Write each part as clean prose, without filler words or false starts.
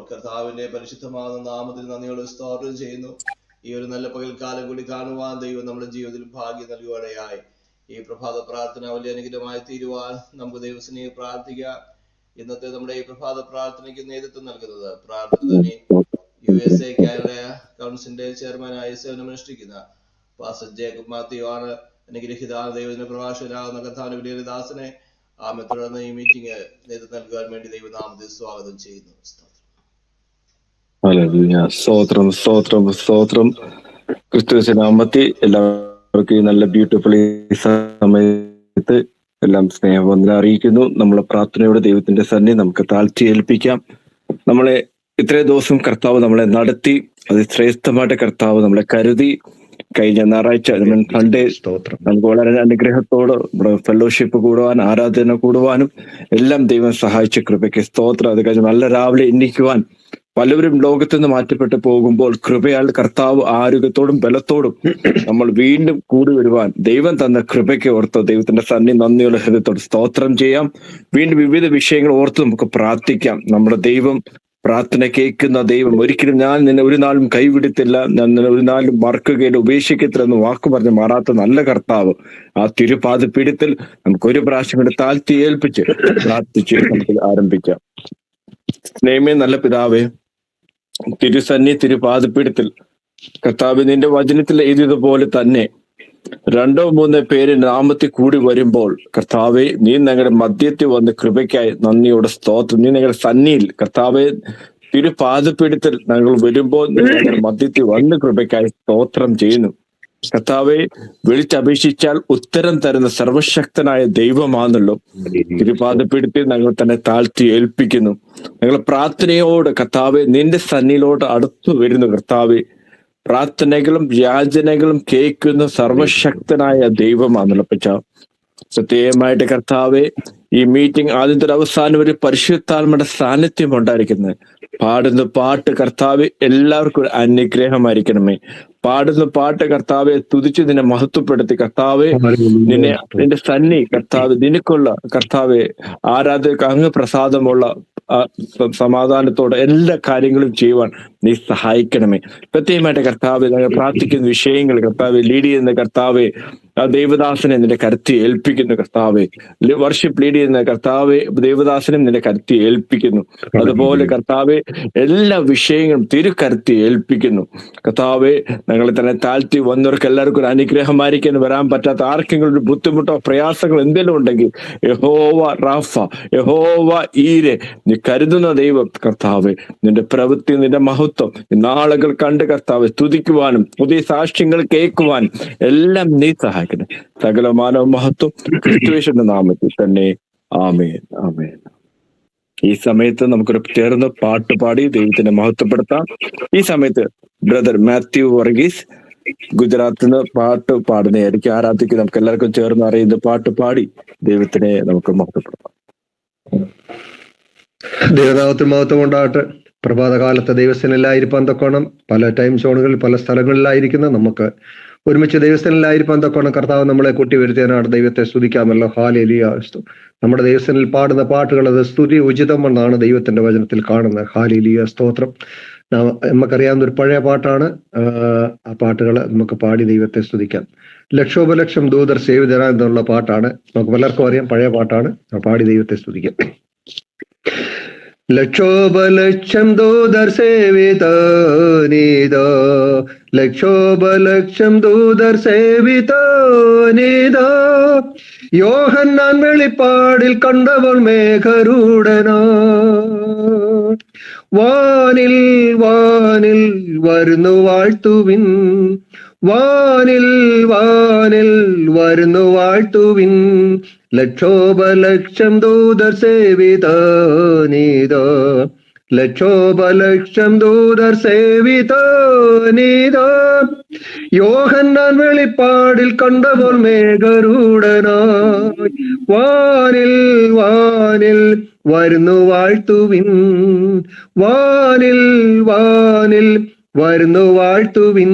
കർത്താവിന്റെ പരിശുദ്ധമാകുന്ന നാമത്തിൽ നന്ദിയോട് സ്തോത്രം ചെയ്യുന്നു. ഈ ഒരു നല്ല പകൽക്കാലം കൂടി കാണുവാൻ ദൈവം നമ്മുടെ ജീവിതത്തിൽ ഭാഗ്യം നൽകുവാനായി ഈ പ്രഭാത പ്രാർത്ഥന വലിയ അനുഗ്രഹമായി തീരുവാൻ നമുക്ക് ദൈവത്തിനെ പ്രാർത്ഥിക്കാം. ഇന്നത്തെ നമ്മുടെ ഈ പ്രഭാത പ്രാർത്ഥനയ്ക്ക് നേതൃത്വം നൽകുന്നത് പ്രാർത്ഥന USA കാനഡ കൗൺസിലിന്റെ ചെയർമാനായി സേവനമനുഷ്ഠിക്കുന്ന പാസ്റ്റർ ജേക്കബ് മാത്യു ആണ്. അനുഗ്രഹിത ദൈവത്തിന്റെ പ്രഭാഷകനാകുന്ന കർത്താവിന്റെ വലിയ ദാസനെ തുടർന്ന് ഈ മീറ്റിംഗ് നേതൃത്വം നൽകുവാൻ വേണ്ടി ദൈവനാമത്തിൽ സ്വാഗതം ചെയ്യുന്നു. സ്തോത്രം സ്തോത്രം സ്തോത്രം. ക്രിസ്തുവിന്റെ നാമത്തിൽ എല്ലാവർക്കും നല്ല ബ്യൂട്ടിഫുൾ സമയത്ത് എല്ലാം സ്നേഹവന്ദനം അറിയിക്കുന്നു. നമ്മളെ പ്രാർത്ഥനയോടെ ദൈവത്തിന്റെ സന്നിധി നമുക്ക് താഴ്ത്തി ഏൽപ്പിക്കാം. നമ്മളെ ഇത്രയും ദിവസം കർത്താവ് നമ്മളെ നടത്തി, അത് ശ്രേഷ്ഠമായിട്ട് കർത്താവ് നമ്മളെ കരുതി. കഴിഞ്ഞ ഞായറാഴ്ച സൺഡേ നമുക്ക് വളരെ അനുഗ്രഹത്തോട് ഫെലോഷിപ്പ് കൂടുവാൻ, ആരാധന കൂടുവാനും എല്ലാം ദൈവം സഹായിച്ച കൃപയ്ക്ക് സ്തോത്രം. അത് കഴിഞ്ഞ് നല്ല രാവിലെ എണ്ണിക്കുവാൻ പലവരും ലോകത്ത് നിന്ന് മാറ്റപ്പെട്ടു പോകുമ്പോൾ കൃപയാൽ കർത്താവ് ആരോഗ്യത്തോടും ബലത്തോടും നമ്മൾ വീണ്ടും കൂടി വരുവാൻ ദൈവം തന്ന കൃപയ്ക്ക് ഓർത്ത് ദൈവത്തിന്റെ സന്നിധി നന്ദിയുള്ള ഹൃദയത്തോട് സ്തോത്രം ചെയ്യാം. വീണ്ടും വിവിധ വിഷയങ്ങൾ ഓർത്ത് നമുക്ക് പ്രാർത്ഥിക്കാം. നമ്മുടെ ദൈവം പ്രാർത്ഥന കേൾക്കുന്ന ദൈവം. ഒരിക്കലും ഞാൻ നിന്നെ ഒരു നാളും കൈവിടത്തില്ല, ഞാൻ നിന്നെ ഒരു നാളും മറക്കുകയില്ല, ഉപേക്ഷിക്കത്തില്ലെന്ന് വാക്ക് പറഞ്ഞ് മാറാത്ത നല്ല കർത്താവ് ആ തിരുപാദപീഠത്തിൽ നമുക്ക് ഒരു പ്രാവശ്യം കൂടെ താഴ്ത്തി ഏൽപ്പിച്ച് പ്രാർത്ഥിച്ച് നമുക്ക് ആരംഭിക്കാം. സ്നേഹമേ നല്ല പിതാവേ, തിരുപാദപീഠത്തിൽ കർത്താവ് നിന്റെ വചനത്തിൽ എഴുതിയതുപോലെ തന്നെ 2-3 പേര് നാമത്തിൽ കൂടി വരുമ്പോൾ കർത്താവെ നീ ഞങ്ങളുടെ മധ്യത്തിൽ വന്ന് കൃപയ്ക്കായി നന്ദിയോടെ സ്തോത്രം. നീ ഞങ്ങളുടെ സന്നിയിൽ കർത്താവെ തിരുപാദപീഠത്തിൽ ഞങ്ങൾ വരുമ്പോൾ ഞങ്ങളുടെ മധ്യത്തിൽ വന്ന് കൃപയ്ക്കായി സ്തോത്രം ചെയ്യുന്നു. കർത്താവെ വിളിച്ചപേക്ഷിച്ചാൽ ഉത്തരം തരുന്ന സർവശക്തനായ ദൈവമാണല്ലോ. തിരുപാദപീഠത്തിൽ ഞങ്ങൾ തന്നെ താഴ്ത്തി ഏൽപ്പിക്കുന്നു. ഞങ്ങൾ പ്രാർത്ഥനയോട് കർത്താവെ നിന്റെ സന്നിയിലോട്ട് അടുത്തു വരുന്നു. കർത്താവെ പ്രാർത്ഥനകളും യാചനകളും കേൾക്കുന്ന സർവശക്തനായ ദൈവമാണല്ലോ. പച്ച സത്യമായിട്ട് കർത്താവെ ഈ മീറ്റിംഗ് ആദ്യത്തെ അവസാനം ഒരു പരിശുദ്ധാത്മയുടെ സാന്നിധ്യം ഉണ്ടായിരിക്കുന്നത്. പാടുന്ന പാട്ട് കർത്താവ് എല്ലാവർക്കും ഒരു അനുഗ്രഹമായിരിക്കണമേ. പാടുന്ന പാട്ട് കർത്താവെ തുതിച്ച് നിന്നെ മഹത്വപ്പെടുത്തി കർത്താവെ നിന്റെ സന്നി കർത്താവ് നിനക്കുള്ള കർത്താവെ ആരാധകർക്ക് അങ്ങ് പ്രസാദമുള്ള സമാധാനത്തോടെ എല്ലാ കാര്യങ്ങളും ചെയ്യുവാൻ നീ സഹായിക്കണമേ. പ്രത്യേകമായിട്ട് കർത്താവ് ഞങ്ങൾ പ്രാർത്ഥിക്കുന്ന വിഷയങ്ങൾ കർത്താവ് ലീഡ് ചെയ്യുന്ന കർത്താവെ ആ ദേവദാസനെ നിന്റെ കരുത്തി ഏൽപ്പിക്കുന്നു. കർത്താവെ വർഷിപ്പ് ലീഡ് ചെയ്യുന്ന കർത്താവെ ദേവദാസനും നിന്റെ കരുത്തി ഏൽപ്പിക്കുന്നു. അതുപോലെ കർത്താവെ എല്ലാ വിഷയങ്ങളും തിരുക്കരുത്തി ഏൽപ്പിക്കുന്നു. കർത്താവെ ഞങ്ങളെ തന്നെ താഴ്ത്തി വന്നവർക്ക് എല്ലാവർക്കും ഒരു അനുഗ്രഹമായിരിക്കും. വരാൻ പറ്റാത്ത ആർക്കെങ്കിലും ഒരു ബുദ്ധിമുട്ടോ പ്രയാസങ്ങൾ എന്തെങ്കിലും ഉണ്ടെങ്കിൽ യഹോവ റാഫ, യഹോവ ഈരെ, നീ കരുതുന്ന ദൈവം കർത്താവെ നിന്റെ പ്രവൃത്തി നിന്റെ മഹത്വം നാളുകൾ കണ്ട് കർത്താവെ സ്തുതിക്കുവാനും പുതിയ സാക്ഷ്യങ്ങൾ കേൾക്കുവാനും എല്ലാം നീ സഹായിക്കണം. സകല മാനവ മഹത്വം ക്രിസ്തുയേശുവിന്റെ നാമത്തിൽ തന്നെ ആമേൻ ആമേൻ. ഈ സമയത്ത് നമുക്കൊരു ചേർന്ന് പാട്ട് പാടി ദൈവത്തിനെ മഹത്വപ്പെടുത്താം. ഈ സമയത്ത് ബ്രദർ മാത്യു വർഗീസ് ഗുജറാത്തിൽ നിന്ന് പാട്ട് പാടുന്നതായിരിക്കും. ആരാധിക്ക് നമുക്ക് എല്ലാവർക്കും ചേർന്ന് അറിയുന്ന പാട്ട് പാടി ദൈവത്തിനെ നമുക്ക് മഹത്വപ്പെടുത്താം. ദൈവനാമത്തിൽ മഹത്വം ഉണ്ടാകട്ടെ. പ്രഭാതകാലത്തെ ദൈവസ്ഥനിലായിരിക്കാൻ തക്കോണം പല ടൈം സോണുകളിൽ പല സ്ഥലങ്ങളിലായിരിക്കുന്ന നമുക്ക് ഒരുമിച്ച് ദൈവസ്ഥനിലായിരിക്കാൻ തക്കോണം കർത്താവ് നമ്മളെ കൂട്ടിവരുത്തിയതിനാണ്. ദൈവത്തെ സ്തുതിക്കാമല്ലോ. ഹല്ലേലൂയ. നമ്മുടെ ദൈവസ്ഥനിൽ പാടുന്ന പാട്ടുകൾ അത് സ്തുതി ഉചിതമെന്നാണ് ദൈവത്തിന്റെ വചനത്തിൽ കാണുന്നത്. ഹല്ലേലൂയ സ്തോത്രം. നമുക്കറിയാവുന്ന ഒരു പഴയ പാട്ടാണ്. ആ പാട്ടുകൾ നമുക്ക് പാടി ദൈവത്തെ സ്തുതിക്കാം. ലക്ഷോപലക്ഷം ദൂതർ സേവിതര എന്നുള്ള പാട്ടാണ്. നമുക്ക് പലർക്കും അറിയാം, പഴയ പാട്ടാണ്. പാടി ദൈവത്തെ സ്തുതിക്കാം. ലക്ഷോപലക്ഷം ദൂതർ സേവിതോ നീതോ, ലക്ഷോപലക്ഷം ദൂതർ സേവിതോ നീതോ, യോഹന്നാൻ വെളിപ്പാടിൽ കണ്ടവൾ മേഘരൂഢനോ, വാനിൽ വാനിൽ വരുന്നു വാഴ്ത്തുവിൻ, വാനിൽ വാനിൽ വരുന്നു വാഴ്ത്തുവിൻ, ലക്ഷോപലക്ഷം ദൂതർ സേവിതോ നീതോ, ലക്ഷോപലക്ഷം ദൂതർ സേവിതോ നീതോ, യോഹന്നാൻ വെളിപ്പാടിൽ കണ്ടപ്പോൾ മേഘരൂഢനായി, വാനിൽ വാനിൽ വരുന്നു വാഴ്ത്തുവിൻ, വാനിൽ വാനിൽ വരുന്നു വാഴ്ത്തുവിൻ,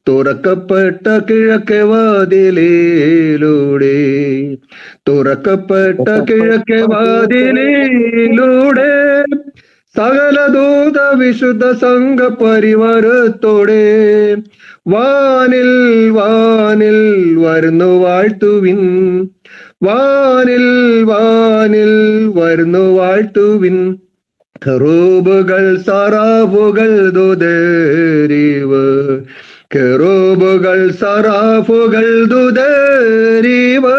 തുറക്കപ്പെട്ട കിഴക്കേ വാതിലിലൂടെ, തുറക്കപ്പെട്ട കിഴക്കേ വാതിലിലൂടെ, സകല ദൂത വിശുദ്ധ സംഘ പരിവാരത്തോടെ വാനിൽ വാനിൽ വരുന്നു വാഴ്ത്തുവിൻ. വാനിൽ വാനിൽ വരുന്നു വാഴ്ത്തുവിൻ. കെറൂബുകൾ സറാഫുകൾ ദൂതരിവ്, കെറൂബുകൾ സറാഫുകൾ ദൂതരിവ്,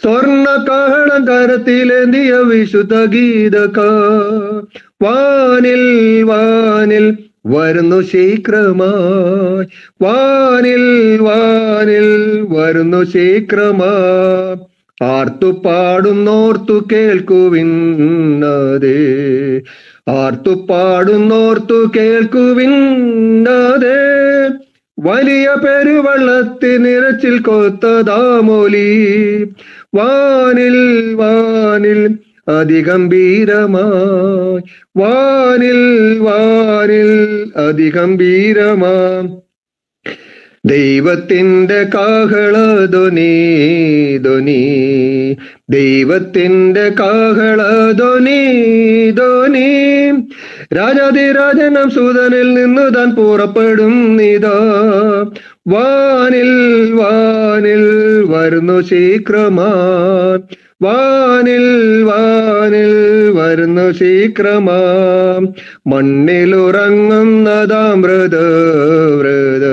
സ്വർണ്ണ കാഹളം കരത്തിലേന്തിയ വിശുദ്ധ ഗീതക. വാനിൽ വാനിൽ വരുന്നു ശീഘ്രമായി, വാനിൽ വാനിൽ വരുന്നു ശീഘ്രമായി. ആർത്തു പാടുന്നോർത്തു കേൾക്കുവിൻ അതേ, ആർത്തു പാടുന്നോർത്തു കേൾക്കുവിൻ അതേ. വലിയ പെരുവെള്ളത്തിനിരച്ചിൽ കൊത്തതാമോലി, വാനിൽ വാനിൽ അതിഗംഭീരമായി, വാനിൽ വാനിൽ അതിഗംഭീരമായി. ദൈവത്തിന്റെ കാഹളധ്വനി ധ്വനി, ദൈവത്തിന്റെ കാഹളധ്വനി ധ്വനി. രാജാതിരാജനം സൂതനിൽ നിന്ന് താൻ പുറപ്പെടും നിതാ. വാനിൽ വാനിൽ വരുന്നു ശീഘ്രമായി, വാനിൽ വാനിൽ വരുന്നു ശീഘ്രമാം. മണ്ണിലുറങ്ങുന്നതാമൃത വ്രത,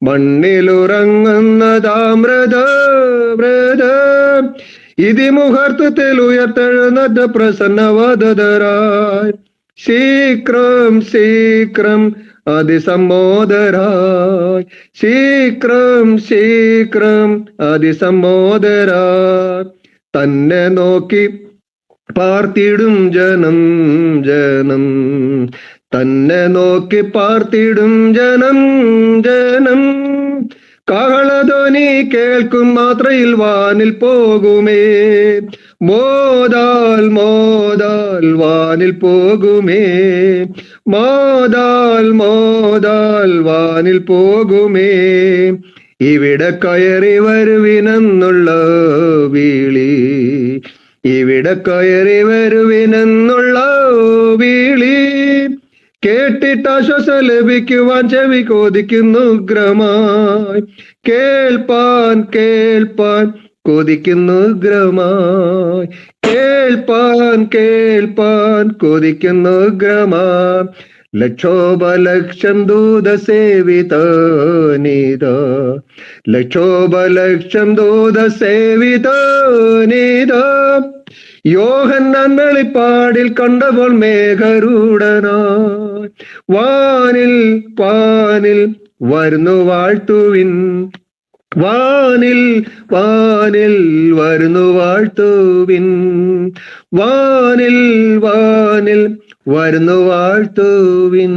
മണ്ണിലുറങ്ങുന്നതാമൃത വ്രത. ഇതിമുഹൂർത്തത്തിൽ ഉയർത്തെഴുന്നേറ്റ പ്രസന്നവദരായി, ശീഘ്രം ശീഘ്രം അതിസമ്മോദരായി, ശീഘ്രം ശീഘ്രം അതിസമ്മോദരായി. തന്നെ നോക്കി പാർത്തിടും ജനം ജനം, തന്നെ നോക്കി പാർത്തിടും ജനം ജനം. കാഹളധ്വനി കേൾക്കും മാത്രയിൽ വാനിൽ പോകുമേ, മോദാൽ മോദാൽ വാനിൽ പോകുമേ, മോദാൽ മോദാൽ വാനിൽ പോകുമേ. ഇവിടെ കയറി വരുവിനെന്നുള്ള വിളി, ഇവിടെ കയറി വരുവിനെന്നുള്ള വിളി. കേട്ടിട്ട് ആശ്വാസം ലഭിക്കുവാൻ ചെവി കൊതിക്കുന്നു ഉഗ്രമായി, കേൾപ്പാൻ കേൾപ്പാൻ കൊതിക്കുന്നു ഉഗ്രമായി, കേൾപ്പാൻ കേൾപ്പാൻ കൊതിക്കുന്നു ഉഗ്രമായി. ലക്ഷോപലക്ഷം ദൂതസേവിതനിത, ലക്ഷോപലക്ഷം ദൂതസേവിതനിത. യോഹന്നാൻ വെളിപ്പാടിൽ കണ്ടപ്പോൾ മേഘരൂഢനായി, വാനിൽ വാനിൽ വരുന്നു വാഴ്ത്തുവിൻ, വാനിൽ വാനിൽ വരുന്നു വാഴ്ത്തുവിൻ, വാനിൽ വാനിൽ വരുന്നു വാഴ്ത്തുവിൻ.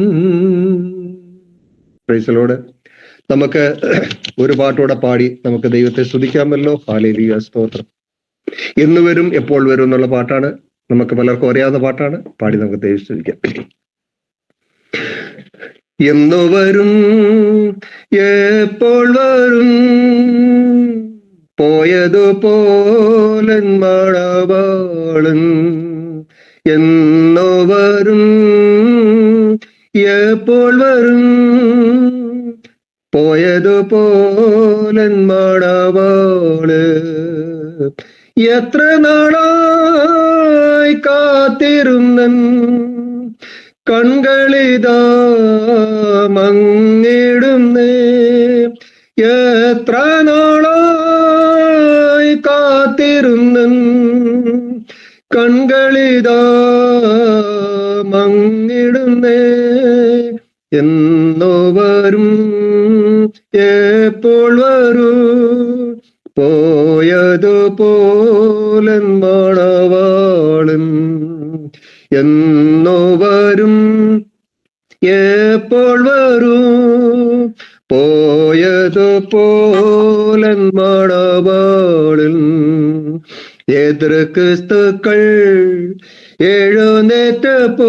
Price the Lord. നമുക്ക് ഒരു പാട്ടോടെ പാടി നമുക്ക് ദൈവത്തെ സ്തുതിക്കാമല്ലോ. ഹല്ലേലൂയ, സ്തോത്രം. എന്ന് വരും എപ്പോൾ വരും എന്നുള്ള പാട്ടാണ്, നമുക്ക് പലർക്കും അറിയാവുന്ന പാട്ടാണ്. പാടി നമുക്ക് ദൈവത്തെ സ്തുതിക്കാം. എന്നു വരും എപ്പോൾ വരും പോയതുപോലൻ മണവാളൻ, എന്നോ വരും എപ്പോൾ വരും പോയതുപോലൻ മണവാള്. എത്ര നാളായി കാത്തിരുന്നൻ കൺകളിതാ മങ്ങിടുന്നേ, എത്ര നാളായി കാത്തിരുന്നൻ കൺകളിതാ മങ്ങിടുന്നേ. എന്നോ വരും എപ്പോൾ വരും പോയതുപോലൻ മണവാളൻ, എന്നോ വരും എപ്പോൾ വരും പോയതുപോലൻ മണവാളൻ. എതിർ ക്രിസ്തുക്കൾ എഴുന്നേറ്റപ്പോൾ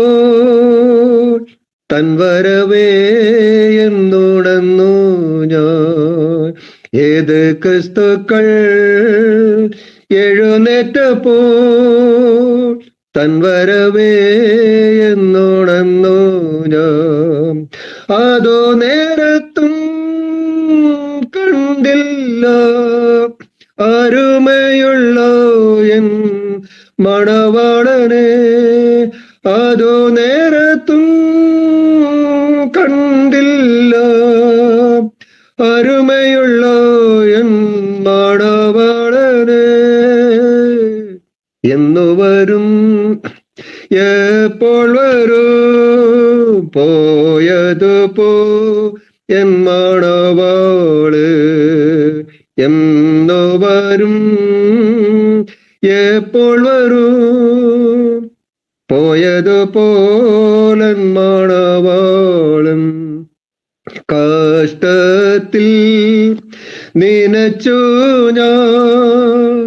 തൻ വരവേ എന്നുണർന്നു ഞാൻ. ഏത് ക്രിസ്തുക്കൾ എഴുന്നേറ്റപ്പോൾ തൻ വരവേ എന്നുണർന്നു ഞാൻ. അതോ നേരത്തും കണ്ടില്ല അരുമയുള്ള എൻ മണവാളനെ. അതോ നേരത്തും കണ്ടില്ല അരുമയുള്ള എൻ മണവാളനെ. എന്നു വരും എപ്പോൾ വരും പോയതു പോ എൻ മണവാള്. എന്നു വരും എപ്പോൾ വരും പോയതു പോലൻ മണവാളൻ. കഷ്ടത്തിൽ നനച്ചു ഞാൻ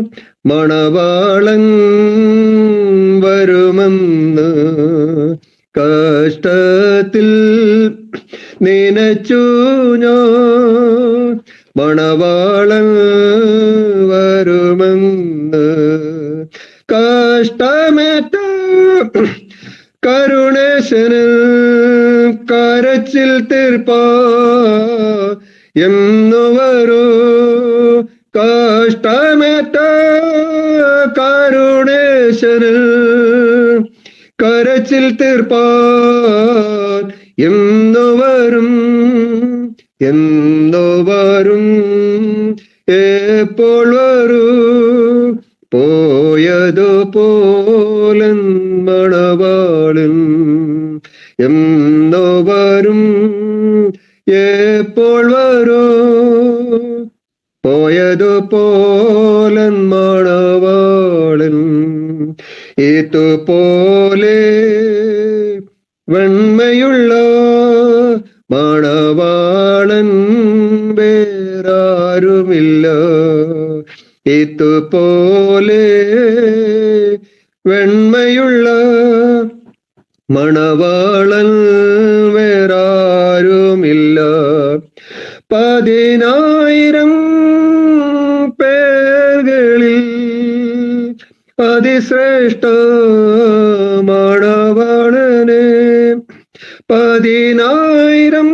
മണവാളൻ വരുമെന്ന്. കഷ്ടത്തിൽ നനച്ചു ഞാൻ മണവാളൻ വരുമെന്ന്. കഷ്ടമേറ്റ കരുണേശന് കരച്ചിൽ തീർപ്പാ എന്നു വരൂ. കഷ്ടമേറ്റ കരുണേശന് കരച്ചിൽ തീർപ്പാൻ എന്നു വരും. എന്നു വരും എപ്പോൾ വരൂ പോയതു പോലൻ മണവാളൻ. എന്നു വരും എപ്പോൾ വരൂ പോയതു പോലൻ മണവാളൻ. ഇതുപോലെ വെണ്മയുള്ള മണവാളൻ വേറാരുമില്ല. ഇതുപോലെ വെണ്മയുള്ള മണവാളൻ വേറാരുമില്ല. 10,000 പേർകളിൽ അതിശ്രേഷ്ഠ മണവാളനെ. 10,000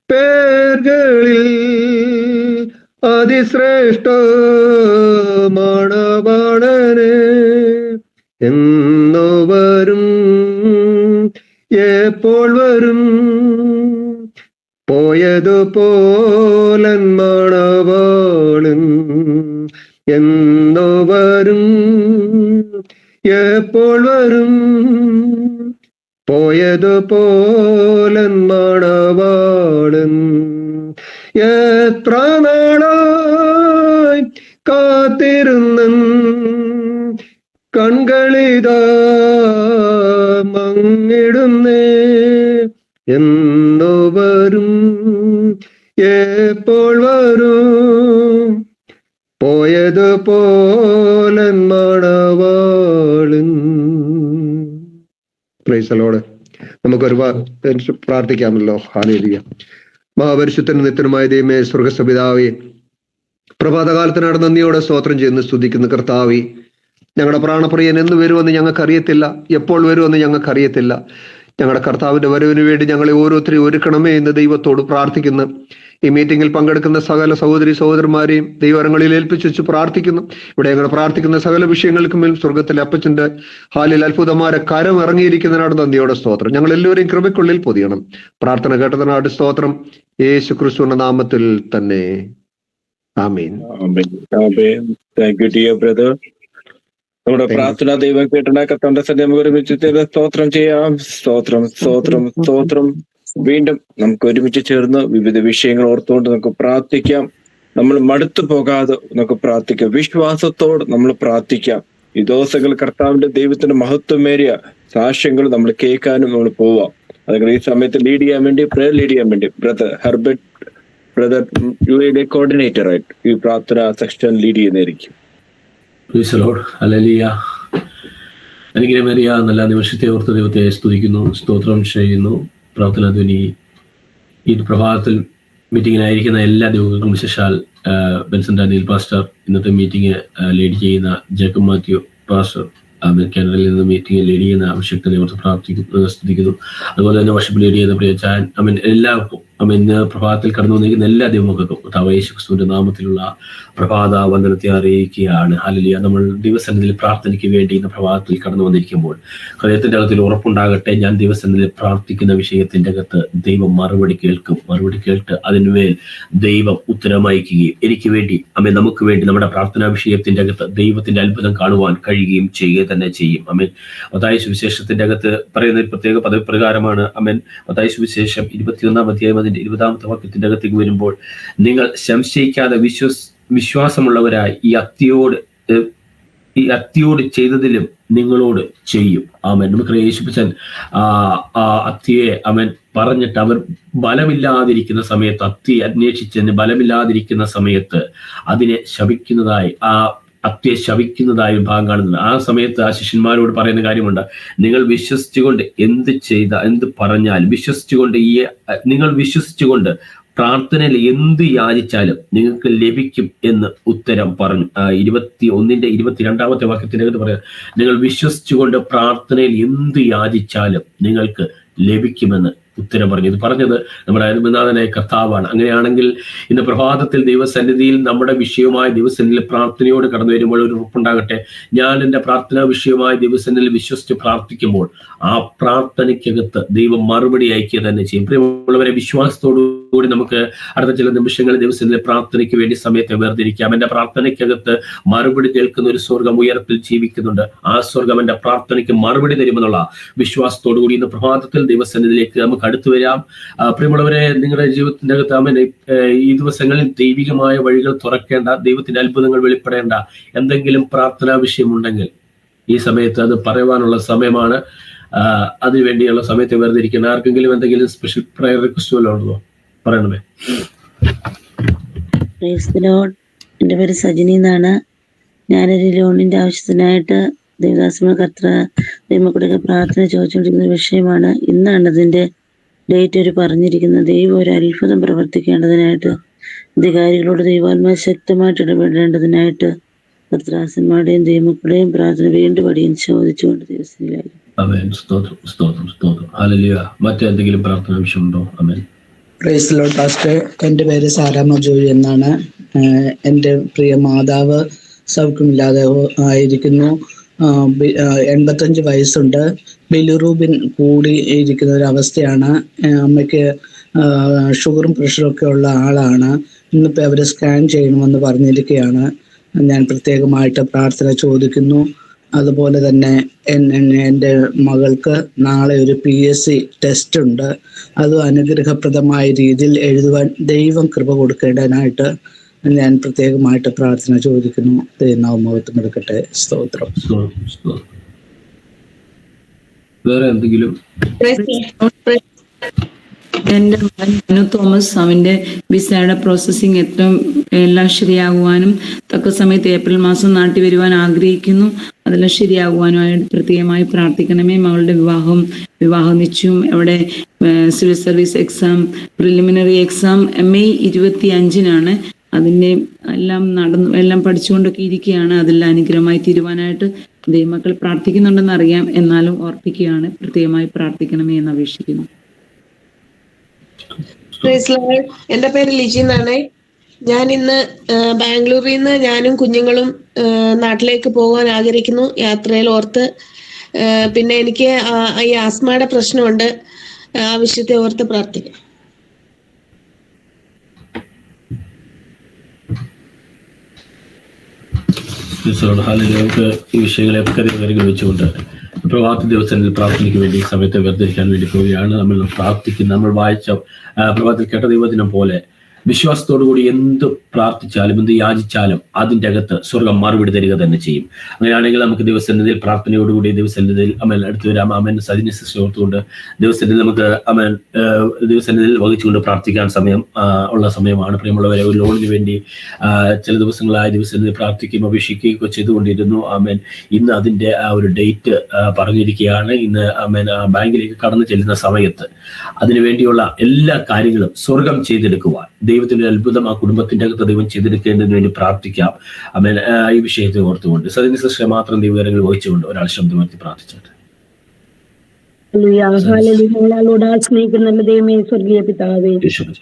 പേർകളിൽ അതിശ്രേഷ്ഠ മണവാളനെ. എന്നു വരും എപ്പോൾ വരും പോയതു പോലൻ മണവാളൻ. എന്നു വരും എപ്പോൾ വരും പോയതു പോലൻ മണവാളൻ. എത്ര നാളായി കാത്തിരുന്നൻ കൺകളിതാ മങ്ങിടുന്നേ. എന്നു വരും എപ്പോൾ വരും പോയതു പോലൻ മണവാളൻ. Price the Lord. നമുക്കൊരുപാട് പ്രാർത്ഥിക്കാമല്ലോ. ഹല്ലേലൂയ. മഹാപരിശുദ്ധനും നിത്യനുമായ ദൈവമേ, സ്വർഗ്ഗസ്ഥപിതാവേ, പ്രഭാതകാലത്തിനാണ് നന്ദിയോടെ സ്തോത്രം ചെയ്യുന്നു, സ്തുതിക്കുന്നു. കർത്താവേ, ഞങ്ങളുടെ പ്രാണപ്രിയൻ എന്ന് വരുമെന്ന് ഞങ്ങൾക്കറിയത്തില്ല, എപ്പോൾ വരുമെന്ന് ഞങ്ങൾക്കറിയത്തില്ല. ഞങ്ങളുടെ കർത്താവിന്റെ വരവിന് വേണ്ടി ഞങ്ങളെ ഓരോരുത്തരെയും ഒരുക്കണമേ എന്ന് ദൈവത്തോട് പ്രാർത്ഥിക്കുന്നു. ഈ മീറ്റിംഗിൽ പങ്കെടുക്കുന്ന സകല സഹോദരി സഹോദരന്മാരെയും ദൈവങ്ങളിൽ ഏൽപ്പിച്ചു വെച്ച് പ്രാർത്ഥിക്കുന്നു. ഇവിടെ ഞങ്ങൾ പ്രാർത്ഥിക്കുന്ന സകല വിഷയങ്ങൾക്കും മേൽ സ്വർഗത്തിലെ അപ്പച്ചന്റെ ഹാലിൽ അത്ഭുതമാരെ കരം ഇറങ്ങിയിരിക്കുന്നതിനാണ് നന്ദിയോടെ സ്തോത്രം. ഞങ്ങൾ എല്ലാവരെയും കൃപയ്ക്കുള്ളിൽ പൊതിയണം. പ്രാർത്ഥന കേട്ടതിനാട് സ്തോത്രം. യേശു ക്രിസ്തുവിന്റെ നാമത്തിൽ തന്നെ. Amen. Thank you dear brother. നമ്മുടെ പ്രാർത്ഥന ദൈവം കേട്ടണ കർത്താവിന്റെ സന്നിധി നമുക്ക് ഒരുമിച്ച് സ്തോത്രം ചെയ്യാം. സ്തോത്രം സ്തോത്രം സ്തോത്രം. വീണ്ടും നമുക്ക് ഒരുമിച്ച് ചേർന്ന് വിവിധ വിഷയങ്ങൾ ഓർത്തുകൊണ്ട് നമുക്ക് പ്രാർത്ഥിക്കാം. നമ്മൾ മടുത്തു പോകാതെ നമുക്ക് പ്രാർത്ഥിക്കാം. വിശ്വാസത്തോട് നമ്മൾ പ്രാർത്ഥിക്കാം. ഈ ദിവസങ്ങൾ കർത്താവിന്റെ ദൈവത്തിന്റെ മഹത്വമേറിയ സാക്ഷ്യങ്ങൾ നമ്മൾ കേൾക്കാനും നമ്മൾ പോവാം. അതുകൊണ്ട് ഈ സമയത്ത് ലീഡ് ചെയ്യാൻ വേണ്ടി, പ്രേയർ ലീഡ് ചെയ്യാൻ വേണ്ടി ബ്രദർ ഹെർബർട്ട്, ബ്രദർ യുഎയുടെ കോർഡിനേറ്റർ ആയിട്ട് ഈ പ്രാർത്ഥന സെക്ഷൻ ലീഡ് ചെയ്യുന്നതായിരിക്കും. ഹല്ലേലൂയ. അനുഗ്രഹമേറിയ നല്ല നിമിഷത്തെ ഓർത്ത് ദൈവത്തെ സ്തുതിക്കുന്നു, സ്തോത്രം ചെയ്യുന്നു. പ്രാർത്ഥനാ ധ്വനി ഈ പ്രഭാതത്തിൽ മീറ്റിങ്ങിനായിരിക്കുന്ന എല്ലാ ദൈവങ്ങൾക്കും, വിശേഷാൽ ബെൻസൺ ഡാനിയൽ പാസ്റ്റർ, ഇന്നത്തെ മീറ്റിംഗ് ലീഡ് ചെയ്യുന്ന ജേക്കബ് മാത്യു പാസ്റ്റർ, കാനഡയിൽ നിന്ന് മീറ്റിംഗ് ലീഡ് ചെയ്യുന്ന അഭിഷേകത്തെ ഓർത്ത് സ്തുതിക്കുന്നു. അതുപോലെ തന്നെ വർഷിപ്പ് ലീഡ് ചെയ്യുന്ന പ്രിയ ചാൻ എല്ലാവർക്കും പ്രഭാതത്തിൽ കടന്നു വന്നിരിക്കുന്ന എല്ലാ ദൈവമക്കൾക്കും കർത്താവ് യേശു ക്രിസ്തുവിന്റെ നാമത്തിലുള്ള പ്രഭാത വന്ദനത്തെ അറിയിക്കുകയാണ്. ഹല്ലേലൂയ. നമ്മൾ ദൈവസന്നിധിയിൽ പ്രാർത്ഥനയ്ക്ക് വേണ്ടി ഇന്ന് പ്രഭാതത്തിൽ കടന്നു വന്നിരിക്കുമ്പോൾ ഹൃദയത്തിന്റെ അകത്തിൽ ഉറപ്പുണ്ടാകട്ടെ, ഞാൻ ദൈവസന്നിധിയിൽ പ്രാർത്ഥിക്കുന്ന വിഷയത്തിന്റെ അകത്ത് ദൈവം മറുപടി കേട്ട് അതിന്മേൽ ദൈവം ഉത്തരമയക്കുകയും എനിക്ക് വേണ്ടി നമുക്ക് വേണ്ടി നമ്മുടെ പ്രാർത്ഥനാ വിഷയത്തിന്റെ അകത്ത് ദൈവത്തിന്റെ അത്ഭുതം കാണുവാൻ കഴിയുകയും ചെയ്യുക തന്നെ ചെയ്യും. മത്തായി സുവിശേഷത്തിന്റെ അകത്ത് പറയുന്ന ഒരു പ്രത്യേക പദപ്രകാരമാണ്. മത്തായി സുവിശേഷം 21-ാം അധ്യായം 20-ാമത്തെ വാക്യത്തിന്റെ അകത്തേക്ക് വരുമ്പോൾ, നിങ്ങൾ സംശയിക്കാതെ വിശ്വാസമുള്ളവരായി ഈ അത്തിയോട് ചെയ്തതിലും നിങ്ങളോട് ചെയ്യും. നമുക്ക് യേശുപ്പച്ചൻ അത്തിയെ പറഞ്ഞിട്ട് അവർ ബലമില്ലാതിരിക്കുന്ന സമയത്ത്, അത്തിയെ അന്വേഷിച്ചതിന് ബലമില്ലാതിരിക്കുന്ന സമയത്ത് അതിനെ ശപിക്കുന്നതായി, അത്തിയെ ശപിക്കുന്നതായി ഭാഗം കാണുന്നത്. ആ സമയത്ത് ആ ശിഷ്യന്മാരോട് പറയുന്ന കാര്യമുണ്ട്, നിങ്ങൾ വിശ്വസിച്ചുകൊണ്ട് എന്ത് പറഞ്ഞാലും നിങ്ങൾ വിശ്വസിച്ചുകൊണ്ട് പ്രാർത്ഥനയിൽ എന്ത് യാചിച്ചാലും നിങ്ങൾക്ക് ലഭിക്കും എന്ന് ഉത്തരം പറഞ്ഞു. 21-ന്റെ 22-ാമത്തെ വാക്യത്തിന്റെ അകത്ത് പറയാം, നിങ്ങൾ വിശ്വസിച്ചുകൊണ്ട് പ്രാർത്ഥനയിൽ എന്ത് യാചിച്ചാലും നിങ്ങൾക്ക് ലഭിക്കുമെന്ന് ഉത്തരം പറഞ്ഞു. ഇത് പറഞ്ഞത് നമ്മുടെ അരുമനാഥനായ കർത്താവാണ്. അങ്ങനെയാണെങ്കിൽ ഇന്ന് പ്രഭാതത്തിൽ ദൈവസന്നിധിയിൽ നമ്മുടെ വിഷയമായ ദൈവസന്നിധിയിൽ പ്രാർത്ഥനയോട് കടന്നു വരുമ്പോൾ ഒരു ഉറപ്പുണ്ടാകട്ടെ, ഞാൻ എൻ്റെ പ്രാർത്ഥനാ വിഷയമായ ദൈവസന്നിധിയിൽ വിശ്വസിച്ച് പ്രാർത്ഥിക്കുമ്പോൾ ആ പ്രാർത്ഥനയ്ക്കകത്ത് ദൈവം മറുപടി അയക്കുക തന്നെ ചെയ്യും. പ്രിയമുള്ളവരെ, വിശ്വാസത്തോടുകൂടി നമുക്ക് അടുത്ത ചില നിമിഷങ്ങളിൽ ദൈവസന്നിധിയിൽ പ്രാർത്ഥനയ്ക്ക് വേണ്ടി സമയത്തെ വേർതിരിക്കാം. എൻ്റെ പ്രാർത്ഥനയ്ക്കകത്ത് മറുപടി കേൾക്കുന്ന ഒരു സ്വർഗം ഉയരത്തിൽ ജീവിക്കുന്നുണ്ട്. ആ സ്വർഗം എൻ്റെ പ്രാർത്ഥനയ്ക്ക് മറുപടി തരുമെന്നുള്ള വിശ്വാസത്തോടുകൂടി ഇന്ന് പ്രഭാതത്തിൽ ദൈവസന്നിധിയിലേക്ക് നമുക്ക് അടുത്തു വരാം. പ്രിയമുള്ളവരെ, നിങ്ങളുടെ ജീവിതത്തിന്റെ അകത്ത് ഈ ദിവസങ്ങളിൽ ദൈവികമായ വഴികൾ തുറക്കേണ്ട, ദൈവത്തിന്റെ അത്ഭുതങ്ങൾ വെളിപ്പെടേണ്ട എന്തെങ്കിലും പ്രാർത്ഥനാ വിഷയമുണ്ടെങ്കിൽ ഈ സമയത്ത് അത് പറയുവാനുള്ള സമയമാണ്. അതിനുവേണ്ടിയുള്ള സമയത്ത് വേർതിരിക്കണം. ആർക്കെങ്കിലും എന്തെങ്കിലും സ്പെഷ്യൽ പ്രയർ റിക്വസ്റ്റ് ഉണ്ടോ? പറയണമേ. എൻ്റെ പേര് സജിനി എന്നാണ്. ഞാനൊരു ലോണിന്റെ ആവശ്യത്തിനായിട്ട് ദേവദാസ ദൈവമക്കളുടെ പ്രാർത്ഥന ചോദിച്ചുകൊണ്ടിരിക്കുന്ന വിഷയമാണ്. ഇന്നാണ് അതിന്റെ ഡേറ്റ് പറഞ്ഞിരിക്കുന്നത്. ദൈവം ഒരു അത്ഭുതം പ്രവർത്തിക്കേണ്ടതിനായിട്ട് അധികാരികളോട് ദൈവാത്മാ ശക്തമായിട്ട് ഇടപെടേണ്ടതിനായിട്ട് കർത്തദാസന്മാരുടെയും ദൈവമക്കളുടെയും പ്രാർത്ഥന വീണ്ടും അടിയും ചോദിച്ചുകൊണ്ട് ദിവസത്തിലായിരിക്കും. മറ്റെന്തെങ്കിലും പ്രാർത്ഥന വിഷയമുണ്ടോ? Praise the Lord pastor. എൻ്റെ പേര് സാരാമ്മ ജോയി എന്നാണ്. എൻ്റെ പ്രിയ മാതാവ് സൗഖ്യമില്ലാതെ ആയിരിക്കുന്നു. 85 വയസ്സുണ്ട്. ബിലിറൂബിൻ കൂടി ഇരിക്കുന്ന ഒരു അവസ്ഥയാണ്. അമ്മയ്ക്ക് ഷുഗറും പ്രഷറും ഒക്കെ ഉള്ള ആളാണ്. ഇന്നിപ്പോൾ അവർ സ്കാൻ ചെയ്യണമെന്ന് പറഞ്ഞിരിക്കുകയാണ്. ഞാൻ പ്രത്യേകമായിട്ട് പ്രാർത്ഥന ചോദിക്കുന്നു. അതുപോലെ തന്നെ എൻ്റെ മകൾക്ക് നാളെ ഒരു PSC ടെസ്റ്റ് ഉണ്ട്. അത് അനുഗ്രഹപ്രദമായ രീതിയിൽ എഴുതുവാൻ ദൈവം കൃപ കൊടുക്കേണ്ടതിനായിട്ട് ഞാൻ പ്രത്യേകമായിട്ട് പ്രാർത്ഥന ചോദിക്കുന്നു. ദൈവനാമം എടുക്കട്ടെ. സ്തോത്രം. വേറെ എന്തെങ്കിലും? എൻ്റെ മകൻ മനു തോമസ്, അവൻ്റെ വിസയുടെ പ്രോസസ്സിങ് എല്ലാം ശരിയാകുവാനും തക്ക സമയത്ത് ഏപ്രിൽ മാസം നാട്ടിൽ വരുവാൻ ആഗ്രഹിക്കുന്നു. അതെല്ലാം ശരിയാകുവാനുമായിട്ട് പ്രത്യേകമായി പ്രാർത്ഥിക്കണമേ. മകളുടെ വിവാഹ നിശ്ചയം അവിടെ civil service exam, preliminary exam May 25-നാണ്. അതിൻ്റെ എല്ലാം പഠിച്ചുകൊണ്ടൊക്കെ ഇരിക്കുകയാണ്. അതെല്ലാം അനുഗ്രഹമായി തീരുവാനായിട്ട് ദൈവമക്കൾ പ്രാർത്ഥിക്കുന്നുണ്ടെന്ന് അറിയാം. എന്നാലും ഓർപ്പിക്കുകയാണ്, പ്രത്യേകമായി പ്രാർത്ഥിക്കണമേ എന്ന് അപേക്ഷിക്കുന്നു. എന്റെ പേര് ലിജി എന്നാണ്. ഞാൻ ഇന്ന് ബാംഗ്ലൂരിൽ നിന്ന് ഞാനും കുഞ്ഞുങ്ങളും നാട്ടിലേക്ക് പോകാൻ ആഗ്രഹിക്കുന്നു, യാത്രയിൽ ഓർത്ത്. പിന്നെ എനിക്ക് ഈ ആസ്മയുടെ പ്രശ്നമുണ്ട്. ആ വിഷയത്തെ ഓർത്ത് പ്രാർത്ഥിക്കാം. നമുക്ക് ഈ വിഷയങ്ങളെയൊക്കെ കാര്യങ്ങൾ വെച്ചുകൊണ്ട് പ്രഭാത ദിവസങ്ങളിൽ പ്രാർത്ഥനയ്ക്ക് വേണ്ടി സമയത്തെ വേർതിരിക്കാൻ വേണ്ടി പോവുകയാണ്. നമ്മൾ വായിച്ച പ്രഭാതത്തിൽ കേട്ട ദൈവദിനം പോലെ വിശ്വാസത്തോടുകൂടി എന്ത് പ്രാർത്ഥിച്ചാലും എന്ത് യാചിച്ചാലും അതിൻ്റെ അകത്ത് സ്വർഗം മറുപടി തരിക തന്നെ ചെയ്യും. അങ്ങനെയാണെങ്കിൽ നമുക്ക് ദിവസസന്നിധിയിൽ പ്രാർത്ഥനയോടുകൂടി ദിവസസന്നിധിയിൽ അടുത്തു വരാം. സജിനി സിസ്റ്റർ ഓർത്തുകൊണ്ട് ദിവസസന്നിധിയിൽ നമുക്ക് ദിവസസന്നിധിയിൽ വഹിച്ചുകൊണ്ട് പ്രാർത്ഥിക്കാൻ ഉള്ള സമയമാണ്. പ്രിയമുള്ളവരെ, ഒരു ലോണിന് വേണ്ടി ചില ദിവസങ്ങളായ ദിവസസന്നിധി പ്രാർത്ഥിക്കുകയും അപേക്ഷിക്കുകയൊക്കെ ചെയ്തുകൊണ്ടിരുന്നു. ഇന്ന് അതിൻ്റെ ആ ഒരു ഡേറ്റ് പറഞ്ഞിരിക്കുകയാണ്. ഇന്ന് ബാങ്കിലേക്ക് കടന്നു ചെല്ലുന്ന സമയത്ത് അതിനുവേണ്ടിയുള്ള എല്ലാ കാര്യങ്ങളും സ്വർഗം ചെയ്തെടുക്കുവാൻ ദൈവത്തിന്റെ അത്ഭുതം ആ കുടുംബത്തിന്റെ അകത്ത് ദൈവം ചെയ്തെടുക്കേണ്ടതിന് വേണ്ടി പ്രാർത്ഥിക്കാം. ആമേൻ. ഈ വിഷയത്തെ ഓർത്തുകൊണ്ട് സജിനി സിസ്റ്ററെ മാത്രം ദൈവകരങ്ങൾ വഹിച്ചുകൊണ്ട് ഒരാൾ ശബ്ദമാക്കി പ്രാർത്ഥിച്ചോട്ടെ. സ്നേഹിക്കുന്ന നല്ല ദൈവമേ, സ്വർഗീയ പിതാവേ,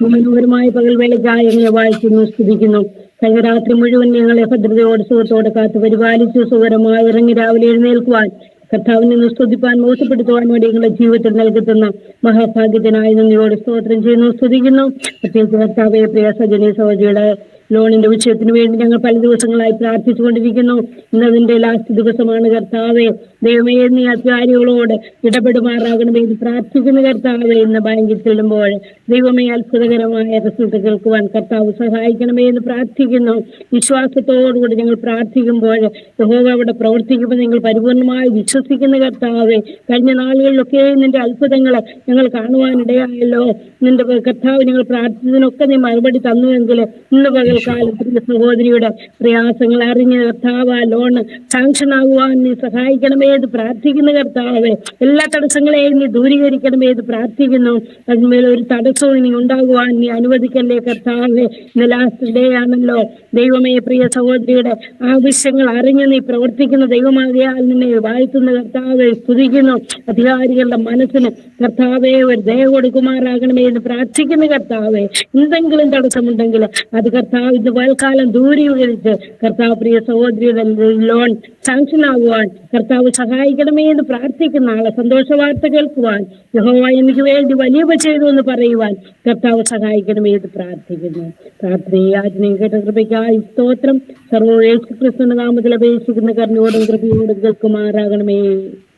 മനോഹരമായ പകൽവേളയ്ക്കായി ഞങ്ങളെ വാഴ്ത്തുന്നു, സ്തുതിക്കുന്നു. കഴിഞ്ഞ രാത്രി മുഴുവൻ ഞങ്ങളെ ഭദ്രതയോടെ സുഖത്തോടെ കാത്ത് പരിപാലിച്ചു സുഖകരമായി ഇറങ്ങി രാവിലെ എഴുന്നേൽക്കുവാൻ, കർത്താവിനെ സ്തുതിപ്പാൻ മോശപ്പെടുത്തുവാൻ വേണ്ടി ഞങ്ങളുടെ ജീവിതത്തിൽ നൽകുന്ന മഹാഭാഗ്യത്തിനായി നന്ദിയോട് സ്തോത്രം ചെയ്യുന്നു, സ്തുതിക്കുന്നു. പ്രത്യേകിച്ച് കർത്താവെ, പ്രിയ സജനി സഹോദരിയുടെ ലോണിന്റെ വിഷയത്തിന് വേണ്ടി ഞങ്ങൾ പല ദിവസങ്ങളായി പ്രാർത്ഥിച്ചുകൊണ്ടിരിക്കുന്നു. ഇന്നതിന്റെ ലാസ്റ്റ് ദിവസമാണ് കർത്താവെ. ദൈവമേ, നീ അധികാരികളോട് ഇടപെടുമാറാകണമേ എന്ന് പ്രാർത്ഥിക്കുന്ന കർത്താവെ. ഇന്ന് ബാങ്കിൽ ചെല്ലുമ്പോൾ ദൈവമേ, അത്ഭുതകരമായ റിസൾട്ട് കേൾക്കുവാൻ കർത്താവ് സഹായിക്കണമേ എന്ന് പ്രാർത്ഥിക്കുന്നു. വിശ്വാസത്തോടുകൂടി ഞങ്ങൾ പ്രാർത്ഥിക്കുമ്പോൾ യഹോവ അവിടെ പ്രവർത്തിക്കുമ്പോൾ നിങ്ങൾ പരിപൂർണമായി വിശ്വസിക്കുന്ന കർത്താവെ. കഴിഞ്ഞ നാളുകളിലൊക്കെ നിന്റെ അത്ഭുതങ്ങൾ ഞങ്ങൾ കാണുവാനിടയായല്ലോ. നിന്റെ കർത്താവ് ഞങ്ങൾ പ്രാർത്ഥിച്ചതിനൊക്കെ നീ മറുപടി തന്നുവെങ്കിൽ ഇന്ന് പകൽക്കാലത്തിന്റെ സഹോദരിയുടെ പ്രയാസങ്ങൾ അറിഞ്ഞ കർത്താവ് ലോൺ സാങ്ഷൻ ആകുവാൻ നീ സഹായിക്കണമേ എന്ന് പ്രാർത്ഥിക്കുന്ന കർത്താവെ. എല്ലാ തടസ്സങ്ങളെയും നീ ദൂരീകരിക്കണമേ എന്ന് പ്രാർത്ഥിക്കുന്നു. അതിന്മേൽ ഒരു തടസ്സവും നീ ഉണ്ടാകുവാൻ നീ അനുവദിക്കല്ലേ കർത്താവെ. ഇന്ന് ലാസ്റ്റ് ഡേ ആണല്ലോ ദൈവമേ. പ്രിയ സഹോദരിയുടെ ആവശ്യങ്ങൾ അറിഞ്ഞ് നീ പ്രവർത്തിക്കുന്ന ദൈവമാകിയാൽ നിന്നെ വാഴ്ത്തുന്ന കർത്താവെ, സ്തുതിക്കുന്നു. അധികാരികളുടെ മനസ്സിന് കർത്താവെ ഒരു ദയ കൊടുക്കുമാറാകണമേ എന്ന് പ്രാർത്ഥിക്കുന്ന കർത്താവെ. എന്തെങ്കിലും തടസ്സമുണ്ടെങ്കിൽ അത് കർത്താവ് ഇന്ന് പകൽക്കാലം ദൂരീകരിച്ച് കർത്താവ് പ്രിയ സഹോദരിയുടെ ലോൺ സാങ്ഷൻ ആകുവാൻ കർത്താവ് സഹായിക്കണമേ എന്ന് പ്രാർത്ഥിക്കുന്ന ആളെ സന്തോഷ വാർത്ത കേൾക്കുവാൻ, യഹോവ എനിക്ക് വേണ്ടി വലിയ ചെയ്തു എന്ന് പറയുവാൻ കർത്താവ് സഹായിക്കണമേ എന്ന് പ്രാർത്ഥിക്കുന്നു. പ്രാർത്ഥനയും യാചനയും കേട്ട കൃപയ്ക്കായി സ്തോത്രം. സർവ്വ യേശു ക്രിസ്തുവിന്റെ നാമത്തിൽ അപേക്ഷിക്കുന്ന കരുണയോടും കൃപയോടും കേൾക്കുമാറാകണമേ.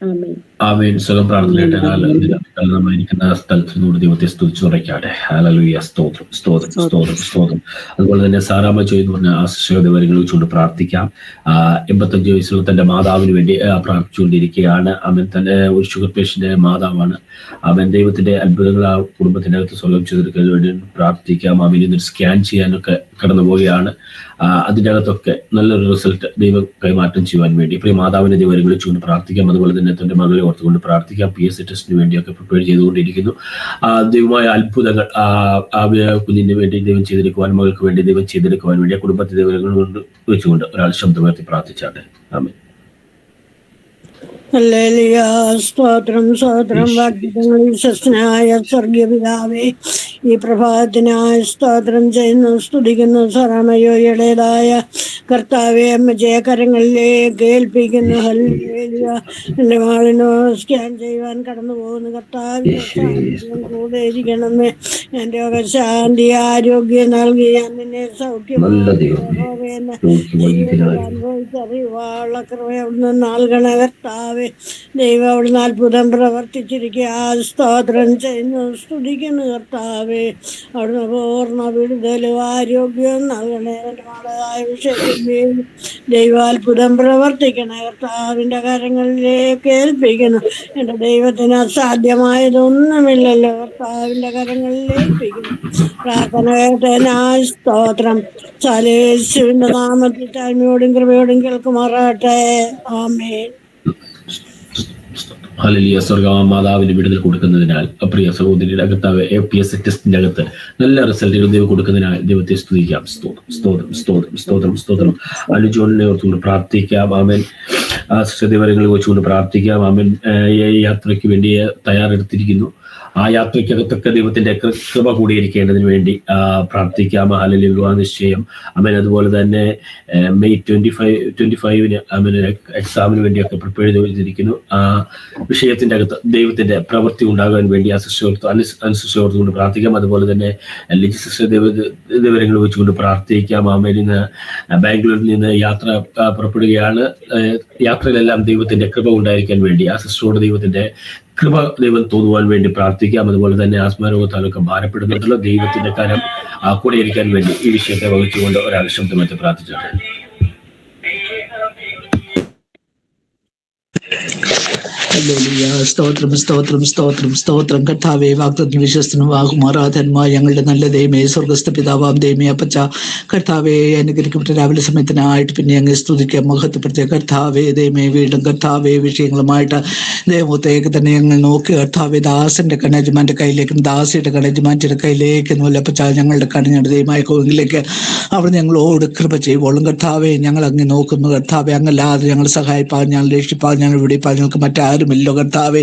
ആമേൻ. ആമേൻ. സുഖം പ്രാർത്ഥനയായിരിക്കുന്ന സ്ഥലത്തിനോട് ദൈവത്തെ സ്തുതിച്ചുറയ്ക്കാട്ടെ. ഹല്ലേലൂയ. സ്തോത്രം, സ്തോത്രം, സ്തോത്രം, സ്തോത്രം. അതുപോലെ തന്നെ സാറാമ്മ എന്ന് പറഞ്ഞ ആ ശിശുവിന്റെ വരികൾ വെച്ചുകൊണ്ട് പ്രാർത്ഥിക്കാം. 85 വയസ്സുള്ള തന്റെ മാതാവിന് വേണ്ടി പ്രാർത്ഥിച്ചുകൊണ്ടിരിക്കുകയാണ്. അവൻ തന്നെ ഒരു ഷുഗർ പേഷ്യന്റ് മാതാവാണ്. അവൻ ദൈവത്തിന്റെ അത്ഭുതങ്ങൾ ആ കുടുംബത്തിന്റെ അകത്ത് സ്വന്തം ചെയ്തെടുക്കുന്നതിന് വേണ്ടി പ്രാർത്ഥിക്കാം. അവൻ ഇന്ന് സ്കാൻ ചെയ്യാനൊക്കെ കടന്നു പോവുകയാണ്. അതിൻ്റെ അകത്തൊക്കെ നല്ലൊരു റിസൾട്ട് ദൈവം കൈമാറ്റം ചെയ്യുവാൻ വേണ്ടി പ്രിയ മാതാവിനെ ദൈവം വിളിച്ചുകൊണ്ട് പ്രാർത്ഥിക്കാം. അതുപോലെ തന്നെ തന്റെ മകളെ ഓർത്തുകൊണ്ട് പ്രാർത്ഥിക്കാം. PSC ടെസ്റ്റിന് വേണ്ടിയൊക്കെ പ്രിപ്പയർ ചെയ്തുകൊണ്ടിരിക്കുന്നു. ദൈവമായ അത്ഭുതങ്ങൾ ആ കുഞ്ഞിന് വേണ്ടി ദൈവം ചെയ്തെടുക്കുവാൻ, മകൾക്ക് വേണ്ടി ദൈവം ചെയ്തെടുക്കുവാൻ വേണ്ടി ആ കുടുംബത്തെ ദൈവങ്ങൾ കൊണ്ട് വെച്ചുകൊണ്ട് ഒരാൾ ശബ്ദമാക്കി പ്രാർത്ഥിച്ചാട്ടെ. ആമേൻ. ഹല്ലേലൂയ. സ്തോത്രം, സ്തോത്രം. വാഗ്ദത്തങ്ങളിൽ വിശ്വസ്തനായ സ്വർഗീയ പിതാവേ, ഈ പ്രഭാതത്തിനായി സ്തോത്രം ചെയ്യുന്നു, സ്തുതിക്കുന്നു. സറാമയോയുടേതായ കർത്താവെ, അമ്മജയ കരങ്ങളിലേക്ക് ഏൽപ്പിക്കുന്നു. ഹല്ലേലൂയ. എൻ്റെ മകളിനോ സ്കാൻ ചെയ്യുവാൻ കടന്നു പോകുന്നു. കർത്താവിന്റെ സാന്നിധ്യം കൂടെ ഇരിക്കണമേ. എൻ്റെ രോഗശാന്തി ആരോഗ്യം നൽകി നിന്നെ അനുഭവിച്ചറിയുവാനുള്ള കൃപ അവിടുന്ന് നൽകണ കർത്താവ്. ദൈവം അവിടുന്ന് അത്ഭുതം പ്രവർത്തിച്ചിരിക്കുക. സ്തോത്രം ചെയ്യുന്നു, സ്തുതിക്കുന്നു കർത്താവെ. അവിടുന്ന് പൂർണ്ണ വിടുതലും ആരോഗ്യവും നൽകണേ. മകളായ വിഷയത്തിൽ ദൈവാത്ഭുതം പ്രവർത്തിക്കണേ. കർത്താവിന്റെ കരങ്ങളിലേക്ക് ഏൽപ്പിക്കുന്നു. എൻ്റെ ദൈവത്തിന് അസാധ്യമായതൊന്നുമില്ലല്ലോ. കർത്താവിന്റെ കരങ്ങളിൽ ഏൽപ്പിക്കുന്നു. പ്രാർത്ഥന കേട്ടനായ സ്തോത്രം. യേശുവിന്റെ നാമത്തിൽ താഴ്മയോടും കൃപയോടും കേൾക്കുമാറാട്ടെ. ആമേൻ. ഹല്ലേലൂയ. സ്വർഗ്ഗമാതാവിന് വിടുതൽ കൊടുക്കുന്നതിനാൽ പ്രിയ സഹോദരിയുടെ അകത്ത് PSC ടെസ്റ്റിന്റെ അകത്ത് നല്ല റിസൾട്ടുകൾ ദൈവം കൊടുക്കുന്നതിനാൽ ദൈവത്തെ സ്തുതിക്കാം. സ്തോത്രം, സ്തോത്രം, സ്തോത്രം, സ്തോത്രം, സ്തോത്രം. അനുജോണിനെ ഓർത്തുകൊണ്ട് പ്രാർത്ഥിക്കാം. ആമേൻ. ശ്രദ്ധവരങ്ങളിൽ വെച്ചുകൊണ്ട് പ്രാർത്ഥിക്കാം. ആമേൻ. യാത്രയ്ക്ക് വേണ്ടി തയ്യാറെടുത്തിരിക്കുന്നു. ആ യാത്രയ്ക്കകത്തൊക്കെ ദൈവത്തിന്റെ കൃപ കൂടിയിരിക്കേണ്ടതിന് വേണ്ടി പ്രാർത്ഥിക്കാം. ഹല്ലേലൂയ. വിവാഹ നിശ്ചയം. ആമേൻ. അതുപോലെ തന്നെ May 25 ആമേൻ എക്സാമിന് വേണ്ടിയൊക്കെ പ്രിപ്പയർ ചെയ്തിരിക്കുന്നു. ആ വിഷയത്തിന്റെ അകത്ത് ദൈവത്തിന്റെ പ്രവൃത്തി ഉണ്ടാകാൻ വേണ്ടി അനുസരിച്ചോർത്തുകൊണ്ട് പ്രാർത്ഥിക്കാം. അതുപോലെ തന്നെ ദൈവങ്ങൾ വെച്ചുകൊണ്ട് പ്രാർത്ഥിക്കാം. ആമേൻ. ഇന്ന് ബാംഗ്ലൂരിൽ നിന്ന് യാത്ര പുറപ്പെടുകയാണ്. യാത്രയിലെല്ലാം ദൈവത്തിന്റെ കൃപ ഉണ്ടായിരിക്കാൻ വേണ്ടി ആ സിസ്റ്ററോട് ദൈവത്തിന്റെ കൃപ ദൈവം തോന്നുവാൻ വേണ്ടി പ്രാർത്ഥിക്കാം. അതുപോലെ തന്നെ ആസ്മാരോഗത്താലൊക്കെ ഭാരപ്പെടുന്നുണ്ടല്ലോ, ദൈവത്തിന്റെ കരം കൂടെ ഇരിക്കാൻ വേണ്ടി ഈ വിഷയത്തെ വഹിച്ചുകൊണ്ട് ഒരാൾ ശബ്ദമായിട്ട് പ്രാർത്ഥിച്ചിട്ടുണ്ട്. ഹല്ലേലൂയ. സ്തോത്രം സ്തോത്രം സ്തോത്രം സ്തോത്രം. കർത്താവേ, വാഗ്ദത്തത്തിന് വിശ്വസ്തനും ആകുമാറാധന്മായ ഞങ്ങളുടെ നല്ല ദൈവമേ, സ്വർഗസ്ഥ പിതാവാം ദൈവമേ, അപ്പച്ച കർത്താവെ, അനുഗ്രഹിക്കപ്പെട്ട രാവിലെ സമയത്തിനായിട്ട് പിന്നെ അങ്ങ് സ്തുതിക്കുക, മഹത്വപ്പെടുത്തിയ കർത്താവേ ദൈവമേ, വീണ്ടും കർത്താവെ വിഷയങ്ങളുമായിട്ട് ദൈവത്തേക്ക് തന്നെ ഞങ്ങൾ നോക്കി കർത്താവെ, ദാസന്റെ കണജമാന്റെ കയ്യിലേക്കും ദാസിയുടെ കണജമാന്റെ കയ്യിലേക്കും അപ്പച്ച ഞങ്ങളുടെ കണിഞ്ഞയുടെ ദൈവമായ കോവിലേക്ക് അവിടെ ഞങ്ങളോട് കൃപ ചെയ്യുമ്പോളും കർത്താവെ ഞങ്ങൾ അങ്ങ് നോക്കുന്നു കർത്താവെ, അങ്ങല്ലാതെ ഞങ്ങൾ സഹായിപ്പാൻ, ഞങ്ങൾ രക്ഷിപ്പാൻ, ഞങ്ങൾ വിടിപ്പാൻ ഞങ്ങൾക്ക് മറ്റാരുമില്ലോ കർത്താവെ.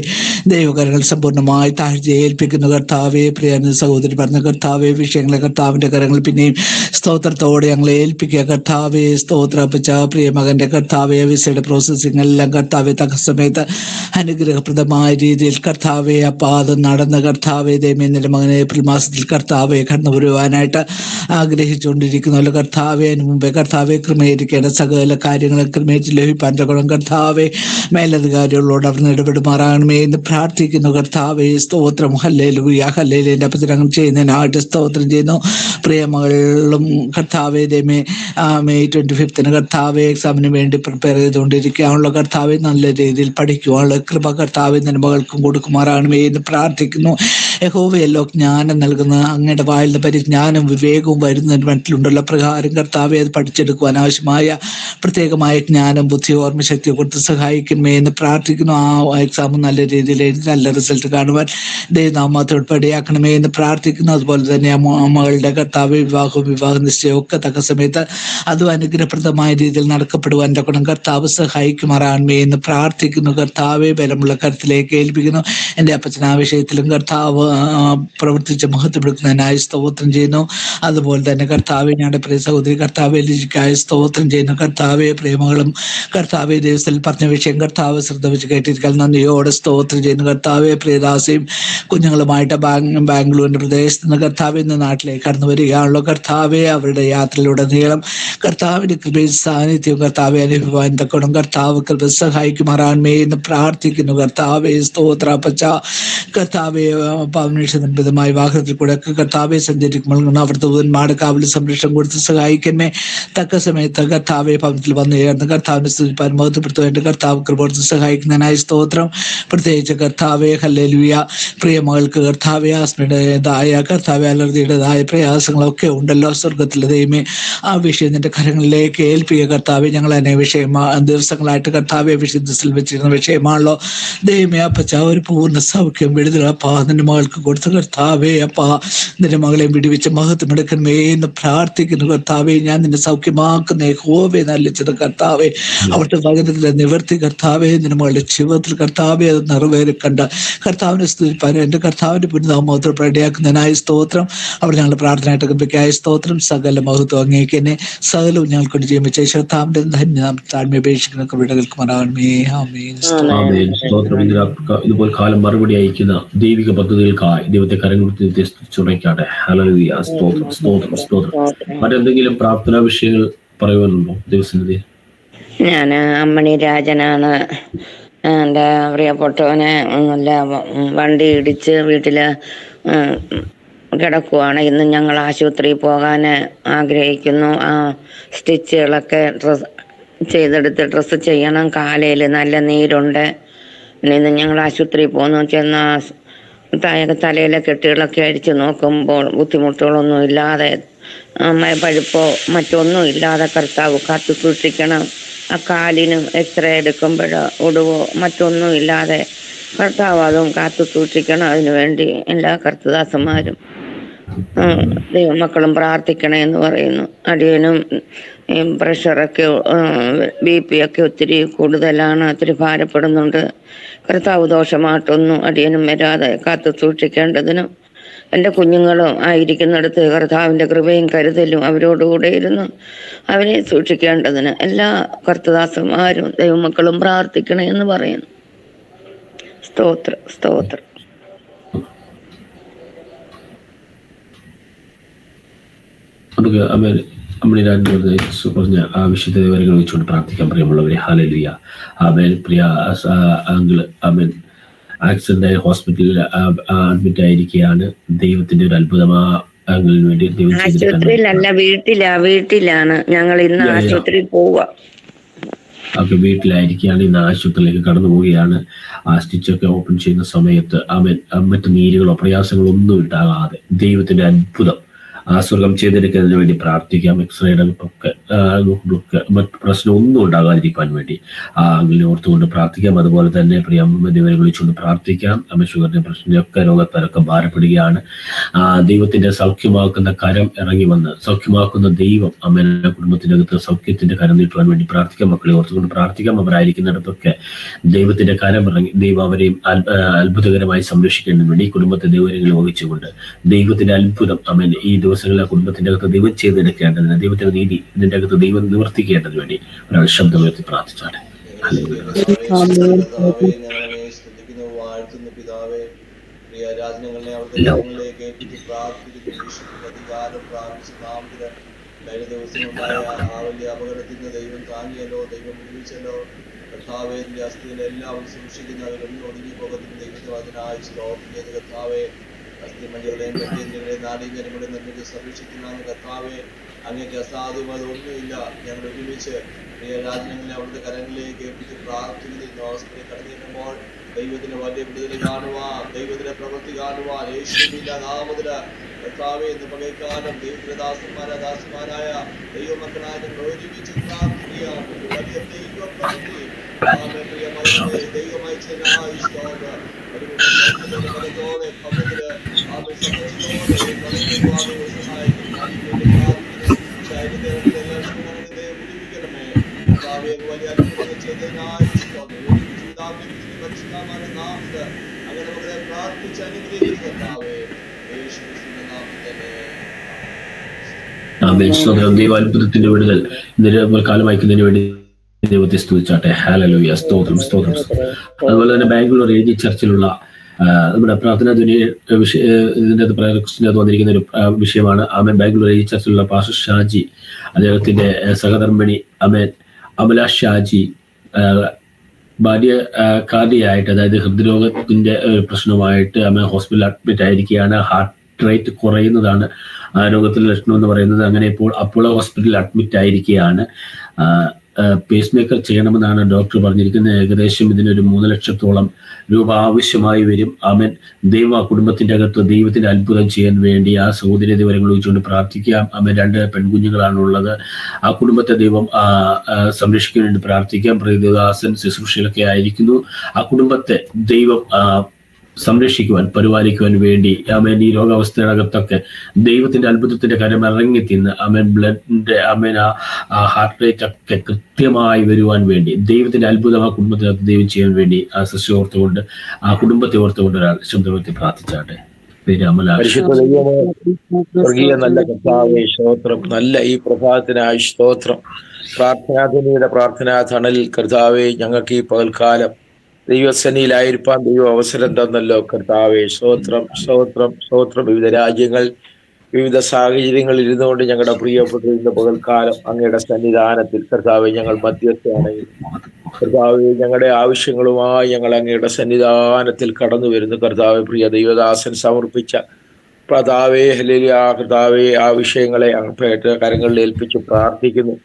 ദൈവകരങ്ങൾ സമ്പൂർണ്ണമായി താഴ്ച ഏൽപ്പിക്കുന്നു കർത്താവെ. പ്രിയ സഹോദരി പറഞ്ഞ കർത്താവെ, വിഷയങ്ങളെ കർത്താവിന്റെ കരങ്ങൾ പിന്നെയും സ്തോത്രത്തോടെ ഞങ്ങളെ ഏൽപ്പിക്കുക കർത്താവെ. സ്തോത്രപ്പച്ച പ്രിയ മകന്റെ കർത്താവെ, വിസയുടെ പ്രോസസ്സിംഗ് എല്ലാം കർത്താവെ തക്ക സമയത്ത് അനുഗ്രഹപ്രദമായ രീതിയിൽ കർത്താവെ അത് നടന്ന കർത്താവെ ദൈവമേ, നിന്റെ മകനെ ഏപ്രിൽ മാസത്തിൽ കർത്താവെ കടന്നു വരുവാനായിട്ട് ആഗ്രഹിച്ചുകൊണ്ടിരിക്കുന്നല്ലോ കർത്താവെ. അതിന് മുമ്പേ കർത്താവെ ക്രമീകരിക്കേണ്ട സകല കാര്യങ്ങളും ക്രമീകരിച്ച് ലഭിപ്പാൻ തക്കണം കർത്താവെ. മേലധികാരികളോട് അവർ ഇടപെടുമാറാകണമേ എന്ന് പ്രാർത്ഥിക്കുന്നു കർത്താവെ. സ്തോത്രം. Hallelujah hallelujah. എൻ്റെ അപ്പത്തിനങ്ങൾ ചെയ്യുന്നതിനായിട്ട് സ്തോത്രം ചെയ്യുന്നു. പ്രിയമകളും കർത്താവെ ദൈവമേ, മെയ് 25 കർത്താവെ എക്സാമിന് വേണ്ടി പ്രിപ്പയർ ചെയ്തുകൊണ്ടിരിക്കുകയാണല്ലോ കർത്താവെ. നല്ല രീതിയിൽ പഠിക്കുവാനുള്ള കൃപ കർത്താവെ നിന്റെ മകൾക്കും കൊടുക്കുമാറാകണമേ എന്ന് പ്രാർത്ഥിക്കുന്നു. യഹോവയല്ലോ ജ്ഞാനം നൽകുന്ന അങ്ങയുടെ വായിൽ നിന്ന് പരിജ്ഞാനം വിവേകവും വരുന്നതിന് മറ്റിലുണ്ടല്ലോ പ്രകാരം കർത്താവെ അത് പഠിച്ചെടുക്കുവാൻ ആവശ്യമായ പ്രത്യേകമായ ജ്ഞാനം ബുദ്ധി ഓർമ്മശക്തി കൊടുത്ത് സഹായിക്കണമേ എന്ന് പ്രാർത്ഥിക്കുന്നു. ആ എക്സാം നല്ല രീതിയിൽ എഴുതി നല്ല റിസൾട്ട് കാണുവാൻ ദൈവനാമത്തോട് പടിയാക്കണമേ എന്ന് പ്രാർത്ഥിക്കുന്നു. അതുപോലെ തന്നെ മകളുടെ കർത്താവ് വിവാഹ നിശ്ചയം ഒക്കെ തക്ക സമയത്ത് അതും അനുഗ്രഹപ്രദമായ രീതിയിൽ നടക്കപ്പെടുവാൻ ഗുണം കർത്താവ് സഹായിക്കുമാറാണമേ എന്ന് പ്രാർത്ഥിക്കുന്നു കർത്താവെ. ബലമുള്ള കരുത്തിലേക്ക് ഏൽപ്പിക്കുന്നു. എൻ്റെ അപ്പച്ചൻ ആ വിഷയത്തിലും കർത്താവ് പ്രവർത്തിച്ച് മഹത്വപ്പെടുത്തുന്നതിനായി സ്തോത്രം ചെയ്യുന്നു. അതുപോലെ തന്നെ കർത്താവെ, ഞങ്ങളുടെ പ്രിയ സഹോദരി കർത്താവെ ലിജിക്കായി സ്തോത്രം ചെയ്യുന്നു കർത്താവെ. പ്രേമകളും കർത്താവെ ദിവസത്തിൽ പറഞ്ഞ വിഷയം കർത്താവ് ശ്രദ്ധ വെച്ച് കേട്ടിരിക്കാൻ നന്ദിയോടെ സ്തോത്രം ചെയ്യുന്നു കർത്താവെ. പ്രിയദാസിയും കുഞ്ഞുങ്ങളുമായിട്ട് ബാംഗ്ലൂരിന്റെ പ്രദേശത്ത് നിന്ന് കർത്താവ് ഇന്ന് നാട്ടിലേക്ക് കടന്നു വരികയാണല്ലോ കർത്താവെ. അവരുടെ യാത്രയിലൂടെ നീളം കർത്താവിന്റെ കൃപയും സാന്നിധ്യവും കർത്താവെ അനുഭവാൻ തക്കണം കർത്താവ് കൃപ സഹായിക്കുമാറാൻമേ എന്ന് പ്രാർത്ഥിക്കുന്നു കർത്താവെ. സ്തോത്രപ്പച്ച കർത്താവെ, പൗർണിഷമായ വാഹനത്തിൽ കൂടെ കർത്താവെ സഞ്ചരിക്കുമ്പോൾ അവിടുത്തെ ദൂതന്മാരുടെ കാവലിൽ സംരക്ഷണം കൊടുത്ത് സഹായിക്കണമേ. തക്ക സമയത്ത് കർത്താവെ ഭവനത്തിൽ വന്നു ചേർന്ന് കർത്താവിനെ സ്തുതിപ്പാൻ മഹത്വപ്പെടുത്തുവാൻ കർത്താവ് കൃപ സഹായിക്കുന്നതിനായി സ്തോത്രം. പ്രത്യേകിച്ച് കർത്താവെ ഹല്ലേലൂയ. പ്രിയ മകൾക്ക് കർത്താവെ ആസ്മയുടേതായ കർത്താവെ അലർജിയുടേതായ പ്രയാസങ്ങളൊക്കെ ഉണ്ടല്ലോ സ്വർഗത്തിലെ ദൈവമേ. ആ വിഷയം നിന്റെ കരങ്ങളിലേക്ക് ഏൽപ്പിക്കുക കർത്താവെ. ഞങ്ങൾ അനേക ദിവസങ്ങളായിട്ട് കർത്താവെ വിശുദ്ധത്തിൽ വെച്ചിരുന്ന വിഷയമാണല്ലോ ദൈവമേ. അപ്പച്ച ഒരു പൂർണ്ണ സൗഖ്യം വിടുതലപ്പാ നിന്റെ മകൾക്ക് കൊടുത്ത കർത്താവെ. അപ്പാ നിന്റെ മകളെ വിടുവിച്ച് മഹത്വം എടുക്കണമേ എന്ന് പ്രാർത്ഥിക്കുന്നു കർത്താവെ. ഞാൻ നിന്നെ സൗഖ്യമാക്കുന്ന യഹോവയെ നല്ലിച്ചത് കർത്താവെ. അവിടുത്തെ വചനത്തിലെ നിവർത്തി കർത്താവെ നിന്റെ മകളുടെ ജീവിതത്തിൽ കർത്താവെ അത് നിറവേറി കണ്ട കർത്താവിനെ സ്തുതിപ്പാനും എൻ്റെ കർത്താവിന്റെ പുനഃനാമത്തിൽ പ്രടിയാക്കുന്നതിനായി സ്തോത്രം. അവിടെ ഞങ്ങളുടെ പ്രാർത്ഥനയായിട്ട് കൃപയ്ക്കായ സ്തോത്രം. സകല മഹത്വം അങ്ങേക്ക് തന്നെ സകലവും ഞങ്ങൾക്കൊണ്ട് ചെയ്യുമ്പോൾ ശേഷത്താവിന്റെ ധന്യനാം താഴ്മ അപേക്ഷിക്കുന്ന കൃപകൾക്ക് മറാണമേ. ആമേൻ. ഇതുപോലെ കാലം മറുപടി അയക്കുന്ന ദൈവിക പദ്ധതികൾക്കായി ദൈവത്തെ കരങ്ങൾ ചുണയ്ക്കാട്ടെ. ഹല്ലേലൂയ. സ്തോത്രം സ്തോത്രം സ്തോത്രം. മറ്റെന്തെങ്കിലും പ്രാർത്ഥനാ വിഷയങ്ങൾ പറയുവാനുണ്ടോ ദിവസത്തിൽ? ഞാൻ അമ്മണി രാജനാണ്. എൻ്റെ പ്രിയപ്പെട്ടവനെ വണ്ടി ഇടിച്ച് വീട്ടില് കിടക്കുവാണ്. ഇന്ന് ഞങ്ങൾ ആശുപത്രിയിൽ പോകാൻ ആഗ്രഹിക്കുന്നു. സ്റ്റിച്ചുകളൊക്കെ ചെയ്തെടുത്ത് ഡ്രസ്സ് ചെയ്യണം. കാലയിൽ നല്ല നീരുണ്ട്. ഇന്ന് ഞങ്ങൾ ആശുപത്രിയിൽ പോകുന്നു. ചെന്ന തലയിലെ കെട്ടുകളൊക്കെ അടിച്ച് നോക്കുമ്പോൾ ബുദ്ധിമുട്ടുകളൊന്നും ഇല്ലാതെ പഴുപ്പോ മറ്റൊന്നും ഇല്ലാതെ കർത്താവ് കാത്തു സൂക്ഷിക്കണം. ആ കാലിന് എക്സ്റേ എടുക്കുമ്പോഴോ ഒടുവോ മറ്റൊന്നും ഇല്ലാതെ കർത്താവ് അതും കാത്തു സൂക്ഷിക്കണം. അതിനുവേണ്ടി എല്ലാ കർത്തദാസന്മാരും ദൈവമക്കളും പ്രാർത്ഥിക്കണേ എന്ന് പറയുന്നു. അടിയനും പ്രഷറൊക്കെ BP ഒക്കെ ഒത്തിരി കൂടുതലാണ്. ഒത്തിരി ഭാരപ്പെടുന്നുണ്ട്. കർത്താവ് ദോഷമായിട്ടൊന്നും അടിയനും വരാതെ കാത്തു സൂക്ഷിക്കേണ്ടതിനും എൻ്റെ കുഞ്ഞുങ്ങളും ആയിരിക്കുന്നിടത്ത് കർത്താവിൻ്റെ കൃപയും കരുതലും അവരോടുകൂടെ ഇരുന്ന് അവരെ സൂക്ഷിക്കേണ്ടതിന് എല്ലാ കർത്തദാസന്മാരും ദൈവമക്കളും പ്രാർത്ഥിക്കണേ എന്ന് പറയുന്നു. സ്തോത്രം സ്തോത്രം. നമുക്ക് പറഞ്ഞ ആ വിശുദ്ധ വിവരങ്ങൾ വെച്ചുകൊണ്ട് പ്രാർത്ഥിക്കാൻ പ്രിയമുള്ളവരെ. ഹല്ലേലൂയ. ആമേൻ. പ്രിയ അങ്കിള് ആമേൻ ആക്സിഡന്റ് ആയി ഹോസ്പിറ്റലിൽ അഡ്മിറ്റ് ആയിരിക്കുകയാണ്. ദൈവത്തിന്റെ ഒരു അത്ഭുതമാങ്ങളിന് വേണ്ടി ആശുപത്രിയിലല്ല, വീട്ടിലാണ്. ഞങ്ങൾ ഇന്ന് ആശുപത്രിയിൽ പോവാ. ഒക്കെ വീട്ടിലായിരിക്കുകയാണ്, ഇന്ന് ആശുപത്രിയിലേക്ക് കടന്നു പോവുകയാണ്. ആ സ്റ്റിച്ചൊക്കെ ഓപ്പൺ ചെയ്യുന്ന സമയത്ത് മറ്റു നീരുകളോ പ്രയാസങ്ങളോ ഒന്നും ഉണ്ടാകാതെ ദൈവത്തിന്റെ അത്ഭുതം സ്വർഗം ചെയ്തെടുക്കുന്നതിന് വേണ്ടി പ്രാർത്ഥിക്കാം. എക്സ്റേയുടെ ഒക്കെ മറ്റു പ്രശ്നം ഒന്നും ഉണ്ടാകാതിരിക്കാൻ വേണ്ടി അങ്ങനെ ഓർത്തുകൊണ്ട് പ്രാർത്ഥിക്കാം. അതുപോലെ തന്നെ പ്രിയ അമ്മ വിളിച്ചുകൊണ്ട് പ്രാർത്ഥിക്കാം. അമ്മ ഷുഗറിന്റെ പ്രശ്നമൊക്കെ രോഗത്താലൊക്കെ ഭാരപ്പെടുകയാണ്. ദൈവത്തിന്റെ സൗഖ്യമാക്കുന്ന കരം ഇറങ്ങി വന്ന് സൗഖ്യമാക്കുന്ന ദൈവം അമ്മേനെ കുടുംബത്തിന്റെ അകത്ത് സൗഖ്യത്തിന്റെ കരം നീട്ടുവാൻ വേണ്ടി പ്രാർത്ഥിക്കാം. മക്കളെ ഓർത്തുകൊണ്ട് പ്രാർത്ഥിക്കാം. അവരായിരിക്കുന്നിടത്തൊക്കെ ദൈവത്തിന്റെ കരം ഇറങ്ങി ദൈവം അവരെയും അത്ഭുതകരമായി സംരക്ഷിക്കുന്നതിന് വേണ്ടി കുടുംബത്തെ ദൈവങ്ങളിൽ വഹിച്ചുകൊണ്ട് ദൈവത്തിന്റെ അത്ഭുതം അമ്മൻ ഈ ദിവസങ്ങളിൽ കുടുംബത്തിന്റെ അകത്ത് ദൈവം ചെയ്തെടുക്കേണ്ടതിന്, ദൈവത്തിന്റെ നീതി ഇതിന്റെ അകത്ത് ദൈവം നിവർത്തിക്കേണ്ടതിന് വേണ്ടി ഒരാൾ ശബ്ദം ഉയർത്തി പ്രാർത്ഥിച്ചാണ്. കഴിഞ്ഞ ദിവസമുണ്ടായ ആ വലിയ അപകടത്തിന് ദൈവം താങ്ങിയല്ലോ, ദൈവം വിളിച്ചല്ലോ. കർത്താവേ, അസ്ഥികളെ എല്ലാവരും സൂക്ഷിക്കുന്നവരൊന്നും ഒടുങ്ങി പോകുന്ന ദൈവത്തെ അതിനായി സ്തോത്രം ചെയ്ത് കർത്താവേ, അസ്ഥിമഞ്ജകളെയും പറ്റേന്ദ്രങ്ങളെയും നാടീകരങ്ങളെ നിർമ്മിച്ച് സംരക്ഷിക്കുന്ന കർത്താവെ, അങ്ങേക്ക് അസാധ്യമായ ഒന്നുമില്ല. ഞങ്ങൾ ഒരുമിച്ച് പ്രിയ രാജ്യങ്ങളെ അവിടുത്തെ കരങ്ങളിലേക്ക് ഏൽപ്പിച്ച് പ്രാർത്ഥിക്കുന്ന അവസ്ഥയിൽ കടന്നിടുമ്പോൾ ദൈവത്തിന്റെ വലിയ വിടുതൽ കാണുവാൻ, ദൈവത്തിന്റെ പ്രവൃത്തി കാണുവാൻ യേശുവിന്റെ നാമത്തില് കർത്താവേ, ഇന്ന് പകൽക്കാലം ദൈവത്തിന്റെ ദാസന്മാരായ ദൈവമക്കളായ ഞങ്ങൾ ഒരുമിച്ച് പ്രാർത്ഥിക്കുകയാണ്. വലിയ ദൈവ പ്രവൃത്തി ദൈവമായി ഫലത്തോടെ ഭവനത്തില് വലിയ അത്ഭുതങ്ങൾ ചെയ്തതിനായി അങ്ങനെ നമ്മളെ പ്രാർത്ഥിച്ച് അനുഗ്രഹിക്കുന്നതാവേ യേശുവിന്റെ നാമത്തിൽ തന്നെ. ദൈവാത്ഭുതത്തിന്റെ വിടുതൽ കാലം വായിക്കുന്നതിന് വേണ്ടി ദൈവത്തെ സ്തുതിച്ചാട്ടെ. ഹല്ലേലൂയ, സ്തോത്രം സ്തോത്രം. അതുപോലെ തന്നെ ബാംഗ്ലൂർ ഏജി ചർച്ചിലുള്ള നമ്മുടെ പ്രാർത്ഥനാ ഇതിന്റെ പ്രയർക്വസ്റ്റിനകത്ത് വന്നിരിക്കുന്ന ഒരു വിഷയമാണ്. ആമേൻ. ബാംഗ്ലൂർ ഏജി ചർച്ചിലുള്ള പാസ്റ്റർ ഷാജി, അദ്ദേഹത്തിന്റെ സഹധർമ്മിണി അമല ഷാജി ഭാര്യ കാർഡിയായിട്ട്, അതായത് ഹൃദ്രോഗത്തിന്റെ പ്രശ്നമായിട്ട് ഹോസ്പിറ്റലിൽ അഡ്മിറ്റ് ആയിരിക്കുകയാണ്. ഹാർട്ട് റേറ്റ് കുറയുന്നതാണ് ആ രോഗത്തിന്റെ ലക്ഷണം എന്ന് പറയുന്നത്. അങ്ങനെ ഇപ്പോൾ അപ്പോളോ ഹോസ്പിറ്റലിൽ അഡ്മിറ്റ് ആയിരിക്കുകയാണ്. പേസ് മേക്കർ ചെയ്യണമെന്നാണ് ഡോക്ടർ പറഞ്ഞിരിക്കുന്നത്. ഏകദേശം ഇതിനൊരു 3 ലക്ഷത്തോളം രൂപ ആവശ്യമായി വരും. ആമേൻ. ദൈവം ആ കുടുംബത്തിന്റെ അകത്ത് ദൈവത്തിന്റെ അത്ഭുതം ചെയ്യാൻ വേണ്ടി ആ സഹോദരി വിവരങ്ങൾ വെച്ചുകൊണ്ട് പ്രാർത്ഥിക്കാം. ആമേൻ. 2 പെൺകുഞ്ഞുങ്ങളാണുള്ളത്. ആ കുടുംബത്തെ ദൈവം സംരക്ഷിക്കാൻ വേണ്ടി പ്രാർത്ഥിക്കാം. പ്രതിദാസൻ ശുശ്രൂഷയിലൊക്കെ ആയിരിക്കുന്നു. ആ കുടുംബത്തെ ദൈവം സംരക്ഷിക്കുവാൻ പരിപാലിക്കുവാൻ വേണ്ടി ആമേൻ ഈ രോഗാവസ്ഥയുടെ അകത്തൊക്കെ ദൈവത്തിന്റെ അത്ഭുതത്തിന്റെ കരം ഇറങ്ങി തിന്ന് ആമേൻ ബ്ലഡിന്റെ ആമേൻ ആ ഹാർട്ട് റേറ്റ് ഒക്കെ കൃത്യമായി വരുവാൻ വേണ്ടി ദൈവത്തിന്റെ അത്ഭുതം ആ കുടുംബത്തിനകത്ത് ദൈവം ചെയ്യാൻ വേണ്ടി ആ സസ്യം ഓർത്തുകൊണ്ട് ആ കുടുംബത്തെ ഓർത്തുകൊണ്ട് ഒരാൾ ശബ്ദത്തിൽ പ്രാർത്ഥിച്ചാട്ടെ. നല്ല കർത്താവേ, സ്തോത്രം. നല്ല ഈ പ്രഭാതത്തിനായി സ്തോത്രം. പ്രാർത്ഥനാധനിയുടെ പ്രാർത്ഥനാ തണലിൽ കർത്താവേ, ഞങ്ങൾക്ക് ഈ പകൽക്കാലം ദൈവസന്നിധിയിലായിരിക്കാൻ ദൈവം അവസരം തന്നല്ലോ കർത്താവേ. സ്തോത്രം സ്തോത്രം സ്തോത്രം. വിവിധ രാജ്യങ്ങൾ, വിവിധ സാഹചര്യങ്ങളിൽ ഇരുന്നുകൊണ്ട് ഞങ്ങളുടെ പ്രിയപ്പെട്ടിരുന്ന പകൽക്കാലം അങ്ങയുടെ സന്നിധാനത്തിൽ കർത്താവെ ഞങ്ങൾ മധ്യസ്ഥയാണെങ്കിൽ കർത്താവെ ഞങ്ങളുടെ ആവശ്യങ്ങളുമായി ഞങ്ങൾ അങ്ങയുടെ സന്നിധാനത്തിൽ കടന്നു വരുന്നു. കർത്താവെ, പ്രിയ ദൈവദാസൻ സമർപ്പിച്ച കർത്താവേ ഹല്ലേലൂയ കർത്താവെ ആ വിഷയങ്ങളെ കരങ്ങളിൽ ഏൽപ്പിച്ച് പ്രാർത്ഥിക്കുന്നു.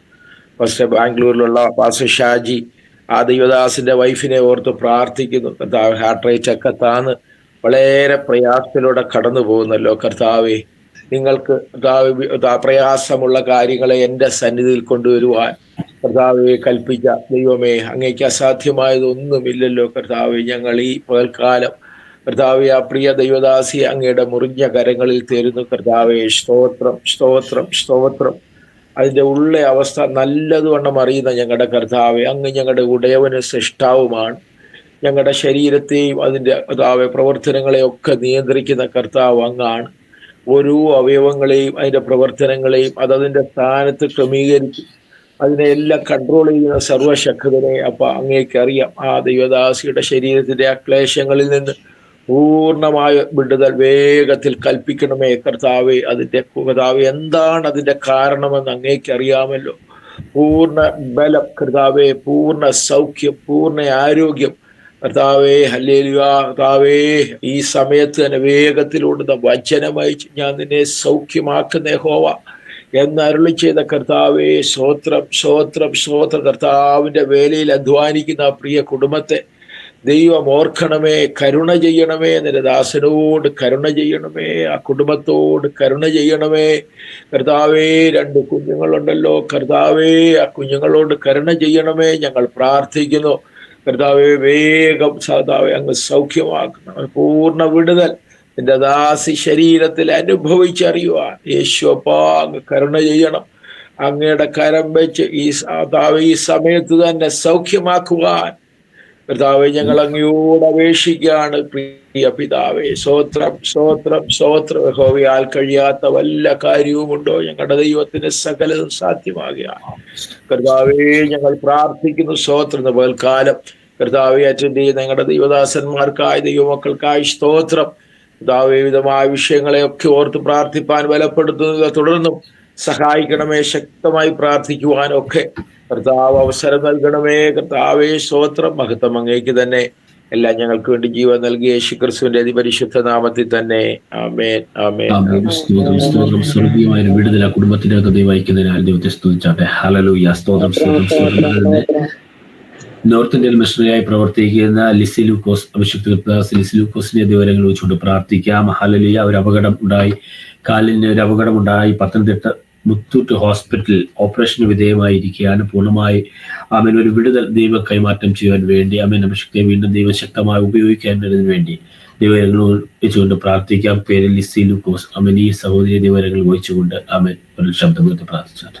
ഫസ്റ്റ് ബാംഗ്ലൂരിലുള്ള പാസ്റ്റർ ഷാജി, ആ ദൈവദാസിന്റെ വൈഫിനെ ഓർത്ത് പ്രാർത്ഥിക്കുന്നു. കർത്താവ് ഹാർട്ട് റേറ്റ് ഒക്കെ താന്ന് വളരെ പ്രയാസത്തിലൂടെ കടന്നു പോകുന്നല്ലോ കർത്താവെ. നിങ്ങൾക്ക് പ്രയാസമുള്ള കാര്യങ്ങളെ എൻ്റെ സന്നിധിയിൽ കൊണ്ടുവരുവാൻ കർത്താവെ കൽപ്പിച്ച ദൈവമേ, അങ്ങേക്ക് അസാധ്യമായതൊന്നുമില്ലല്ലോ കർത്താവെ. ഞങ്ങൾ ഈ പകൽക്കാലം കർത്താവെ ആ പ്രിയ ദൈവദാസിയെ അങ്ങയുടെ മുറിഞ്ഞ കരങ്ങളിൽ തരുന്നു കർത്താവെ. സ്തോത്രം സ്തോത്രം സ്തോത്രം. അതിൻ്റെ ഉള്ള അവസ്ഥ നല്ലതുവണ്ണം അറിയുന്ന ഞങ്ങളുടെ കർത്താവെ, അങ്ങ് ഞങ്ങളുടെ ഉടയവന് സൃഷ്ടാവുമാണ്. ഞങ്ങളുടെ ശരീരത്തെയും അതിൻ്റെ കർത്താവെ പ്രവർത്തനങ്ങളെയൊക്കെ നിയന്ത്രിക്കുന്ന കർത്താവ് അങ്ങാണ്. ഓരോ അവയവങ്ങളെയും അതിൻ്റെ പ്രവർത്തനങ്ങളെയും അതതിൻ്റെ സ്ഥാനത്ത് ക്രമീകരിച്ച് അതിനെല്ലാം കൺട്രോൾ ചെയ്യുന്ന സർവശക്തനെ അങ്ങേക്കറിയാം. ആ ദൈവദാസിയുടെ ശരീരത്തിൻ്റെ ആ ക്ലേശങ്ങളിൽ നിന്ന് പൂർണ്ണമായ വിടുതൽ വേഗത്തിൽ കൽപ്പിക്കണമേ കർത്താവെ. അതിൻ്റെ കർത്താവ് എന്താണ് അതിൻ്റെ കാരണമെന്ന് അങ്ങേക്കറിയാമല്ലോ. പൂർണ്ണ ബലം കർത്താവെ, പൂർണ്ണ സൗഖ്യം, പൂർണ്ണ ആരോഗ്യം കർത്താവേ. ഹല്ലേലൂയ കർത്താവേ, ഈ സമയത്ത് തന്നെ വേഗത്തിലൂടെ വചനമയച്ച് ഞാൻ നിന്നെ സൗഖ്യമാക്കുന്ന യഹോവ, എന്നരുളി ചെയ്ത കർത്താവേ, സ്തോത്രം സ്തോത്രം സ്തോത്രം. കർത്താവിന്റെ വേലയിൽ അധ്വാനിക്കുന്ന ആ പ്രിയ കുടുംബത്തെ ദൈവം ഓർക്കണമേ, കരുണ ചെയ്യണമേ. നിന്റെ ദാസനോട് കരുണ ചെയ്യണമേ, ആ കുടുംബത്തോട് കരുണ ചെയ്യണമേ. കർത്താവേ, 2 കുഞ്ഞുങ്ങളുണ്ടല്ലോ കർത്താവേ, ആ കുഞ്ഞുങ്ങളോട് കരുണ ചെയ്യണമേ. ഞങ്ങൾ പ്രാർത്ഥിക്കുന്നു കർത്താവേ, വേഗം കർത്താവേ അങ്ങ് സൗഖ്യമാക്കണം. പൂർണ്ണ വിടുതൽ നിന്റെ ദാസി ശരീരത്തിൽ അനുഭവിച്ചറിയുവാൻ യേശുവപ്പാ അങ്ങ് കരുണ ചെയ്യണം. അങ്ങയുടെ കരം വെച്ച് ഈ സമയത്ത് തന്നെ സൗഖ്യമാക്കുവാൻ കർത്താവെ ഞങ്ങൾ അങ്ങയോട് അപേക്ഷിക്കുകയാണ്. പ്രിയ പിതാവേ, സ്തോത്രം സ്തോത്രം സ്തോത്രം. യഹോവയാൽ കഴിയാത്ത വല്ല കാര്യവുമുണ്ടോ? ഞങ്ങളുടെ ദൈവത്തിന് സകലതും സാധ്യമാകുകയാണ്. കർത്താവേ, ഞങ്ങൾ പ്രാർത്ഥിക്കുന്നു. സ്തോത്രം. പകൽക്കാലം കർത്താവെ അറ്റൻഡ് ചെയ്യുന്ന ഞങ്ങളുടെ ദൈവദാസന്മാർക്കായി, ദൈവമക്കൾക്കായി സ്തോത്രം. കർത്താവേ, വിധമായ വിഷയങ്ങളെയൊക്കെ ഓർത്ത് പ്രാർത്ഥിപ്പാൻ ബലപ്പെടുത്തുന്നത് തുടർന്നും സഹായിക്കണമേ. ശക്തമായി പ്രാർത്ഥിക്കുവാനൊക്കെ കർത്താവ് അവസരം നൽകണമേ. കർത്താവേ, സ്തോത്രം. മഹത്വം അങ്ങേക്ക് തന്നെ. എല്ലാം ഞങ്ങൾക്ക് വേണ്ടി ജീവൻ നൽകിയ യേശുക്രിസ്തുവിന്റെ അതിപരിശുദ്ധ നാമത്തിൽ തന്നെ. ആമേൻ ആമേൻ. സ്വർഗീയമായ വിടുതൽ ആ കുടുംബത്തിനകത്ത് ദൈവമായിരിക്കുന്നതിനാൽ ദൈവത്തെ സ്തുതിച്ചാട്ടെ. ഹല്ലേലൂയ. സ്തോത്രം സ്തോത്രം സ്തോത്രം. നോർത്ത് ഇന്ത്യയിൽ മിഷണറിയായി പ്രവർത്തിക്കുന്ന ലിസി ലൂക്കോസ്, അഭിഷിക്ത ലിസി ലൂക്കോസിന്റെ വിവരങ്ങൾ വെച്ചുകൊണ്ട് പ്രാർത്ഥിക്കാം. ഹല്ലേലൂയ. ഒരു അപകടം ഉണ്ടായി, കാലിന് ഒരു അപകടം ഉണ്ടായി. പത്തനംതിട്ട മുത്തൂറ്റ് ഹോസ്പിറ്റലിൽ ഓപ്പറേഷന് വിധേയമായിരിക്കുകയാണ്. പൂർണ്ണമായി ആമേൻ ഒരു വിടുതൽ ദൈവം കൈമാറ്റം ചെയ്യാൻ വേണ്ടി ആമേൻ അഭിഷിക്തയെ വീണ്ടും ദൈവം ശക്തമായി ഉപയോഗിക്കേണ്ടതിന് വേണ്ടി ദൈവങ്ങൾ വെച്ചുകൊണ്ട് പ്രാർത്ഥിക്കാം. പേര് ലിസി ലൂക്കോസ്. ആമേൻ ഈ സഹോദരി ദൈവങ്ങൾ വഹിച്ചുകൊണ്ട് ആമേൻ ഒരു ശബ്ദം കേട്ട് പ്രാർത്ഥിച്ചാട്ടെ.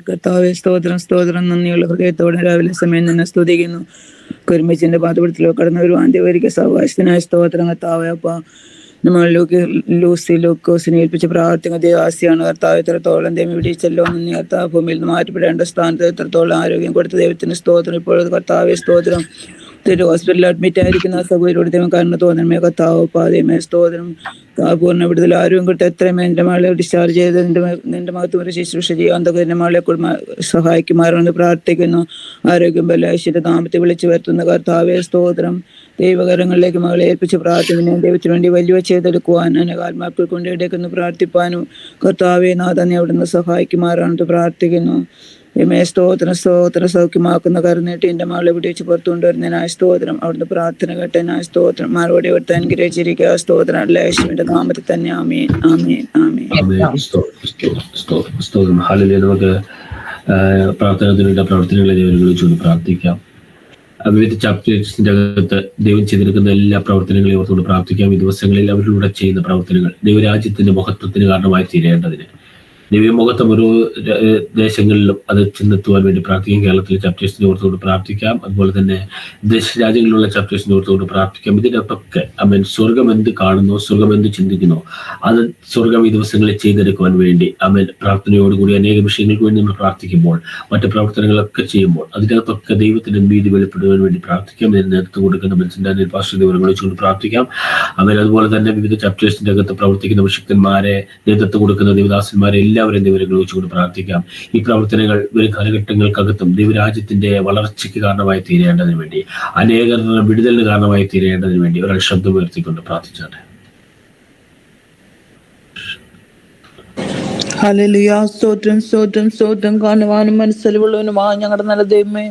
കർത്താവേ, സ്തോത്രം സ്തോത്രം. നന്ദിയുള്ള ഹൃദയത്തോടെ രാവിലെ സമയം തന്നെ സ്തുതിക്കുന്നു. കുരുമിച്ചിന്റെ പാതപടത്തിലോ കടന്നു വരുവാൻ ദൈവരിക്ക് സൗവാസത്തിനായ സ്തോത്രം. കർത്താവേ, അപ്പ നമ്മളിലേക്ക് ലൂസി ലൂക്കോസിനെ ഏൽപ്പിച്ച് പ്രാർത്ഥിക്കുന്ന ദേവാസിയാണ്. കർത്താവ് എത്രത്തോളം ദൈവം വിടിച്ചല്ലോ. നന്ദി കർത്താവ്. ഭൂമിയിൽ നിന്ന് മാറ്റപ്പെടേണ്ട സ്ഥാനത്ത് എത്രത്തോളം ആരോഗ്യം കൊടുത്ത ദൈവത്തിന് സ്തോത്രം. ഇപ്പോഴത്തെ കർത്താവേ സ്തോത്രം. ഹോസ്പിറ്റലിൽ അഡ്മിറ്റ് ആയിരിക്കുന്ന സൗകര്യോട് ദൈവം കാരണം തോന്നണമേ. കർത്താവ് പാതയമേ സ്തോത്രം. പൂർണ്ണ വിടുതൽ ആരോഗ്യം കൊടുത്ത് എത്രയും എൻ്റെ മകളെ ഡിസ്ചാർജ് ചെയ്ത് നിന്റെ മകത്ത് ഒരു ശുശ്രൂഷ ചെയ്യാൻ തൊക്കെ എൻ്റെ മകളെ സഹായിക്കുമാറെന്ന് പ്രാർത്ഥിക്കുന്നു. ആരോഗ്യം ബലാശിന്റെ നാമത്തെ വിളിച്ചു വരുത്തുന്ന കർത്താവേ സ്തോത്രം. ദൈവകരങ്ങളിലേക്ക് മകളെ ഏൽപ്പിച്ച് പ്രാർത്ഥിക്കുന്നു. ദൈവത്തിന് വേണ്ടി വലിയ ചെയ്തെടുക്കുവാൻ അനേകാത്മാക്കൾ കൊണ്ട് ഇടയ്ക്കൊന്ന് പ്രാർത്ഥിപ്പാനും കർത്താവേ നാഥനെ അവിടുന്ന് സഹായിക്കുമാറാണെന്ന് പ്രാർത്ഥിക്കുന്നു. സ്തോത്രം സ്തോത്രം. സൗഖ്യമാക്കുന്ന കരുന്നേട്ടി എൻ്റെ മകളെ വിടിച്ച് പുറത്തുകൊണ്ടുവരുന്നതിനായ സ്തോത്രം. അവിടുന്ന് പ്രാർത്ഥന കേട്ടതിനായ സ്തോത്രം. മറുപടി കൊടുത്ത് അനുഗ്രഹിച്ചിരിക്കുക. സ്തോത്രം. യേശുവിന്റെ നാമത്തിൽ തന്നെ. ആമേൻ ആമേൻ ആമേൻ. നമുക്ക് പ്രാർത്ഥനത്തിനുള്ള പ്രവർത്തനങ്ങളെ ദൈവം വിളിച്ചുകൊണ്ട് പ്രാർത്ഥിക്കാം. വിവിധ ചാപ്റ്റേഴ്സിന്റെ അകത്ത് ദൈവം ചെയ്തിരിക്കുന്ന എല്ലാ പ്രവർത്തനങ്ങളെയും ഓർത്തുകൊണ്ട് പ്രാർത്ഥിക്കാം. ഈ ദിവസങ്ങളിൽ അവരിലൂടെ ചെയ്യുന്ന പ്രവർത്തനങ്ങൾ ദൈവരാജ്യത്തിന്റെ മഹത്വത്തിന് കാരണമായി തീരേണ്ടതിന് ദൈവമഹത്വം ഓരോ ദേശങ്ങളിലും അത് ചെന്നെത്തുവാൻ വേണ്ടി പ്രാർത്ഥിക്കാം. കേരളത്തിലെ ചാപ്റ്റേഴ്സിനെ ഓർത്തുകൊണ്ട് പ്രാർത്ഥിക്കാം. അതുപോലെ തന്നെ ദേശരാജ്യങ്ങളിലുള്ള ചാപ്റ്റേഴ്സിനെ ഓർത്തുകൊണ്ട് പ്രാർത്ഥിക്കാം. ഇതിനകത്തൊക്കെ അമേൻ സ്വർഗം എന്ത് കാണുന്നു, സ്വർഗം എന്ത് ചിന്തിക്കുന്നു, അത് സ്വർഗം ഈ ദിവസങ്ങളിൽ ചെയ്തെടുക്കുവാൻ വേണ്ടി അമേൻ പ്രാർത്ഥനയോടുകൂടി അനേക വിഷയങ്ങൾക്ക് വേണ്ടി നമ്മൾ പ്രാർത്ഥിക്കുമ്പോൾ, മറ്റു പ്രവർത്തനങ്ങളൊക്കെ ചെയ്യുമ്പോൾ അതിനകത്തൊക്കെ ദൈവത്തിന്റെ നീതി വെളിപ്പെടുവാൻ വേണ്ടി പ്രാർത്ഥിക്കാം. ഇതിന് നേതൃത്വം കൊടുക്കുന്ന മനുഷ്യന്റെ പാസ്റ്റർ വിവരങ്ങൾ വെച്ചുകൊണ്ട് പ്രാർത്ഥിക്കാം. അമേൻ അതുപോലെ തന്നെ വിവിധ ചാപ്റ്റേഴ്സിന്റെ അകത്ത് പ്രവർത്തിക്കുന്ന വിശുദ്ധന്മാരെ, നേതൃത്വം കൊടുക്കുന്ന ദേവദാസന്മാരെ എല്ലാവരും ദൈവങ്ങൾ വെച്ചുകൊണ്ട് പ്രാർത്ഥിക്കാം. ഈ പ്രവർത്തനങ്ങൾ ഒരു കാലഘട്ടങ്ങൾക്കകത്തും ദൈവരാജ്യത്തിന്റെ വളർച്ചയ്ക്ക് കാരണമായി തീരേണ്ടതിന് വേണ്ടി, അനേകരുടെ വിടുതലിന് കാരണമായി തീരേണ്ടതിന് വേണ്ടി ഒരാൾ ശബ്ദം ഉയർത്തിക്കൊണ്ട് പ്രാർത്ഥിച്ചാട്ടെ. ഹല്ലേലൂയ. സ്തോത്രം സ്തോത്രം സ്തോത്രം. കാണുവാനും മനസ്സിലുള്ളവനുമായ ഞങ്ങളുടെ നല്ല ദൈവമേ,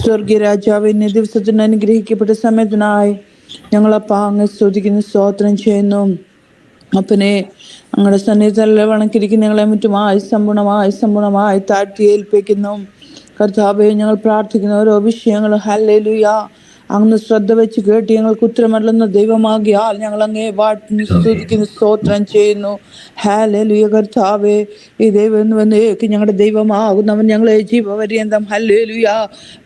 സ്വർഗീയ രാജാവിനെ ദിവസത്തിന് അനുഗ്രഹിക്കപ്പെട്ട സമയത്തിനായി ഞങ്ങളപ്പ അങ്ങ് സ്തുതിക്കുന്നു, സ്തോത്രം ചെയ്യുന്നു. അപ്പനെ ഞങ്ങളുടെ സന്നിധിയിൽ വണക്കിരിക്കുന്ന ഞങ്ങളെ മുറ്റുമായി സമ്പൂർണമായി താഴ്ത്തി ഏൽപ്പിക്കുന്നു. കർത്താവേ, ഞങ്ങൾ പ്രാർത്ഥിക്കുന്ന ഓരോ വിഷയങ്ങളും ഹല്ലേലൂയ അങ്ങ് ശ്രദ്ധ വെച്ച് കേട്ട് ഞങ്ങൾക്ക് ഉത്തരമരുളുന്ന ദൈവമാകിയാൽ ഞങ്ങൾ അങ്ങേ വാഴ്ത്തി സ്തുതിക്കുന്നു, സ്തോത്രം ചെയ്യുന്നു. ഹല്ലേലൂയ. കർത്താവേ, ഈ ദൈവം വന്നേക്ക് ഞങ്ങളുടെ ദൈവമാകുന്നവൻ ഞങ്ങളെ ജീവപര്യന്തം ഹല്ലേലൂയ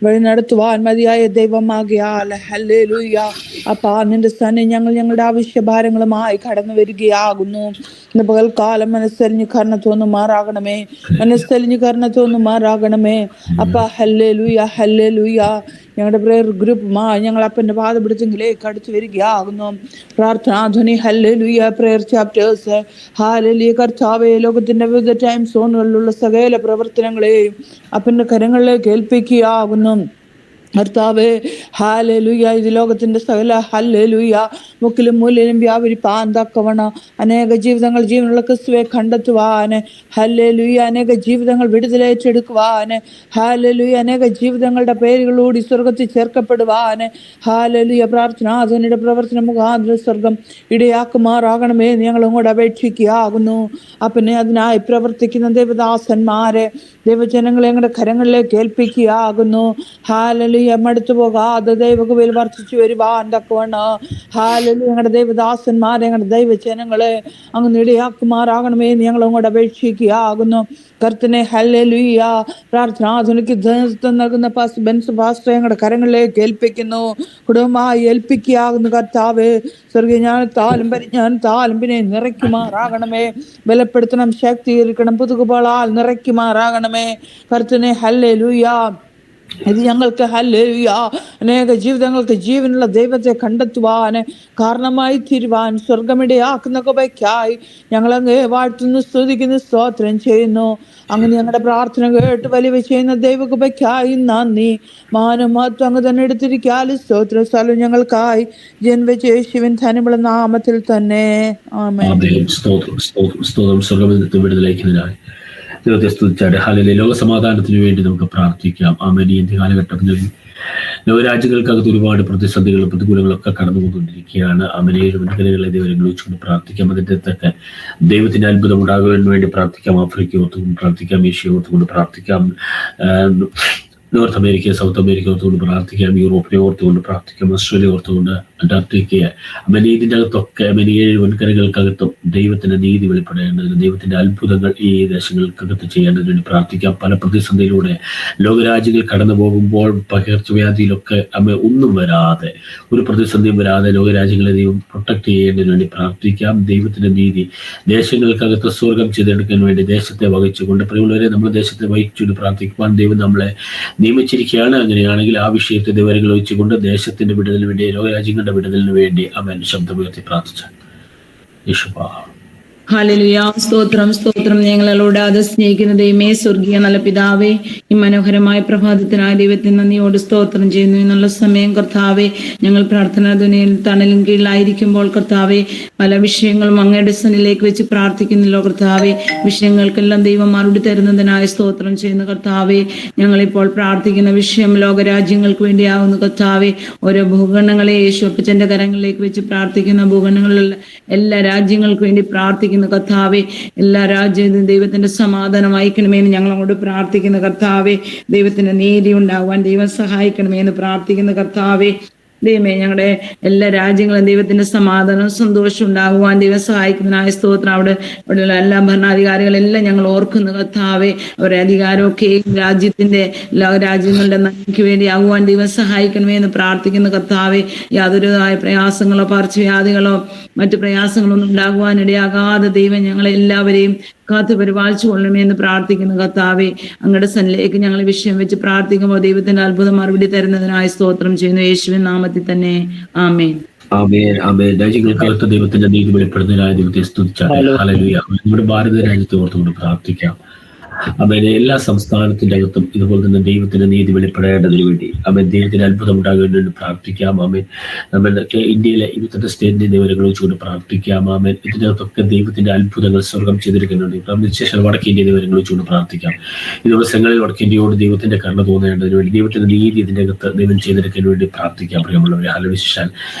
വഴി നടത്തുവാൻ മതിയായ ദൈവമാകിയാൽ ഹല്ലേലൂയ. അപ്പാ നിന്റെ സന്നെ ഞങ്ങൾ ഞങ്ങളുടെ ആവശ്യഭാരങ്ങളുമായി കടന്നു വരികയാകുന്നു. ഇന്ന് പകൽക്കാലം മനസ്സലിഞ്ഞ് കരുണ തോന്നുമാറാകണമേ, മനസ്സലിഞ്ഞ് കരുണ തോന്നുമാറാകണമേ. അപ്പാ ഹല്ലേലൂയ ഹല്ലേലൂയ. ഞങ്ങളുടെ പ്രേയർ ഗ്രൂപ്പുമായി ഞങ്ങൾ അപ്പൻ്റെ പാദപിടുത്തങ്ങളിലേക്ക് അടുത്ത് വരികയാകുന്നു. പ്രാർത്ഥനാധ്വനി ഹല്ലേലൂയ പ്രേയർ ചാപ്റ്റേഴ്സ് ഹല്ലേലൂയ. കർത്താവേ, ലോകത്തിന്റെ വിവിധ ടൈം സോണുകളിലുള്ള സകല പ്രവർത്തനങ്ങളെയും അപ്പൻ്റെ കരങ്ങളിലേക്ക് ഏൽപ്പിക്കുകയാകുന്നു. കർത്താവേ, ഹല്ലേലൂയ. ഇത് ലോകത്തിന്റെ സകല ഹല്ലേലൂയ മുക്കിലും മൂലയിലും വ്യാപരിപ്പാൻ തക്കവണ്ണം അനേക ജീവിതങ്ങൾ ജീവനുള്ള ക്രിസ്തുവെ കണ്ടെത്തുവാന് ഹല്ലേലൂയ, അനേക ജീവിതങ്ങൾ വിടുതലേറ്റെടുക്കുവാന് ഹല്ലേലൂയ, അനേക ജീവിതങ്ങളുടെ പേരുകളോടി സ്വർഗത്തിൽ ചേർക്കപ്പെടുവാന് ഹല്ലേലൂയ, പ്രാർത്ഥനാഥനുടെ പ്രവർത്തന മുഖാന്തര സ്വർഗം ഇടയാക്കുമാറാകണമേ ഞങ്ങളും കൂടെ അപേക്ഷിക്കുകയാകുന്നു. അപ്പനെ അതിനായി പ്രവർത്തിക്കുന്ന ദേവദാസന്മാരെ ദൈവജനങ്ങളെ ഞങ്ങളുടെ കരങ്ങളിലേക്ക് ഏൽപ്പിക്കുകയാകുന്നു. ഹല്ലേലൂയ, മടുത്തു പോകാതെ ദൈവകൃപയിൽ വർദ്ധിച്ചു വരുവാൻ തക്കവണ്ണം ഹല്ലേലൂയ, ഞങ്ങളുടെ ദൈവദാസന്മാരെ ഞങ്ങളുടെ ദൈവജനങ്ങളെ അങ്ങ് ഇടയാക്കുമാറാകണമേ ഞങ്ങളും കൂടെ അപേക്ഷിക്കുകയാകുന്നു. കർത്തനെ ഹല്ലേലൂയ, പ്രാർത്ഥനാധുനിക്ക് നേതൃത്വം നൽകുന്ന പാസ്റ്റർ ഞങ്ങളുടെ കരങ്ങളിലേക്ക് ഏൽപ്പിക്കുന്നു. കുടുംബമായി ഏൽപ്പിക്കുകയാകുന്നു. കർത്താവ് സ്വർഗീയ ജ്ഞാനത്താലും പരിജ്ഞാനത്താലും പിന്നെ നിറയ്ക്കുമാറാകണമേ. ബലപ്പെടുത്തണം, ശക്തീകരിക്കണം, പുതുകുകളാൽ നിറയ്ക്കുമാറാകണമേ. കർത്തനെ ഹല്ലേലൂയ, ഇത് ഞങ്ങൾക്ക് ഹല്ലേലൂയ അനേക ജീവിതങ്ങൾക്ക് ജീവനുള്ള ദൈവത്തെ കണ്ടെത്തുവാൻ കാരണമായി തീരുവാൻ സ്വർഗമിടയാക്കുന്ന കൃപയ്ക്കായി ഞങ്ങളങ്ങ് വാഴ്ത്തുന്നു, സ്തുതിക്കുന്നു, സ്തോത്രം ചെയ്യുന്നു. അങ്ങനെ ഞങ്ങളുടെ പ്രാർത്ഥന കേട്ട് വലിയ ചെയ്യുന്ന ദൈവകൃപയ്ക്കായി നന്ദി. മാനമഹത്വം അങ്ങ് തന്നെ എടുത്തിരിക്കാലും സ്തോത്ര സ്ഥലം ഞങ്ങൾക്കായി ജന്മജ യേശുവിൻ ധനമുള്ള നാമത്തിൽ തന്നെ ആമേൻ. ദൈവത്തെ സ്തുതിച്ചാട്ടെ. ഹല്ലേലൂയ. ലോക സമാധാനത്തിന് വേണ്ടി നമുക്ക് പ്രാർത്ഥിക്കാം. ആമേൻ. ഈ കാലഘട്ടത്തിൽ ലോകരാജ്യങ്ങൾക്കകത്ത് ഒരുപാട് പ്രതിസന്ധികളും പ്രതികൂലങ്ങളും ഒക്കെ കടന്നു പോയിക്കൊണ്ടിരിക്കുകയാണ്. അമേരിക്കയിലെ മുൻകരുതലുകളെ ദൈവം വിളിച്ചുകൊണ്ട് പ്രാർത്ഥിക്കാം. അതിൻ്റെ ഒക്കെ ദൈവത്തിന്റെ അത്ഭുതം ഉണ്ടാകുവാൻ വേണ്ടി പ്രാർത്ഥിക്കാം. ആഫ്രിക്ക ഓർത്തുകൊണ്ട് പ്രാർത്ഥിക്കാം. ഏഷ്യ ഓർത്തുകൊണ്ട് പ്രാർത്ഥിക്കാം. നോർത്ത് അമേരിക്ക, സൗത്ത് അമേരിക്ക ഓർത്തുകൊണ്ട് പ്രാർത്ഥിക്കാം. യൂറോപ്പിനെ ഓർത്തുകൊണ്ട് പ്രാർത്ഥിക്കാം. ഓസ്ട്രേലിയ ഓർത്തുകൊണ്ട്, അന്റാർട്ടിക്ക, ഇതിൻ്റെ അകത്തൊക്കെ ഏഴ് വൻകരകൾക്കകത്തും ദൈവത്തിന്റെ നീതി വെളിപ്പെടേണ്ടതിന്, ദൈവത്തിന്റെ അത്ഭുതങ്ങൾ ഈ ദേശങ്ങൾക്കകത്ത് ചെയ്യേണ്ടതിന് വേണ്ടി പ്രാർത്ഥിക്കാം. പല പ്രതിസന്ധിയിലൂടെ ലോകരാജ്യങ്ങൾ കടന്നു പോകുമ്പോൾ പകർച്ചവ്യാധിയിലൊക്കെ ഒന്നും വരാതെ, ഒരു പ്രതിസന്ധിയും വരാതെ ലോകരാജ്യങ്ങളെ ദൈവം പ്രൊട്ടക്ട് ചെയ്യേണ്ടതിന് വേണ്ടി പ്രാർത്ഥിക്കാം. ദൈവത്തിന്റെ നീതി ദേശങ്ങൾക്കകത്ത് സ്വർഗം ചെയ്തെടുക്കാൻ വേണ്ടി ദേശത്തെ വഹിച്ചുകൊണ്ട് പ്രിയമുള്ളവരെ നമ്മൾ ദേശത്തെ വഹിച്ചുകൊണ്ട് പ്രാർത്ഥിക്കുവാൻ ദൈവം നമ്മളെ നിയമിച്ചിരിക്കുകയാണ്. അങ്ങനെയാണെങ്കിൽ ആ വിഷയത്തെ ദൈവങ്ങൾ വെച്ചുകൊണ്ട് ദേശത്തിന്റെ വിടുതലിന് വേണ്ടി, ലോകരാജ്യങ്ങളുടെ വിടുതലിന് വേണ്ടി അവൻ ശബ്ദമുയർത്തി പ്രാർത്ഥിച്ചു. യേശുവാ. ഹല്ലേലൂയ. സ്തോത്രം, സ്തോത്രം. ഞങ്ങളോട് അത് സ്നേഹിക്കുന്ന ദൈവമേ, സ്വർഗീയ നല്ല പിതാവേ, ഈ മനോഹരമായ പ്രഭാതത്തിനായി ദൈവത്തിന് നന്ദിയോട് സ്തോത്രം ചെയ്യുന്നു. എന്നുള്ള സമയം കർത്താവെ, ഞങ്ങൾ പ്രാർത്ഥനാ ദുനിയയിൽ തണലും കീഴിലായിരിക്കുമ്പോൾ കർത്താവെ, പല വിഷയങ്ങളും അങ്ങയുടെ സന്നിലേക്ക് വെച്ച് പ്രാർത്ഥിക്കുന്നല്ലോ കർത്താവെ. വിഷയങ്ങൾക്കെല്ലാം ദൈവം മറുപടി തരുന്നതിനായി സ്തോത്രം ചെയ്യുന്നു കർത്താവെ. ഞങ്ങളിപ്പോൾ പ്രാർത്ഥിക്കുന്ന വിഷയം ലോകരാജ്യങ്ങൾക്ക് വേണ്ടിയാവുന്നു കർത്താവെ. ഓരോ ഭൂഖണ്ഡങ്ങളെ യേശു അപ്പച്ചന്റെ കരങ്ങളിലേക്ക് വെച്ച് പ്രാർത്ഥിക്കുന്ന ഭൂഖണ്ഡങ്ങളിലുള്ള എല്ലാ രാജ്യങ്ങൾക്ക് വേണ്ടി പ്രാർത്ഥിക്കുന്നു കർത്താവെ. എല്ലാ രാജ്യത്തും ദൈവത്തിന്റെ സമാധാനം അയക്കണമേന്ന് ഞങ്ങൾ അങ്ങോട്ട് പ്രാർത്ഥിക്കുന്ന കർത്താവെ. ദൈവത്തിന്റെ നീതി ഉണ്ടാകുവാൻ ദൈവം സഹായിക്കണമേന്ന് പ്രാർത്ഥിക്കുന്ന കർത്താവെ. ദൈവമേ, ഞങ്ങളുടെ എല്ലാ രാജ്യങ്ങളും ദൈവത്തിന്റെ സമാധാനവും സന്തോഷം ഉണ്ടാകുവാൻ ദൈവം സഹായിക്കുന്നതിനായ സ്തോത്രം. അവിടെയുള്ള എല്ലാ ഭരണാധികാരികളെല്ലാം ഞങ്ങൾ ഓർക്കുന്നു കർത്താവെ. അവരുടെ അധികാരമൊക്കെ രാജ്യത്തിന്റെ രാജ്യങ്ങളുടെ നന്മയ്ക്ക് വേണ്ടി ആകുവാൻ ദൈവം സഹായിക്കണമേ എന്ന് പ്രാർത്ഥിക്കുന്ന കർത്താവെ. യാതൊരുതായ പ്രയാസങ്ങളോ പകർച്ചവ്യാധികളോ മറ്റു പ്രയാസങ്ങളൊന്നും ഉണ്ടാകുവാൻ ഇടയാകാതെ ദൈവം ഞങ്ങളെ എല്ലാവരെയും കാത്തു പരിപാലിച്ചു കൊള്ളണമേ എന്ന് പ്രാർത്ഥിക്കുന്ന കർത്താവെ. അങ്ങയുടെ സന്നിലേക്ക് ഞങ്ങൾ വിഷയം വെച്ച് പ്രാർത്ഥിക്കുമ്പോൾ ദൈവത്തിന്റെ അത്ഭുതം മറുപടി തരുന്നതിനായി സ്തോത്രം ചെയ്യുന്നു. യേശുവിൻ നാമത്തിൽ തന്നെ ആമേൻ. ആമേൻ, ആമേൻ. രാജ്യങ്ങൾക്കകത്ത് ദൈവത്തിന്റെ നീതി വെളിപ്പെടുന്നതിനായി ദൈവത്തെ സ്തുതിച്ചാട്ടെ. ഹല്ലേലൂയ. നമ്മുടെ ഭാരത രാജ്യത്തെ ഓർത്തുകൊണ്ട് പ്രാർത്ഥിക്കാം. അവന് എല്ലാ സംസ്ഥാനത്തിന്റെ അകത്തും ഇതുപോലെ തന്നെ ദൈവത്തിന്റെ നീതി വെളിപ്പെടേണ്ടതിന് വേണ്ടി അവൻ ദൈവത്തിന്റെ അത്ഭുതം ഉണ്ടാകാൻ വേണ്ടി പ്രാർത്ഥിക്കാം. ആമേൻ. നമ്മൾക്ക് ഇന്ത്യയിലെ 28 സ്റ്റേറ്റിന്റെ ദൈവങ്ങൾ വെച്ചുകൊണ്ട് പ്രാർത്ഥിക്കാം. ആമേൻ. ഇതിനകത്തൊക്കെ ദൈവത്തിന്റെ അത്ഭുതങ്ങൾ സ്വർഗം ചെയ്തിരിക്കുന്നുണ്ട്. ശേഷം വടക്കേ ഇന്ത്യ ദൈവങ്ങൾ വെച്ചുകൊണ്ട് പ്രാർത്ഥിക്കാം. ഈ ദിവസങ്ങളിൽ വടക്കേ ഇന്ത്യയോട് ദൈവത്തിന്റെ കരുണ തോന്നേണ്ടതിന് വേണ്ടി, ദൈവത്തിന്റെ നീതി ഇതിന്റെ അകത്ത് ദൈവം ചെയ്തെടുക്കാൻ വേണ്ടി പ്രാർത്ഥിക്കാം. പ്രിയമുള്ളവരെ, ഹല്ലേലൂയ.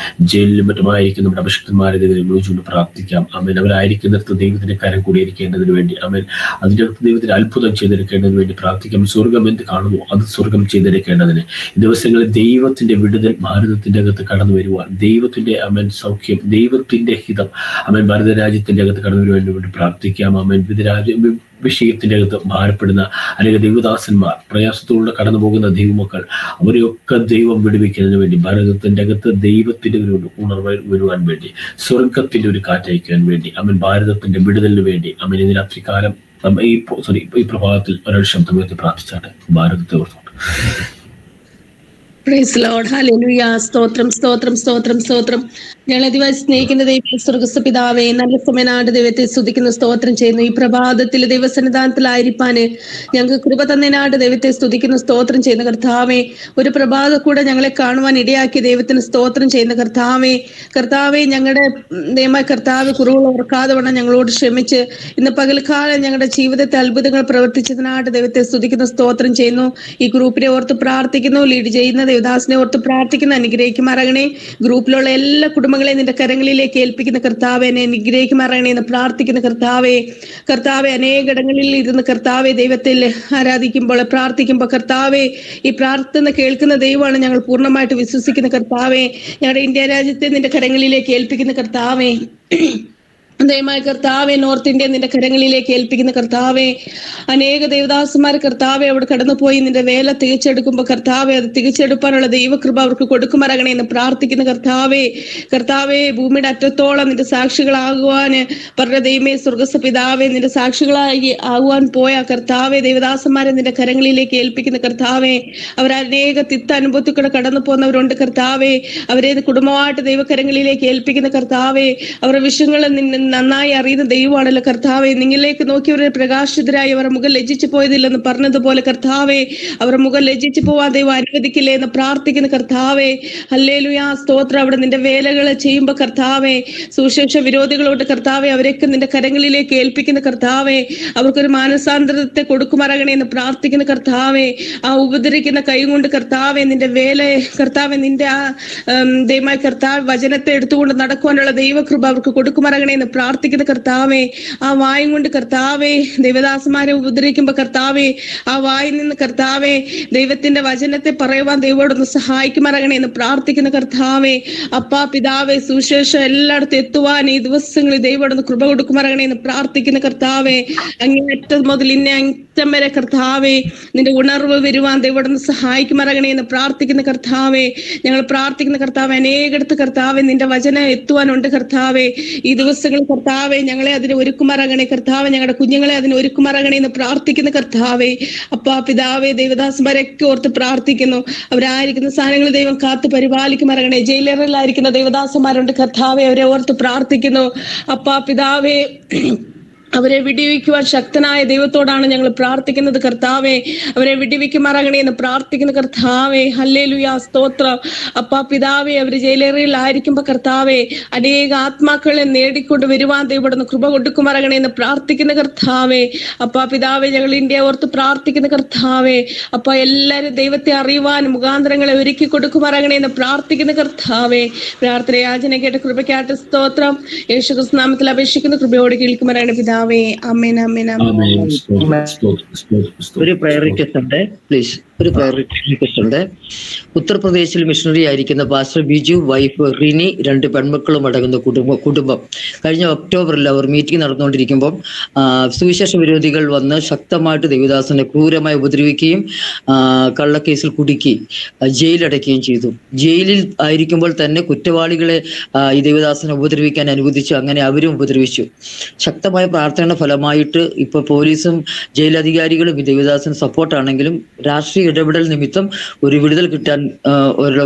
ജയിലിലും മറ്റുമായിരിക്കുന്ന നമ്മുടെ അഭിഷിക്തന്മാരെ ദൈവങ്ങൾ വെച്ചുകൊണ്ട് പ്രാർത്ഥിക്കാം. ആമേൻ. അവരായിരിക്കുന്നിടത്ത് ദൈവത്തിന്റെ കരം കൂടിയിരിക്കേണ്ടതിന് വേണ്ടി, ആമേൻ, അതിന്റെ അകത്ത് ദൈവത്തിന്റെ അത്ഭുതം ചെയ്തെടുക്കേണ്ടതിന് വേണ്ടി പ്രാർത്ഥിക്കാം. സ്വർഗം എന്ത് കാണുമോ അത് സ്വർഗം ചെയ്തെടുക്കേണ്ടതിന് ഈ ദിവസങ്ങളിൽ ദൈവത്തിന്റെ വിടുതൽ ഭാരതത്തിന്റെ അകത്ത് കടന്നു വരുവാൻ, ദൈവത്തിന്റെ അമൻ സൗഖ്യം, ദൈവത്തിന്റെ ഹിതം അമൻ ഭാരത രാജ്യത്തിന്റെ അകത്ത് കടന്നു വരുവാൻ വേണ്ടി പ്രാർത്ഥിക്കാം. അമൻ വിഷയത്തിന്റെ അകത്ത് ഭാരപ്പെടുന്ന അല്ലെങ്കിൽ ദൈവദാസന്മാർ, പ്രയാസത്തോടെ കടന്നു പോകുന്ന ദൈവമക്കൾ, അവരെയൊക്കെ ദൈവം വിടുവിക്കുന്നതിന് വേണ്ടി, ഭാരതത്തിന്റെ അകത്ത് ദൈവത്തിന്റെ ഒരു ഉണർവ് വരുവാൻ വേണ്ടി, സ്വർഗത്തിന്റെ ഒരു കാറ്റയക്കാൻ വേണ്ടി, അവൻ ഭാരതത്തിന്റെ വിടുതലിന് വേണ്ടി, അവൻ ഇന്ന് രാത്രികാലം ഈ പ്രഭാതത്തിൽ ഒരാൾ ശബ്ദമെത്തി പ്രാർത്ഥിച്ചാട്ടെ. ഭാരതത്തെ ഓർത്തുകൊണ്ട് പ്രൈസ് ലോർഡ്. ഹല്ലേലൂയ. സ്തോത്രം, സ്തോത്രം, സ്തോത്രം, സ്തോത്രം. ഞങ്ങളെ ദിവസം സ്നേഹിക്കുന്ന ദൈവം സ്വർഗസ്ഥ പിതാവേ, നല്ല സമയനാട് ദൈവത്തെ സ്തുതിക്കുന്ന സ്തോത്രം ചെയ്യുന്നു. ഈ പ്രഭാതത്തിൽ ദൈവസന്നിധാനത്തിലായിരിക്കാന് ഞങ്ങൾക്ക് കൃപ തന്നതിനാട് ദൈവത്തെ സ്തുതിക്കുന്ന സ്തോത്രം ചെയ്യുന്ന കർത്താവേ, ഒരു പ്രഭാതം കൂടെ ഞങ്ങളെ കാണുവാൻ ഇടയാക്കി ദൈവത്തിന് സ്തോത്രം ചെയ്യുന്ന കർത്താവേ, ഞങ്ങളുടെ ദൈവമായ കർത്താവ് കുറവുകൾ ഓർക്കാതെ വേണം ഞങ്ങളോട് ക്ഷമിച്ച് ഇന്ന് പകൽക്കാലം ഞങ്ങളുടെ ജീവിതത്തെ അത്ഭുതങ്ങൾ പ്രവർത്തിച്ചതിനായിട്ട് ദൈവത്തെ സ്തുതിക്കുന്ന സ്തോത്രം ചെയ്യുന്നു. ഈ ഗ്രൂപ്പിനെ ഓർത്ത് പ്രാർത്ഥിക്കുന്നു, ലീഡ് ചെയ്യുന്ന ദേവദാസിനെ ഓർത്ത് പ്രാർത്ഥിക്കുന്നു. അനുഗ്രഹിക്കുമാറാകണേ. ഗ്രൂപ്പിലുള്ള എല്ലാ കുടുംബങ്ങളെ നിന്റെ കരങ്ങളിലേക്ക് ഏൽപ്പിക്കുന്ന കർത്താവെ, എന്നെ അനുഗ്രഹിക്കുമാറാകണേ എന്ന് പ്രാർത്ഥിക്കുന്ന കർത്താവെ, അനേകടങ്ങളിൽ ഇരുന്ന് കർത്താവെ ദൈവത്തിൽ ആരാധിക്കുമ്പോൾ പ്രാർത്ഥിക്കുമ്പോൾ കർത്താവെ, ഈ പ്രാർത്ഥന കേൾക്കുന്ന ദൈവമാണ് ഞങ്ങൾ പൂർണ്ണമായിട്ട് വിശ്വസിക്കുന്ന കർത്താവെ. ഞങ്ങളുടെ ഇന്ത്യ രാജ്യത്തെ നിന്റെ കരങ്ങളിലേക്ക് ഏൽപ്പിക്കുന്ന കർത്താവെ, ദൈവമായ കർത്താവെ, നോർത്ത് ഇന്ത്യ നിന്റെ കരങ്ങളിലേക്ക് ഏൽപ്പിക്കുന്ന കർത്താവെ, അനേക ദേവദാസന്മാർ കർത്താവെ അവിടെ കടന്നുപോയി നിന്റെ വേല തികച്ചെടുക്കുമ്പോൾ കർത്താവെ, അത് തികച്ചെടുക്കാനുള്ള ദൈവകൃപ അവർക്ക് കൊടുക്കുമാറാകണേ എന്ന് പ്രാർത്ഥിക്കുന്ന കർത്താവെ, ഭൂമിയുടെ അറ്റത്തോളം നിന്റെ സാക്ഷികളാകുവാൻ പറഞ്ഞ ദൈവമേ, സ്വർഗസ്ഥ പിതാവെ, നിന്റെ സാക്ഷികളായി ആകുവാൻ പോയ കർത്താവെ, ദേവദാസന്മാരെ നിന്റെ കരങ്ങളിലേക്ക് ഏൽപ്പിക്കുന്ന കർത്താവെ, അവർ അനേക അനുഭവത്തിൽ കൂടെ കടന്നു പോകുന്നവരുണ്ട് കർത്താവെ, അവരെ കുടുംബമായിട്ട് ദൈവകരങ്ങളിലേക്ക് ഏൽപ്പിക്കുന്ന കർത്താവെ, അവരുടെ വിഷയങ്ങൾ നന്നായി അറിയുന്ന ദൈവമാണല്ലോ കർത്താവെ. നിങ്ങളിലേക്ക് നോക്കിയവരെ പ്രകാശിതരായി അവരുടെ മുഖം ലജ്ജിച്ചു പോയതില്ലെന്ന് പറഞ്ഞതുപോലെ കർത്താവെ, അവരുടെ മുഖം ലജ്ജിച്ചു പോവാൻ ദൈവം അനുവദിക്കില്ലേ എന്ന് പ്രാർത്ഥിക്കുന്ന കർത്താവെ. ഹല്ലേലൂയാ, സ്തോത്രം. അവിടെ നിന്റെ വേലകൾ ചെയ്യുമ്പോൾ കർത്താവെ, സുവിശേഷ വിരോധികളോട് കർത്താവെ, അവരൊക്കെ നിന്റെ കരങ്ങളിലേക്ക് ഏൽപ്പിക്കുന്ന കർത്താവെ, അവർക്കൊരു മാനസാന്തരത്തെ കൊടുക്കുമാറാകണേ എന്ന് പ്രാർത്ഥിക്കുന്ന കർത്താവെ. ആ ഉപദ്രവിക്കുന്ന കൈ കൊണ്ട് കർത്താവെ, നിന്റെ വേലയെ കർത്താവെ, നിന്റെ ആ ദൈവമായ കർത്താവ് വചനത്തെ എടുത്തുകൊണ്ട് നടക്കുവാനുള്ള ദൈവകൃപ അവർക്ക് കൊടുക്കുമാറാകണേ എന്ന് പ്രാർത്ഥിക്കുന്ന കർത്താവെ. ആ വായും കൊണ്ട് കർത്താവെ, ദൈവദാസന്മാരെ ഉപദ്രവിക്കുമ്പോൾ കർത്താവെ, ആ വായിൽ നിന്ന് കർത്താവെ ദൈവത്തിന്റെ വചനത്തെ പറയുവാൻ ദൈവോടൊന്ന് സഹായിക്കുമാറാകണേ എന്ന് പ്രാർത്ഥിക്കുന്ന കർത്താവെ. അപ്പാ പിതാവെ, സുവിശേഷം എല്ലായിടത്തും എത്തുവാൻ ഈ ദിവസങ്ങളിൽ ദൈവോടൊന്ന് കൃപ കൊടുക്കുമാറാകണേ എന്ന് പ്രാർത്ഥിക്കുന്ന കർത്താവെ. അങ്ങേയറ്റം മുതൽ ഇന്നെ അറ്റം വരെ കർത്താവെ, നിന്റെ ഉണർവ് വരുവാൻ ദൈവോടൊന്ന് സഹായിക്കുമാറാകണേ എന്ന് പ്രാർത്ഥിക്കുന്ന കർത്താവെ. ഞങ്ങൾ പ്രാർത്ഥിക്കുന്ന കർത്താവെ, അനേകടത്ത് കർത്താവെ നിന്റെ വചനം എത്തുവാനുണ്ട് കർത്താവെ. ഈ ദിവസങ്ങൾ കർത്താവെ, ഞങ്ങളെ അതിന് ഒരുക്കുമാറാകണേ കർത്താവെ, ഞങ്ങളുടെ കുഞ്ഞുങ്ങളെ അതിന് ഒരുക്കുമാറാകണേ എന്ന് പ്രാർത്ഥിക്കുന്ന കർത്താവെ. അപ്പാ പിതാവെ, ദൈവദാസന്മാരൊക്കെ ഓർത്ത് പ്രാർത്ഥിക്കുന്നു. അവരായിരിക്കുന്ന സാധനങ്ങൾ ദൈവം കാത്ത് പരിപാലിക്കുമാറാകണേ. ജയിലറിലായിരിക്കുന്ന ദൈവദാസന്മാരുണ്ട് കർത്താവെ, അവരെ ഓർത്ത് പ്രാർത്ഥിക്കുന്നു. അപ്പാ പിതാവെ, അവരെ വിടിവിക്കുവാൻ ശക്തനായ ദൈവത്തോടാണ് ഞങ്ങൾ പ്രാർത്ഥിക്കുന്നത് കർത്താവെ. അവരെ വിടിവിക്കുമാറാകണേ എന്ന് പ്രാർത്ഥിക്കുന്ന കർത്താവെ. ഹല്ലേലൂയ, സ്തോത്രം. അപ്പാ പിതാവെ, അവർ ജയിലേറിയിലായിരിക്കുമ്പോൾ കർത്താവെ, അനേക ആത്മാക്കളെ നേടിക്കൊണ്ട് വരുവാൻ ദൈവം കൃപ കൊടുക്കുമാറാകണേ എന്ന് പ്രാർത്ഥിക്കുന്ന കർത്താവെ. അപ്പാ പിതാവെ, ഞങ്ങൾ ഇന്ത്യ ഓർത്ത് പ്രാർത്ഥിക്കുന്ന കർത്താവെ. അപ്പ എല്ലാവരും ദൈവത്തെ അറിയുവാൻ മുഖാന്തരങ്ങളെ ഒരുക്കി കൊടുക്കുമാറാകണേ എന്ന് പ്രാർത്ഥിക്കുന്ന കർത്താവെ. പ്രാർത്ഥന യാചന കേട്ട കൃപയ്ക്കായിട്ട് സ്തോത്രം. യേശുക്രിസ്തു നാമത്തിൽ അപേക്ഷിക്കുന്ന കൃപയോട് കേൾക്കുമാറാകണേ പിതാവേ. ആമേൻ, ആമേൻ, ആമേൻ. ഒരു പ്രയർ റിക്വസ്റ്റ് ഉണ്ട്, പ്ലീസ്. ഒരു പ്രയർ റിക്വസ്റ്റ് ഉണ്ട്. ഉത്തർപ്രദേശിൽ മിഷണറി ആയിരിക്കുന്ന പാസ്റ്റർ ബിജു, വൈഫ് റിനി, 2 പെൺമക്കളും അടങ്ങുന്ന കുടുംബം കഴിഞ്ഞ ഒക്ടോബറിൽ അവർ മീറ്റിംഗ് നടന്നുകൊണ്ടിരിക്കുമ്പോൾ സുവിശേഷ വിരോധികൾ വന്ന് ശക്തമായിട്ട് ദേവദാസനെ ക്രൂരമായി ഉപദ്രവിക്കുകയും കള്ളക്കേസിൽ കുടുക്കി ജയിലടയ്ക്കുകയും ചെയ്തു. ജയിലിൽ ആയിരിക്കുമ്പോൾ തന്നെ കുറ്റവാളികളെ ഈ ദേവദാസനെ ഉപദ്രവിക്കാൻ അനുവദിച്ചു. അങ്ങനെ അവരും ഉപദ്രവിച്ചു. ശക്തമായ പ്രാർത്ഥനയുടെ ഫലമായിട്ട് ഇപ്പൊ പോലീസും ജയിലധികാരികളും ഈ ദേവദാസന് സപ്പോർട്ടാണെങ്കിലും രാഷ്ട്രീയ ഇടപെടൽ നിമിത്തം ഒരു വിടുതൽ കിട്ടാൻ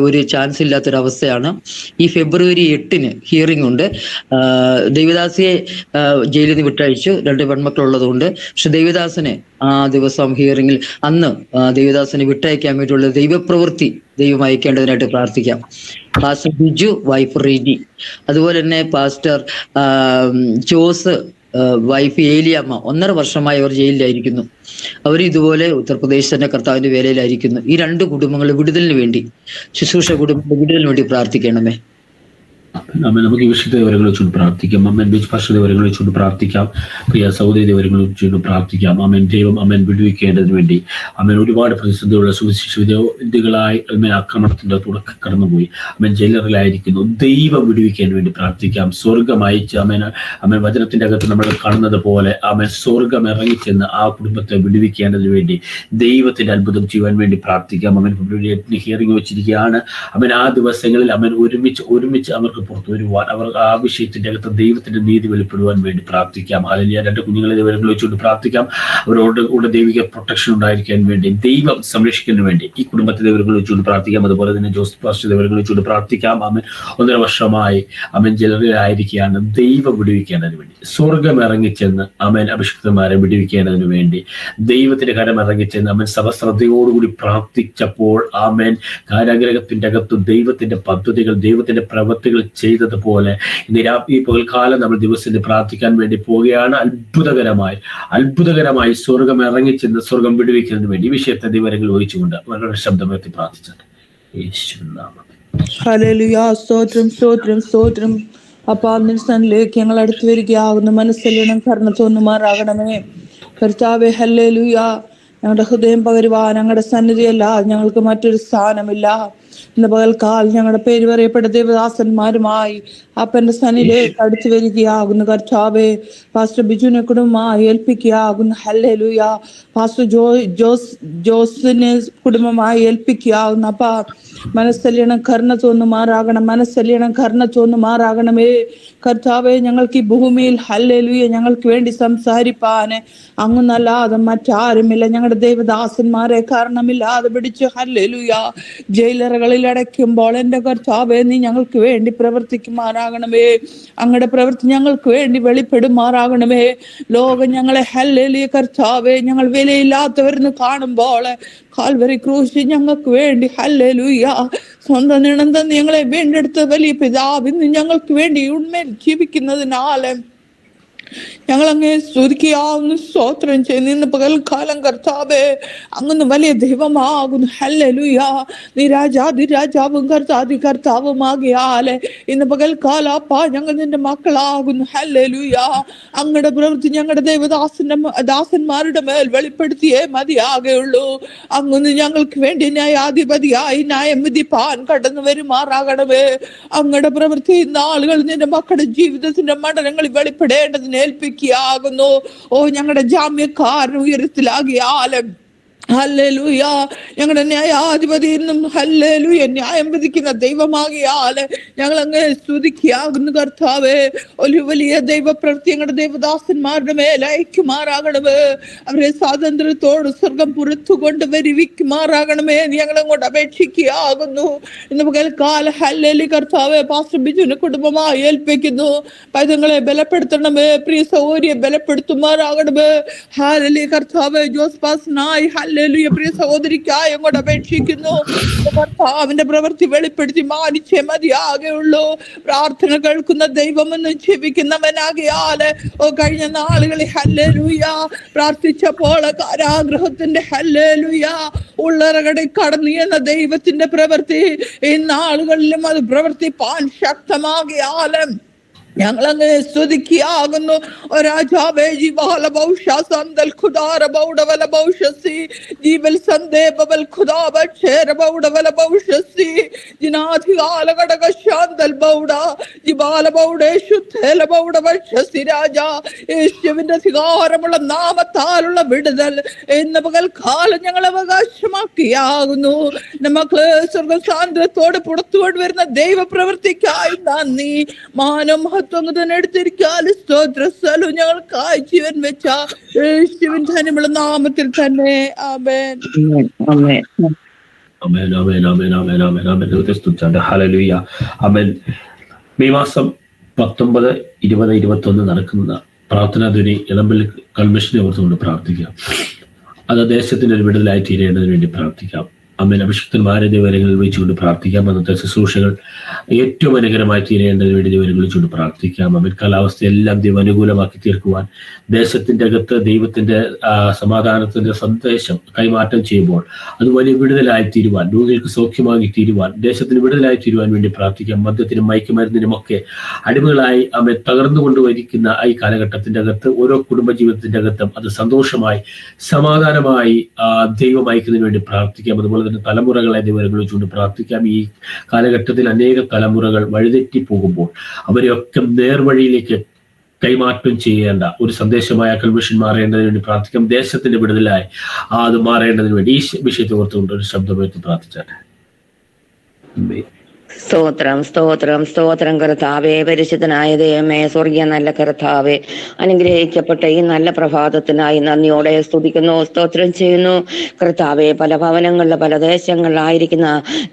ഒരു ചാൻസ് ഇല്ലാത്തൊരവസ്ഥയാണ്. ഈ ഫെബ്രുവരി 8 ഹിയറിംഗ് ഉണ്ട്. ദേവദാസിയെ ജയിലിൽ നിന്ന് വിട്ടയച്ചു, 2 പെൺമക്കളുള്ളതുകൊണ്ട്. പക്ഷെ ദേവദാസനെ ആ ദിവസം ഹിയറിംഗിൽ അന്ന് ദേവദാസനെ വിട്ടയക്കാൻ വേണ്ടിയുള്ള ദൈവപ്രവൃത്തി ദൈവം അയക്കേണ്ടതിനായിട്ട് പ്രാർത്ഥിക്കാം. പാസ്റ്റർ ബിജു, വൈഫ് റിനി, അതുപോലെ തന്നെ പാസ്റ്റർ ജോസ്, വൈഫ് ഏലിയമ്മ, 1.5 വർഷമായി അവർ ജയിലിലായിരിക്കുന്നു. അവർ ഇതുപോലെ ഉത്തർപ്രദേശ് തന്നെ കർത്താവിന്റെ വേലയിലായിരിക്കുന്നു. ഈ 2 കുടുംബങ്ങൾ വിടുതലിന് വേണ്ടി, ശുശ്രൂഷ കുടുംബ വിടുതലിന് വേണ്ടി പ്രാർത്ഥിക്കണമേ. അമ്മ, നമുക്ക് ഈ വിശുദ്ധ വിവരങ്ങൾ വെച്ചുകൊണ്ട് പ്രാർത്ഥിക്കാം. അമ്മൻ ഭാഷ വിവരങ്ങൾ വെച്ചുകൊണ്ട് പ്രാർത്ഥിക്കാം. പ്രിയ സഹോദരി വിവരങ്ങൾ വെച്ചുകൊണ്ട് പ്രാർത്ഥിക്കാം. അമ്മൻ ദൈവം അമ്മൻ വിടുവിക്കേണ്ടതിന് വേണ്ടി അമ്മൻ ഒരുപാട് പ്രതിസന്ധിയുള്ള സുവിശേഷ വിരോധികളായി അമ്മൻ ആക്രമണത്തിന്റെ തുടക്കം കടന്നുപോയി. അമ്മൻ ജയിലറിലായിരിക്കുന്നു. ദൈവം വിടുവിക്കാൻ വേണ്ടി പ്രാർത്ഥിക്കാം. സ്വർഗം അയച്ച് അമ്മൻ വചനത്തിന്റെ അകത്ത് നമ്മൾ കാണുന്നത് പോലെ അമ്മൻ സ്വർഗം ഇറങ്ങിച്ചെന്ന് ആ കുടുംബത്തെ വിടുവിക്കേണ്ടതിന് വേണ്ടി ദൈവത്തിന്റെ അത്ഭുതം ചെയ്യാൻ വേണ്ടി പ്രാർത്ഥിക്കാം. അമ്മൻ ഫെബ്രുവരി 8 ഹിയറിംഗ് വെച്ചിരിക്കുകയാണ്. അമ്മൻ ആ ദിവസങ്ങളിൽ അമ്മൻ ഒരുമിച്ച് അവർക്ക് പുറത്തു വരുവാൻ, അവർ ആ വിഷയത്തിന്റെ അകത്ത് ദൈവത്തിന്റെ നീതി വെളിപ്പെടുവാൻ വേണ്ടി പ്രാർത്ഥിക്കാം. ഹല്ലേലൂയ. 2 കുഞ്ഞുങ്ങളെ ദൈവങ്ങൾ വെച്ചുകൊണ്ട് പ്രാർത്ഥിക്കാം. അവരോട് കൂടെ ദൈവിക പ്രൊട്ടക്ഷൻ ഉണ്ടായിരിക്കാൻ വേണ്ടി, ദൈവം സംരക്ഷിക്കുന്നതിന് വേണ്ടി ഈ കുടുംബത്തെ ദൈവങ്ങൾ വെച്ചുകൊണ്ട് പ്രാർത്ഥിക്കാം. അതുപോലെ തന്നെ ജോസ് പാസ്റ്റർ ദൈവങ്ങൾ വെച്ചുകൊണ്ട് പ്രാർത്ഥിക്കാം. അവൻ 1.5 വർഷമായി അവൻ ജലറിലായിരിക്കുകയാണ്. ദൈവം വിടുവിക്കേണ്ടതിന് വേണ്ടി സ്വർഗം ഇറങ്ങിച്ചെന്ന് അവൻ അഭിഷിക്തന്മാരെ വിടുവിക്കേണ്ടതിന് വേണ്ടി ദൈവത്തിന്റെ കരം ഇറങ്ങിച്ചെന്ന് അവൻ സർവ്വശ്രദ്ധയോടുകൂടി പ്രാർത്ഥിച്ചപ്പോൾ ആമേൻ കാരാഗ്രഹത്തിന്റെ അകത്ത് ദൈവത്തിന്റെ പദ്ധതികൾ, ദൈവത്തിന്റെ പ്രവൃത്തികൾ ചെയ്തതുപോലെ ഈ പകൽക്കാലം നമ്മൾ ദിവസത്തിൽ പ്രാർത്ഥിക്കാൻ വേണ്ടി പോവുകയാണ്. അത്ഭുതകരമായി സ്വർഗം ഇറങ്ങിച്ചെന്ന് സ്വർഗം വിടുവിക്കുന്നതിന് വേണ്ടി ഈ വിഷയത്തെ ദൈവങ്ങൾ വഹിച്ചുകൊണ്ട് അവരുടെ ശബ്ദമെത്തി പ്രാർത്ഥിച്ചത് യേശുവിൻ നാമത്തിൽ. ഹല്ലേലൂയ. സ്തോത്രം. അപ്പാ നിൽസനിലേക്ക് ഞങ്ങൾ അടുത്ത് വരികയാകുന്നു. മനസ്സെല്ലാം കരുണ തോന്നുമാറാകണമേ കർത്താവേ. ഹല്ലേലൂയ. ഞങ്ങളുടെ ഹൃദയം പകരുവാൻ ഞങ്ങളുടെ സന്നിധിയല്ല ഞങ്ങൾക്ക് മറ്റൊരു സ്ഥാനമില്ല. ഇന്ന് പകൽക്കാൽ ഞങ്ങളുടെ പേര് പറയപ്പെട്ട ദേവദാസന്മാരുമായി അപ്പന്റെ സന്നിധിയിലേക്ക് അടുത്തു വരികയാകുന്നു കർത്താവേ. പാസ്റ്റർ ബിജുവിനെ കുടുംബമായി ഏൽപ്പിക്കുകയാകുന്നു. ഹല്ലേലൂയ. പാസ്റ്റർ ജോസിനെ കുടുംബമായി ഏൽപ്പിക്കുകയാകുന്നു. അപ്പാ മനസ്സല്യണം കരുണ തോന്നുമാറാകണമേ കർത്താവേ. ഞങ്ങൾക്ക് ഈ ഭൂമിയിൽ ഹല്ലേലൂയ ഞങ്ങൾക്ക് വേണ്ടി സംസാരിപ്പാന് അങ്ങുന്നല്ലാതെ മറ്റാരുമില്ല. ഞങ്ങളുടെ ദൈവദാസന്മാരെ കാരണമില്ലാതെ പിടിച്ച് ഹല്ലേലൂയ ജയിലറകളിൽ അടയ്ക്കുമ്പോൾ എൻ്റെ കർത്താവേ നീ ഞങ്ങൾക്ക് വേണ്ടി പ്രവർത്തിക്കുമാറാകണമേ. അങ്ങയുടെ പ്രവൃത്തി ഞങ്ങൾക്ക് വേണ്ടി വെളിപ്പെടുമാറാകണമേ. ലോകം ഞങ്ങളെ ഹല്ലേലൂയ കർത്താവേ ഞങ്ങൾ വിലയില്ലാത്തവരെന്ന് കാണുമ്പോൾ കാൽവരി ക്രൂശിൽ ഞങ്ങൾക്ക് വേണ്ടി ഹല്ലേലൂയ സ്വന്തം നിണം തന്ന് ഞങ്ങളെ വീണ്ടെടുത്ത വലിയ പിതാവ് ഇന്ന് ഞങ്ങൾക്ക് വേണ്ടി ഉണ്മയിൽ ജീവിക്കുന്നതിനാല് ഞങ്ങൾ അങ്ങേ സ്തുതിക്കാവുന്ന സ്തോത്രം ചെയ്യുന്നു. ഇന്ന് പകൽക്കാലം കർത്താവേ അങ്ങ് വലിയ ദൈവമാകുന്നു. ഹല്ലേലൂയ. നീ രാജാവും കർത്താവുമാകിയാല് ഇന്ന് പകൽക്കാലം അപ്പാ ഞങ്ങൾ നിന്റെ മക്കളാകുന്നു. ഹല്ലേലൂയ. അങ്ങയുടെ പ്രവൃത്തി ഞങ്ങളുടെ ദാസന്മാരുടെ മേൽ വെളിപ്പെടുത്തിയേ മതിയാകുള്ളൂ. അങ്ങ് ഞങ്ങൾക്ക് വേണ്ടി ന്യായാധിപതിയായി ന്യായം വിധിപ്പാൻ കടന്നു വരുമാറാകണമേ. അങ്ങയുടെ പ്രവൃത്തി ഇന്ന് ആളുകൾ നിന്റെ മക്കളുടെ ജീവിതത്തിന്റെ മണ്ഡലങ്ങളിൽ വെളിപ്പെടേണ്ടതിന് ഏൽപ്പിക്കുകയാകുന്നു. ഞങ്ങളുടെ ജാമ്യക്കാരൻ ഉയരത്തിലാകിയാലും ഹല്ലേലൂയ ഞങ്ങളുടെ ന്യായാധിപതി എന്നും ഹല്ലേലൂയ ന്യായം വിധിക്കുന്ന ദൈവമാകിയാല് ഞങ്ങൾ അങ്ങ് സ്തുതിക്കുകയാകുന്നു കർത്താവേ. ഒരു വലിയ ദൈവപ്രവൃത്തി ഞങ്ങളുടെ ദൈവദാസന്മാരുടെ മേൽ അയക്കുമാറാകണമേ. അവരെ സ്വാതന്ത്ര്യത്തോട് സ്വർഗം പുറത്തു കൊണ്ട് വരുവിക്കുമാറാകണമേ. ഞങ്ങളങ്ങോട്ട് അപേക്ഷിക്കുകയാകുന്നു. ഇന്ന് പകൽക്കാല ഹല്ലേലൂയ കർത്താവേ പാസ്റ്റർ ബിജുവിനെ കുടുംബമായി ഏൽപ്പിക്കുന്നു. പൈതങ്ങളെ ബലപ്പെടുത്തണമേ. പ്രിയ സഹോദരിയെ ബലപ്പെടുത്തുമാറാകണമേ. ഹല്ലേലൂയ കർത്താവേ ജോസ് പാസ്റ്ററിനായി ഹല്ലേലൂയ പ്രിയ സഹോദരിക്കായി അങ്ങോട്ട് അപേക്ഷിക്കുന്നു. കർത്താവിന്റെ പ്രവൃത്തി വെളിപ്പെടുത്തി മാനിച്ചേ മതിയാകെയുള്ളൂ. പ്രാർത്ഥന കേൾക്കുന്ന ദൈവമെന്ന് ജീവിക്കുന്നവനാകിയാല് കഴിഞ്ഞ നാളുകളിൽ ഹല്ലേലൂയ പ്രാർത്ഥിച്ചപ്പോൾ കാരാഗ്രഹത്തിന്റെ ഹല്ലേലൂയ ഉള്ളറകളിൽ കടന്നു എന്ന ദൈവത്തിന്റെ പ്രവൃത്തി ഇന്നാളുകളിലും അത് പ്രവർത്തിപ്പാൻ ശക്തമാകിയാലും ഞങ്ങളങ്ങ് സ്തുതിക്കുകയാകുന്നു. രാജാവേ ജീവാല ബൗഷ സന്തൽ ഖുദാര ബൗഡവല ബൗഷസി ജീവൽ സന്ദേബവൽ ഖുദാബ ഛേര ബൗഡവല ബൗഷസി ജിനാധികാല ഘടക ശാന്തൽ ബൗഡ ജിബാല ബൗഡേ ശുദ്ധേല ബൗഡ ബൗഷസി രാജ. യേശുവിന്റെ അധികാരമുള്ള നാമത്താലുള്ള വിടുതൽ ഇന്ന് പകൽക്കാലം ഞങ്ങൾ അവകാശമാക്കിയാകുന്നു. മക്കള് സ്വർഗ സാന്ദ്രത്തോട് പുറത്തുകൊണ്ട് വരുന്ന ദൈവപ്രവൃത്തിക്കായി നന്ദി. മാനം എടുത്തിരിക്കാലും സ്തോത്രസ്ഥലവും ഞങ്ങൾക്കായി ജീവൻ വെച്ച യേശുവിൻ ധന്യമുള്ള നാമത്തിൽ തന്നെ ആമേൻ. മെയ് മാസം 19, 20, 21 നടക്കുന്ന പ്രാർത്ഥനാ ധ്വനി ഇളമ്പൽ കൺവെൻഷനെ ഓർത്തുകൊണ്ട് പ്രാർത്ഥിക്കാം. അത് ദേശത്തിന്റെ ഒരു വിടുതലായി തീരേണ്ടതിന് വേണ്ടി പ്രാർത്ഥിക്കാം. അമ്മേൻ അഭിഷിക്തന്മാരെ ദൈവങ്ങളിൽ വെച്ചുകൊണ്ട് പ്രാർത്ഥിക്കാം. അന്നത്തെ ശുശ്രൂഷകൾ ഏറ്റവും അനുകൂലമായി തീരേണ്ടതിന് വേണ്ടി ദൈവങ്ങളിൽ വെച്ചുകൊണ്ട് പ്രാർത്ഥിക്കാം. അമ്മൻ കാലാവസ്ഥയെല്ലാം ദൈവം അനുകൂലമാക്കി തീർക്കുവാൻ ദേശത്തിന്റെ അകത്ത് ദൈവത്തിന്റെ സമാധാനത്തിന്റെ സന്ദേശം കൈമാറ്റം ചെയ്യുമ്പോൾ അത് വലിയ വിടുതലായി തീരുവാൻ, രോഗികൾക്ക് സൗഖ്യമാക്കി തീരുവാൻ, ദേശത്തിന് വിടുതലായി തീരുവാൻ വേണ്ടി പ്രാർത്ഥിക്കാം. മദ്യത്തിനും മയക്കുമരുന്നിനും ഒക്കെ അടിമകളായി അമ്മ തകർന്നുകൊണ്ടുവരിക്കുന്ന ഈ കാലഘട്ടത്തിന്റെ അകത്ത് ഓരോ കുടുംബജീവിതത്തിന്റെ അകത്തും അത് സന്തോഷമായി സമാധാനമായി ദൈവം അയക്കുന്നതിന് വേണ്ടി പ്രാർത്ഥിക്കാം. അതുപോലെ തന്നെ തലമുറകളെ ദൈവങ്ങൾ വെച്ചുകൊണ്ട് പ്രാർത്ഥിക്കാം. ഈ കാലഘട്ടത്തിൽ അനേക തലമുറകൾ വഴിതെറ്റി പോകുമ്പോൾ അവരെയൊക്കെ നേർവഴിയിലേക്ക് കൈമാറ്റം ചെയ്യേണ്ട ഒരു സന്ദേശമായ കൺവെൻഷൻ മാറേണ്ടതിന് വേണ്ടി പ്രാർത്ഥിക്കാം. ദേശത്തിന്റെ വിടുതലായി അത് മാറേണ്ടതിന് വേണ്ടി ഈ വിഷയത്തെ ഓർത്തുകൊണ്ട് ഒരു ശബ്ദമെടുത്ത് പ്രാർത്ഥിച്ചാട്ടെ. സ്തോത്രം സ്തോത്രം സ്തോത്രം കർത്താവേ. പരിശുദ്ധനായ ദൈവമേ, സ്വർഗീയ നല്ല കർത്താവേ, അനുഗ്രഹിക്കപ്പെട്ട ഈ നല്ല പ്രഭാതത്തിനായി നന്ദിയോടെ സ്തുതിക്കുന്നു, സ്തോത്രം ചെയ്യുന്നു കർത്താവേ. പല ഭവനങ്ങളിലും പല ദേശങ്ങളിലായിരിക്കുന്ന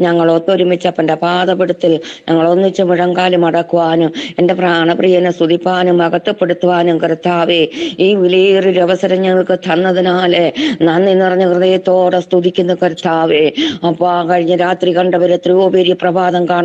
ഞങ്ങൾ ഒത്തൊരുമിച്ചപ്പൻ്റെ പാദപീഠത്തിൽ ഞങ്ങൾ ഒന്നിച്ച് മുഴങ്കാലും മടക്കുവാനും എൻ്റെ പ്രാണപ്രിയനെ സ്തുതിപ്പാനും അകത്തപ്പെടുത്തുവാനും കർത്താവേ ഈ വിലയേറിയൊരു അവസരം ഞങ്ങൾക്ക് തന്നതിനാലെ നന്ദി നിറഞ്ഞ ഹൃദയത്തോടെ സ്തുതിക്കുന്നു കർത്താവേ. അപ്പാ, കഴിഞ്ഞ രാത്രി കണ്ടവർ എത്രയോ പേര് പ്രഭാതം കാണാതെ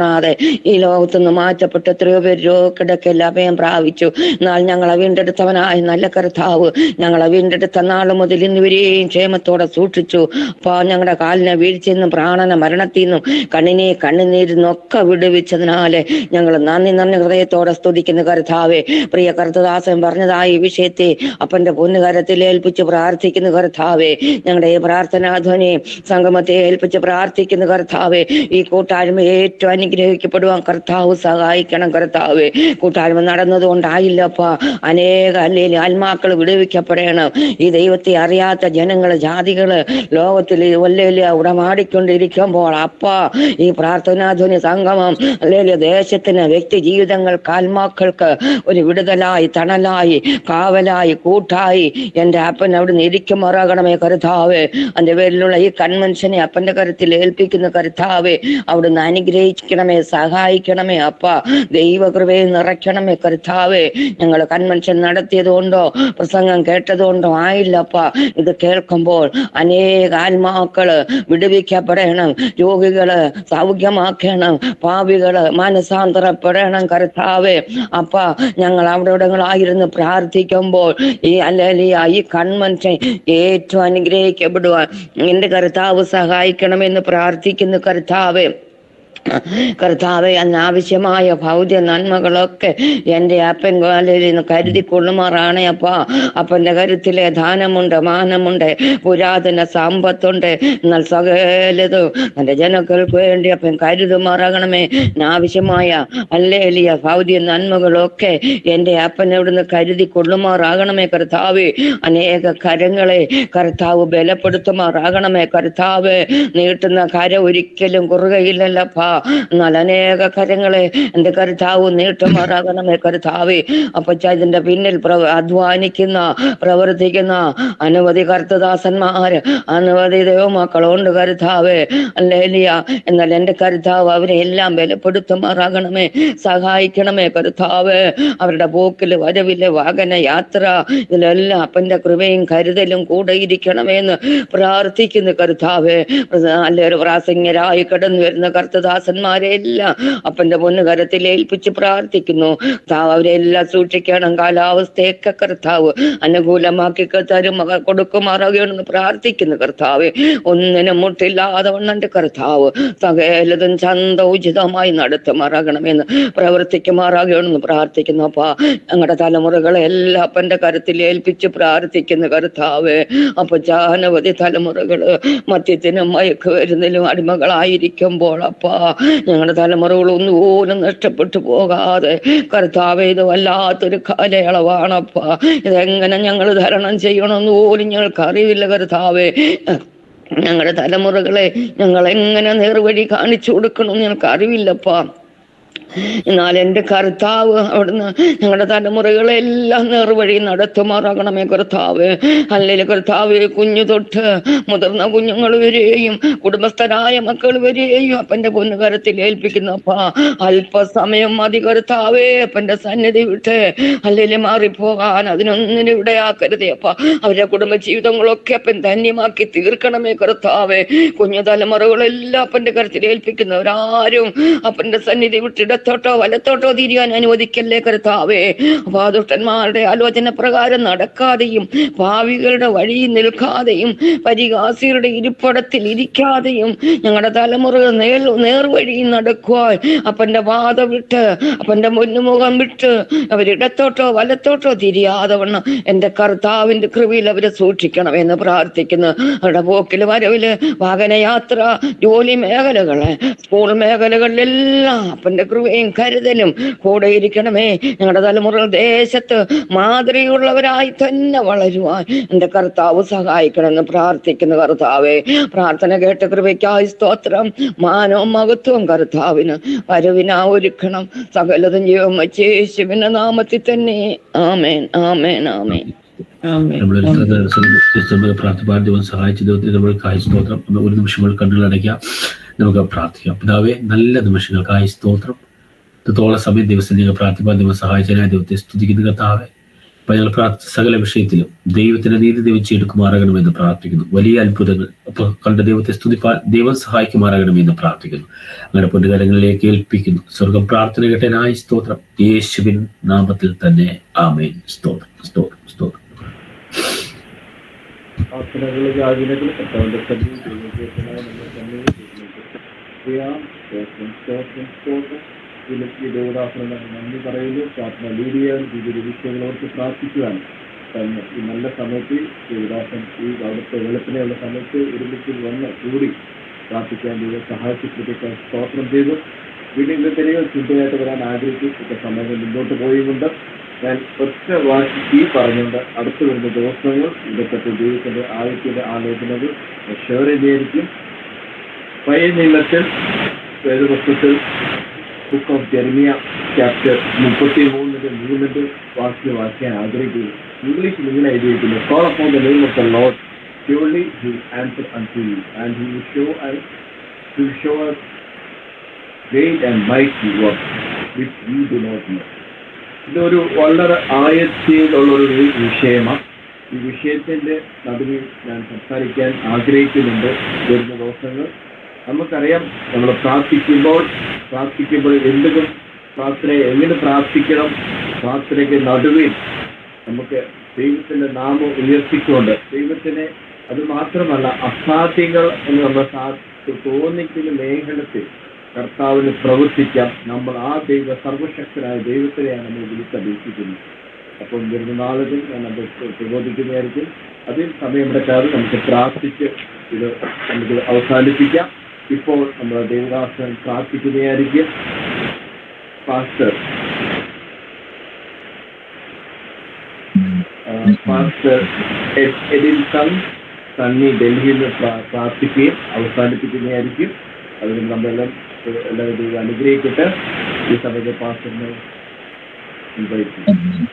ഈ ലോകത്തുനിന്ന് മാറ്റപ്പെട്ട് എത്രയോ പേര് രോഗക്കിടക്കയിൽ അഭയം പ്രാപിച്ചു. എന്നാൽ ഞങ്ങളെ വീണ്ടെടുത്തവനായ നല്ല കർത്താവ് ഞങ്ങളെ വീണ്ടെടുത്ത നാൾ മുതൽ ഇന്നുവരെയും ക്ഷേമത്തോടെ സൂക്ഷിച്ചു. അപ്പൊ ഞങ്ങളുടെ കാലിനെ വീഴ്ചയിൽ നിന്നും പ്രാണന മരണത്തിൽ നിന്നും കണ്ണുനീരിൽ നിന്നൊക്കെ വിടുവിച്ചതിനാല് ഞങ്ങൾ നന്ദി ഹൃദയത്തോടെ സ്തുതിക്കുന്ന കർത്താവെ. പ്രിയ കർത്തദാസൻ പറഞ്ഞതായി ഈ വിഷയത്തെ അപ്പന്റെ പൊന്നുകരത്തിൽ ഏൽപ്പിച്ച് പ്രാർത്ഥിക്കുന്ന കർത്താവെ. ഞങ്ങളുടെ ഈ പ്രാർത്ഥനാധ്വനി സംഗമത്തെ ഏൽപ്പിച്ച് പ്രാർത്ഥിക്കുന്ന കർത്താവെ. ഈ കൂട്ടായ്മ ഏറ്റവും അനുഗ്രഹിക്കപ്പെടുവാൻ കർത്താവ് സഹായിക്കണം കർത്താവെ. കൂട്ടായ്മ നടന്നതുകൊണ്ടായില്ലപ്പ അനേക ആത്മാക്കൾ വിടുവിക്കപ്പെടണം. ഈ ദൈവത്തെ അറിയാത്ത ജനങ്ങള് ജാതികള് ലോകത്തിൽ വലിയ ഉടമാടിക്കൊണ്ടിരിക്കുമ്പോൾ അപ്പ ഈ പ്രാർത്ഥനാധ്വനി സംഗമം അല്ലെങ്കിൽ ദേശത്തിന് വ്യക്തി ജീവിതങ്ങൾക്ക് ആത്മാക്കൾക്ക് ഒരു വിടുതലായി തണലായി കാവലായി കൂട്ടായി എൻ്റെ അപ്പൻ അവിടുന്ന് ഇരിക്കുമാറാകണമേ കർത്താവേ. അതിന്റെ പേരിലുള്ള ഈ കൺവെൻഷനെ അപ്പന്റെ കരുത്തിൽ ഏൽപ്പിക്കുന്ന കർത്താവേ, അവിടുന്ന് അനുഗ്രഹിക്കണമേ, സഹായിക്കണമേ അപ്പ. ദൈവകൃപയെ നിറയ്ക്കണമേ കർത്താവേ. ഞങ്ങൾ കൺവെൻഷൻ നടത്തിയതുകൊണ്ടോ പ്രസംഗം കേട്ടതുകൊണ്ടോ ആയില്ലപ്പ. ഇത് കേൾക്കുമ്പോൾ അനേക ആത്മാക്കള് വിടുവിക്കപ്പെടണം, രോഗികള് സൗഖ്യമാക്കണം, പാപികള് മനസാന്തരപ്പെടണം കർത്താവേ. അപ്പ ഞങ്ങൾ അവിടെങ്ങളായിരുന്നു പ്രാർത്ഥിക്കുമ്പോൾ ഈ കൺവെൻഷൻ ഏറ്റവും അനുഗ്രഹിക്കപ്പെടുവാൻ എന്റെ കർത്താവ് സഹായിക്കണമെന്ന് പ്രാർത്ഥിക്കുന്നു കർത്താവേ. കർത്താവെ, അന്നാവശ്യമായ ഭൗതിക നന്മകളൊക്കെ എൻ്റെ അപ്പൻ കാലിൽ നിന്ന് കരുതിക്കൊള്ളുമാറാണ് അപ്പ. അപ്പൻ്റെ കരുത്തിലെ ദാനമുണ്ട്, മാനമുണ്ട്, പുരാതന സമ്പത്തുണ്ട്. എന്നാൽ സകലതും എൻ്റെ ജനങ്ങൾക്ക് വേണ്ടി അപ്പൻ കരുതുമാറാകണമേ. ആവശ്യമായ അല്ലേലിയ ഭൗതിക നന്മകളൊക്കെ എൻ്റെ അപ്പൻ അവിടുന്ന് കരുതിക്കൊള്ളുമാറാകണമേ കർത്താവെ. അനേക കരങ്ങളെ കർത്താവ് ബലപ്പെടുത്തുമാറാകണമേ കർത്താവ്. നീട്ടുന്ന കര ഒരിക്കലും കുറുകയില്ലല്ലപ്പാ. എന്നാൽ അനേക കരങ്ങളെ എൻ്റെ കർത്താവ് നീട്ടുമാറാകണമേ കർത്താവേ. അപ്പൊ ഇതിന്റെ പിന്നിൽ അധ്വാനിക്കുന്ന പ്രവർത്തിക്കുന്ന അനവധി കർത്തദാസന്മാര് അനവധി ദൈവമക്കളുണ്ട് കർത്താവേ. അല്ലേലിയ. എന്നാൽ എൻ്റെ കർത്താവ് അവരെ എല്ലാം ബലപ്പെടുത്തുമാറാകണമേ, സഹായിക്കണമേ കർത്താവ്. അവരുടെ പോക്കില് വരവില് വാഹന യാത്ര ഇതിലെല്ലാം അപ്പന്റെ കൃപയും കരുതലും കൂടെ ഇരിക്കണമെന്ന് പ്രാർത്ഥിക്കുന്നു കർത്താവേ. അല്ലെ ഒരു പ്രാസംഗരായി കടന്നു വരുന്ന കർത്തദാസന്മാരെല്ലാം അപ്പന്റെ പൊന്നുകരത്തിൽ ഏൽപ്പിച്ച് പ്രാർത്ഥിക്കുന്നു. അവരെല്ലാം സൂക്ഷിക്കണം. കാലാവസ്ഥയൊക്കെ കർത്താവ് അനുകൂലമാക്കി തരും കൊടുക്കുമാറാകണമെന്ന് പ്രാർത്ഥിക്കുന്നു കർത്താവ്. ഒന്നിനും മുട്ടില്ലാതെ വണ്ണന്റെ കർത്താവ് സകലതും ചന്തോചിതമായി നടത്തുമാറാകണമെന്ന് പ്രവർത്തിക്കുമാറാകണമെന്ന് പ്രാർത്ഥിക്കുന്നു. അപ്പാ, ഞങ്ങളുടെ തലമുറകളെ എല്ലാം അപ്പന്റെ കരത്തിൽ ഏൽപ്പിച്ച് പ്രാർത്ഥിക്കുന്നു കർത്താവ്. അപ്പൊ അനവധി തലമുറകള് മദ്യത്തിനും മയക്കുമരുന്നിലും അടിമകളായിരിക്കുമ്പോൾ അപ്പാ, ഞങ്ങളുടെ തലമുറകൾ ഒന്നുപോലും നഷ്ടപ്പെട്ടു പോകാതെ കർത്താവേ, ഇത് വല്ലാത്തൊരു കാലയളവാണപ്പാ. ഇതെങ്ങനെ ഞങ്ങൾ തരണം ചെയ്യണമെന്ന് പോലും ഞങ്ങൾക്ക് അറിയില്ല കർത്താവേ. ഞങ്ങളുടെ തലമുറകളെ ഞങ്ങൾ എങ്ങനെ നേർവഴി കാണിച്ചു കൊടുക്കണമെന്ന് ഞങ്ങൾക്ക് അറിവില്ലപ്പാ. എന്നാൽ എൻ്റെ കർത്താവ് അവിടുന്ന് ഞങ്ങളുടെ തലമുറകളെല്ലാം നേർവഴി നടത്തുമാറാകണമേ കർത്താവ്. അല്ലെങ്കിൽ കർത്താവ് കുഞ്ഞു തൊട്ട് മുതിർന്ന കുഞ്ഞുങ്ങൾ വരെയും കുടുംബസ്ഥരായ മക്കൾ വരെയും അപ്പൻ്റെ പൊന്നുകരത്തിൽ ഏൽപ്പിക്കുന്നപ്പാ. അല്പസമയം മതി കർത്താവേ അപ്പൻ്റെ സന്നിധി വിട്ട് അല്ലെങ്കിൽ മാറിപ്പോകാൻ അതിനൊന്നിനും ഇടയാക്കരുതേ അപ്പ. അവരുടെ കുടുംബജീവിതങ്ങളൊക്കെ അപ്പൻ ധന്യമാക്കി തീർക്കണമേ കർത്താവേ. കുഞ്ഞു തലമുറകളെല്ലാം അപ്പൻ്റെ കരത്തിൽ ഏൽപ്പിക്കുന്നവരാരും അപ്പൻ്റെ സന്നിധി വിട്ടിട ത്തോട്ടോ വലത്തോട്ടോ തിരിയാൻ അനുവദിക്കല്ലേ കർത്താവേ. അപ്പൊ ദുഷ്ടന്മാരുടെ ആലോചന പ്രകാരം നടക്കാതെയും ഭാവികളുടെ വഴിയിൽ നിൽക്കാതെയും പരിഹാസികളുടെ ഇരിപ്പടത്തിൽ ഇരിക്കാതെയും ഞങ്ങളുടെ തലമുറകൾ നേർവഴി നടക്കുവാൻ അപ്പന്റെ പാത വിട്ട് അപ്പന്റെ മുന്നുമുഖം വിട്ട് അവരിടത്തോട്ടോ വലത്തോട്ടോ തിരിയാതെ വണ്ണം എൻ്റെ കർത്താവിന്റെ കൃപയിൽ അവരെ സൂക്ഷിക്കണമെന്ന് പ്രാർത്ഥിക്കുന്നു. അവരുടെ പോക്കില് വരവില് വാഹനയാത്ര ജോലി മേഖലകള് സ്കൂൾ മേഖലകളിലെല്ലാം അപ്പന്റെ കൃപയും കരുതലും കൂടെ ഇരിക്കണമേ. ഞങ്ങളുടെ തലമുറ ദേശത്ത് മാതൃകയുള്ളവരായി തന്നെ വളരുവാൻ എൻ്റെ കർത്താവ് സഹായിക്കണമെന്ന് പ്രാർത്ഥിക്കുന്ന കർത്താവേ, പ്രാർത്ഥന കേട്ട കൃപയ്ക്കായി സ്തോത്രം. മാനവും മഹത്വവും കർത്താവിന് വരവിനാ ഒരുക്കണം. സകലതും ജീവൻ വച്ച് യേശുവിന്റെ നാമത്തിൽ തന്നെ. ആമേൻ, ആമേൻ, ആമേൻ. പ്രാർത്ഥിപ്പാൻ ദൈവം സഹായിച്ച ദൈവത്തിന് നമ്മൾക്കായി സ്തോത്രം. ഒരു നിമിഷങ്ങൾ കണ്ണുകളടയ്ക്കാം, നമുക്ക് പ്രാർത്ഥിക്കാം. പിതാവേ, നല്ല നിമിഷങ്ങൾക്കായി സ്തോത്രം. ഇത്രത്തോളം സമയം ദിവസം നിങ്ങൾ പ്രാർത്ഥിപ്പാൻ ദൈവം സഹായിച്ചതിനായി ദൈവത്തെ സ്തുതിക്കുന്ന കർത്താവേ, അപ്പൊ ഞങ്ങൾ പ്രാർത്ഥിച്ച സകല വിഷയത്തിലും ദൈവത്തിന്റെ നീതി ദൈവം ചെയ്തെടുക്കുമാറാകണമെന്ന് പ്രാർത്ഥിക്കുന്നു. വലിയ അത്ഭുതങ്ങൾ അപ്പൊ കണ്ട ദൈവത്തെ സ്തുതിപ്പാൻ ദൈവം സഹായിക്കുമാറാകണമെന്ന് പ്രാർത്ഥിക്കുന്നു. അങ്ങനെ പൊന്നുകാലങ്ങളിലേക്ക് ഏൽപ്പിക്കുന്നു. സ്വർഗം പ്രാർത്ഥന കേട്ടനായി സ്തോത്രം. യേശുവിൻ നാമത്തിൽ തന്നെ ആമേൻ. സ്തോത്രം, സ്തോത്രം, സ്തോത്രം. നന്ദി പറയുന്നു. പ്രാർത്ഥന ലീഡിയാൻ വിവിധ വിഷയങ്ങളോർക്ക് പ്രാർത്ഥിക്കുവാനും തന്നെ ഈ നല്ല സമയത്ത് ദേവദാസൻ ഈ അവിടുത്തെ വെളുപ്പിനെയുള്ള സമയത്ത് ഒരുമിച്ച് വന്ന് കൂടി പ്രാർത്ഥിക്കാൻ ദൈവം സഹായിച്ചിട്ട് സ്തോത്രം ചെയ്തു. വീണ്ടും ഇന്നത്തെയോ ചിന്തയായിട്ട് വരാൻ ആഗ്രഹിക്കും. ഇപ്പൊ സമയം മുന്നോട്ട് പോയുകൊണ്ട് ഞാൻ ഒറ്റ വാശി പറഞ്ഞുകൊണ്ട് അടുത്തു വരുന്ന ദിവസങ്ങൾ ഇതൊക്കെ ദൈവത്തിന്റെ ആദ്യത്തിന്റെ ആലോചനകൾ ഷെയർ ചെയ്യായിരിക്കും. പഴയ നിയമത്തിൽ വേദപുസ്തകത്തിൽ ബുക്ക് ഓഫ് ജെറമിയ ചാപ്റ്റർ 33-3 വാക്യം ആഗ്രഹിക്കുന്നു. ഇംഗ്ലീഷിൽ ഇങ്ങനെ എഴുതിയിരിക്കുന്നു: Call upon the name of the Lord, surely he will answer unto you, and he will show us great and mighty works which we do not know. ഇതൊരു വളരെ ആയത്തിലുള്ളൊരു വിഷയമാണ്. ഈ വിഷയത്തിന്റെ നടുവിൽ ഞാൻ സംസാരിക്കാൻ ആഗ്രഹിക്കുന്നുണ്ട്. വരുന്ന ദിവസങ്ങൾ നമുക്കറിയാം, നമ്മൾ പ്രാർത്ഥിക്കുമ്പോൾ എന്തും പ്രാർത്ഥനയെ എങ്ങനെ പ്രാർത്ഥിക്കണം, പ്രാർത്ഥനയ്ക്ക് നടുവിൽ നമുക്ക് ദൈവത്തിന്റെ നാമം ഉയർത്തിക്കൊണ്ട് ദൈവത്തിനെ അത് മാത്രമല്ല അസാധ്യങ്ങൾ എന്ന് നമ്മൾ തോന്നിക്കുന്ന മേഖലത്തിൽ കർത്താവിന് പ്രവർത്തിക്കാം. നമ്മൾ ആ സർവശക്തനായ ദൈവത്തിനെയാണ് നമ്മൾ വിളിച്ചപേക്ഷിക്കുന്നത്. അപ്പം വരുന്ന നാളുകൾ ഞാൻ അത് പ്രബോധിക്കുന്നതായിരിക്കും. അതിൽ സമയമെടുക്കാതെ നമുക്ക് പ്രാർത്ഥിച്ച് ഇത് നമുക്ക് അവസാനിപ്പിക്കാം. ഇപ്പോൾ നമ്മൾ ദേവദാസൻ പ്രാർത്ഥിക്കുന്നതായിരിക്കും. പാസ്റ്റർ എഡിൻസൺ സണ്ണി ഡൽഹിയിൽ നിന്ന് പ്രാർത്ഥിക്കുകയും അവസാനിപ്പിക്കുന്നതായിരിക്കും. അതിന് നമ്മളെല്ലാം എല്ലാവരും അനുഗ്രഹിക്കട്ടെ. ഈ സമയത്ത് പാസ്റ്ററിനെ ഇൻവൈറ്റ് ചെയ്യും.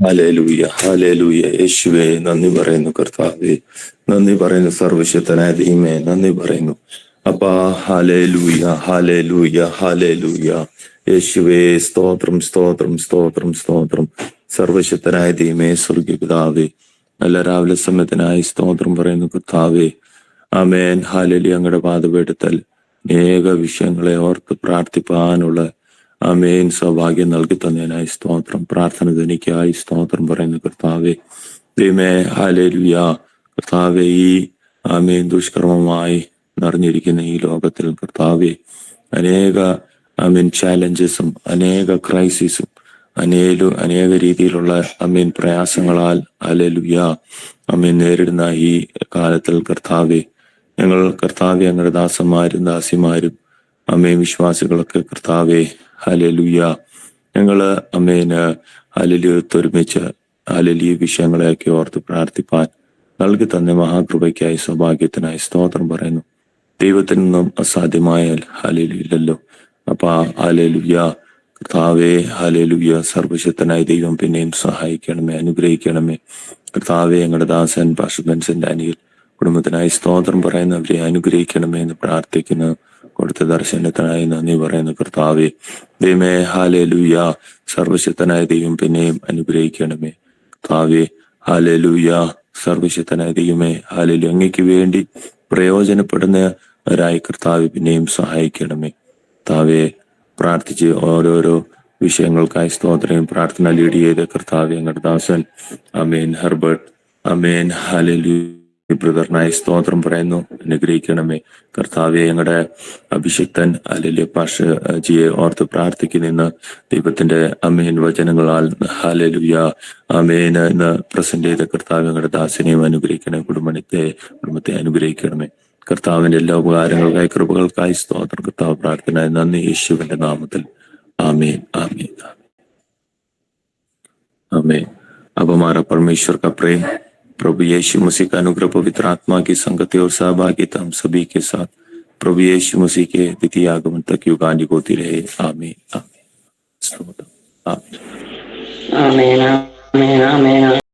Hallelujah, hallelujah. യേശുവേ നന്ദി പറയുന്നു. കർത്താവേ നന്ദി പറയുന്നു. സർവശക്തനായ ദൈവമേ നന്ദി പറയുന്നു. അപ്പാ ഹല്ലേലൂയ, ഹല്ലേലൂയ, ഹല്ലേലൂയ. യേശുവേ സ്തോത്രം, സ്തോത്രം, സ്തോത്രം, സ്തോത്രം. സർവശക്തനായ ദൈവമേ, സ്വർഗീയ പിതാവേ, നല്ല രാവിലെ സമയത്തിനായി സ്തോത്രം പറയുന്നു കർത്താവേ. ആമേൻ. ഹല്ലേലൂയ. അങ്ങയുടെ പാദപീഠത്തിൽ അനേക വിഷയങ്ങളെ ഓർത്ത് പ്രാർത്ഥിപ്പാനുള്ള ആമേൻ സൗഭാഗ്യം നൽകി തന്നതിനായി സ്തോത്രം. പ്രാർത്ഥന ധനിക്കായി സ്തോത്രം പറയുന്നു കർത്താവേ. ദൈവമേ ഹല്ലേലൂയ. കർത്താവേ, ഈ ആമേൻ ദുഷ്കർമ്മമായി നിറഞ്ഞിരിക്കുന്ന ഈ ലോകത്തിൽ കർത്താവേ, അനേക ആമേൻ ചാലഞ്ചസും അനേക ക്രൈസിസും അനേക രീതിയിലുള്ള ആമേൻ പ്രയാസങ്ങളാൽ ഹല്ലേലൂയ ആമേൻ നേരിടുന്ന ഈ കാലത്തിൽ കർത്താവേ, ഞങ്ങൾ കർത്താവേ അങ്ങയുടെ ദാസന്മാരും ദാസിമാരും ആമേൻ വിശ്വാസികളൊക്കെ കർത്താവേ ഹല്ലേലൂയ ഞങ്ങള് ആമേന് ഹല്ലേലൂയ ഒരുമിച്ച് ഹല്ലേലൂയ വിഷയങ്ങളെയൊക്കെ ഓർത്ത് പ്രാർത്ഥിപ്പാൻ നൽകി തന്നെ മഹാകൃപയ്ക്കായി സൗഭാഗ്യത്തിനായി സ്തോത്രം പറയുന്നു. ദൈവത്തിൽ നിന്നും അസാധ്യമായാൽ ഹല്ലേലൂയ ഇല്ലല്ലോ. അപ്പാ ഹല്ലേലൂയ കർത്താവേ, ഹല്ലേലൂയ. സർവശക്തനായ ദൈവം പിന്നെയും സഹായിക്കണമേ, അനുഗ്രഹിക്കണമേ കർത്താവേ. ഞങ്ങളുടെ ദാസൻ പാഷബൻസിന്റെ അനിൽ കുടുംബത്തിനായി സ്തോത്രം പറയുന്നവരെ അനുഗ്രഹിക്കണമേ എന്ന് പ്രാർത്ഥിക്കുന്നു. കൊടുത്ത ദർശനത്തിനായി നന്ദി പറയുന്നു കർത്താവേ. ദൈവമേ ഹല്ലേലൂയ. സർവശക്തനായ ദൈവം പിന്നെയും അനുഗ്രഹിക്കണമേ കർത്താവേ. ഹല്ലേലൂയ. സർവശക്തനായ ദൈവമേ ഹല്ലേലൂയ. അങ്ങയ്ക്ക് വേണ്ടി പ്രയോജനപ്പെടുന്നവരായി കർത്താവെ പിന്നെയും സഹായിക്കണമേ കർത്താവെ. പ്രാർത്ഥിച്ച് ഓരോരോ വിഷയങ്ങൾക്കായി സ്തോത്രം. പ്രാർത്ഥന ലീഡ് ചെയ്ത് കർത്താവെ ഞങ്ങളുടെ ദാസൻ ആമേൻ ഹെർബർട്ട് ആമേൻ ഹല്ലേലൂയ ബ്രദറിനായി സ്തോത്രം പറയുന്നു, അനുഗ്രഹിക്കണമേ കർത്താവെ. ഞങ്ങളുടെ അഭിഷിക്തൻ ഹല്ലേലൂയ പാഷജിയെ ഓർത്ത് പ്രാർത്ഥിക്കുന്ന ദൈവത്തിന്റെ ആമേൻ വചനങ്ങളാൽ ഹല്ലേലൂയ ആമേൻ എന്ന് പ്രസന്റ് ചെയ്ത കർത്താവ് ഞങ്ങളുടെ ദാസനെയും അനുഗ്രഹിക്കണേ, കുടുംബത്തെ അനുഗ്രഹിക്കണമേ. കർത്താവിന്റെ എല്ലാ ഉപകാരങ്ങൾക്കായി കൃപകൾക്കായി സ്തോത്രം. കർത്താവ് പ്രാർത്ഥന നന്ദി യേശുവിന്റെ നാമത്തിൽ. आमीन आमीन आमीन। अब हमारा परमेश्वर का प्रेम, प्रभु यीशु मसीह का अनुग्रह, पवित्र आत्मा की संगति और सहभागिता हम सभी के साथ प्रभु यीशु मसीह के द्वितीय आगमन तक युगानुयुग होती रहे। आमीन आमीन। आमीन आमीन आमीन आमीन।